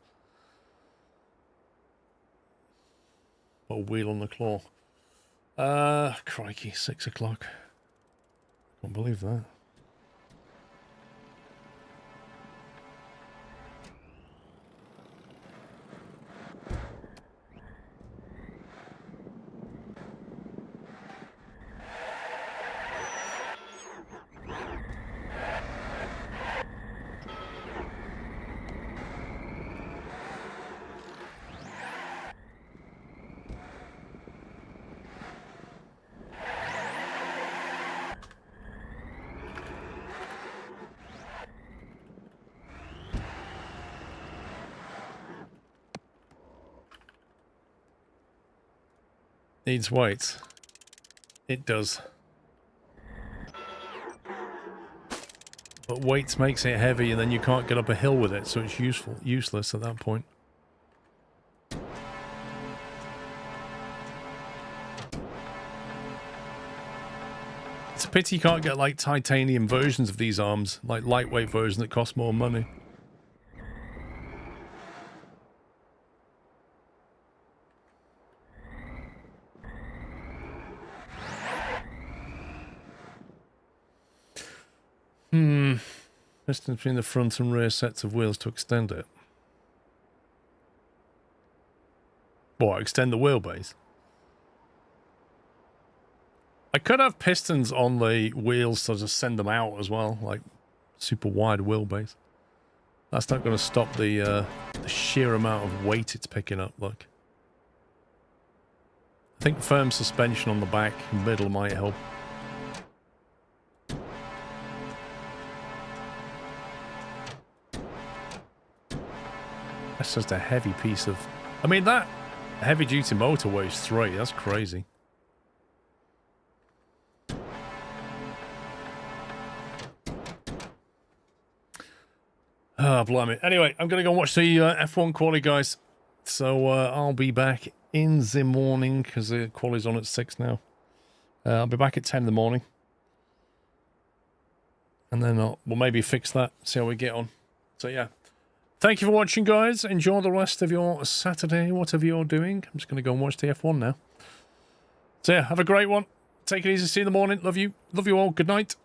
E: Put a wheel on the claw. Crikey, 6 o'clock. Can't believe that. needs weight. It does. But weight makes it heavy and then you can't get up a hill with it, so it's useless at that point. It's a pity you can't get like titanium versions of these arms, like lightweight versions that cost more money. Distance between the front and rear sets of wheels to extend it. What, extend the wheelbase? I could have pistons on the wheels to just send them out as well, like super wide wheelbase. That's not going to stop the sheer amount of weight it's picking up, look. I think firm suspension on the back and middle might help. That's just a heavy piece of... I mean, that heavy-duty motor weighs 3. That's crazy. Ah, blimey. Anyway, I'm going to go and watch the F1 quali, guys. So I'll be back in the morning, because the quali's on at 6 now. I'll be back at 10 in the morning. And then we'll maybe fix that, see how we get on. So, yeah. Thank you for watching, guys. Enjoy the rest of your Saturday, whatever you're doing. I'm just going to go and watch the F1 now. So, yeah, have a great one. Take it easy. See you in the morning. Love you. Love you all. Good night.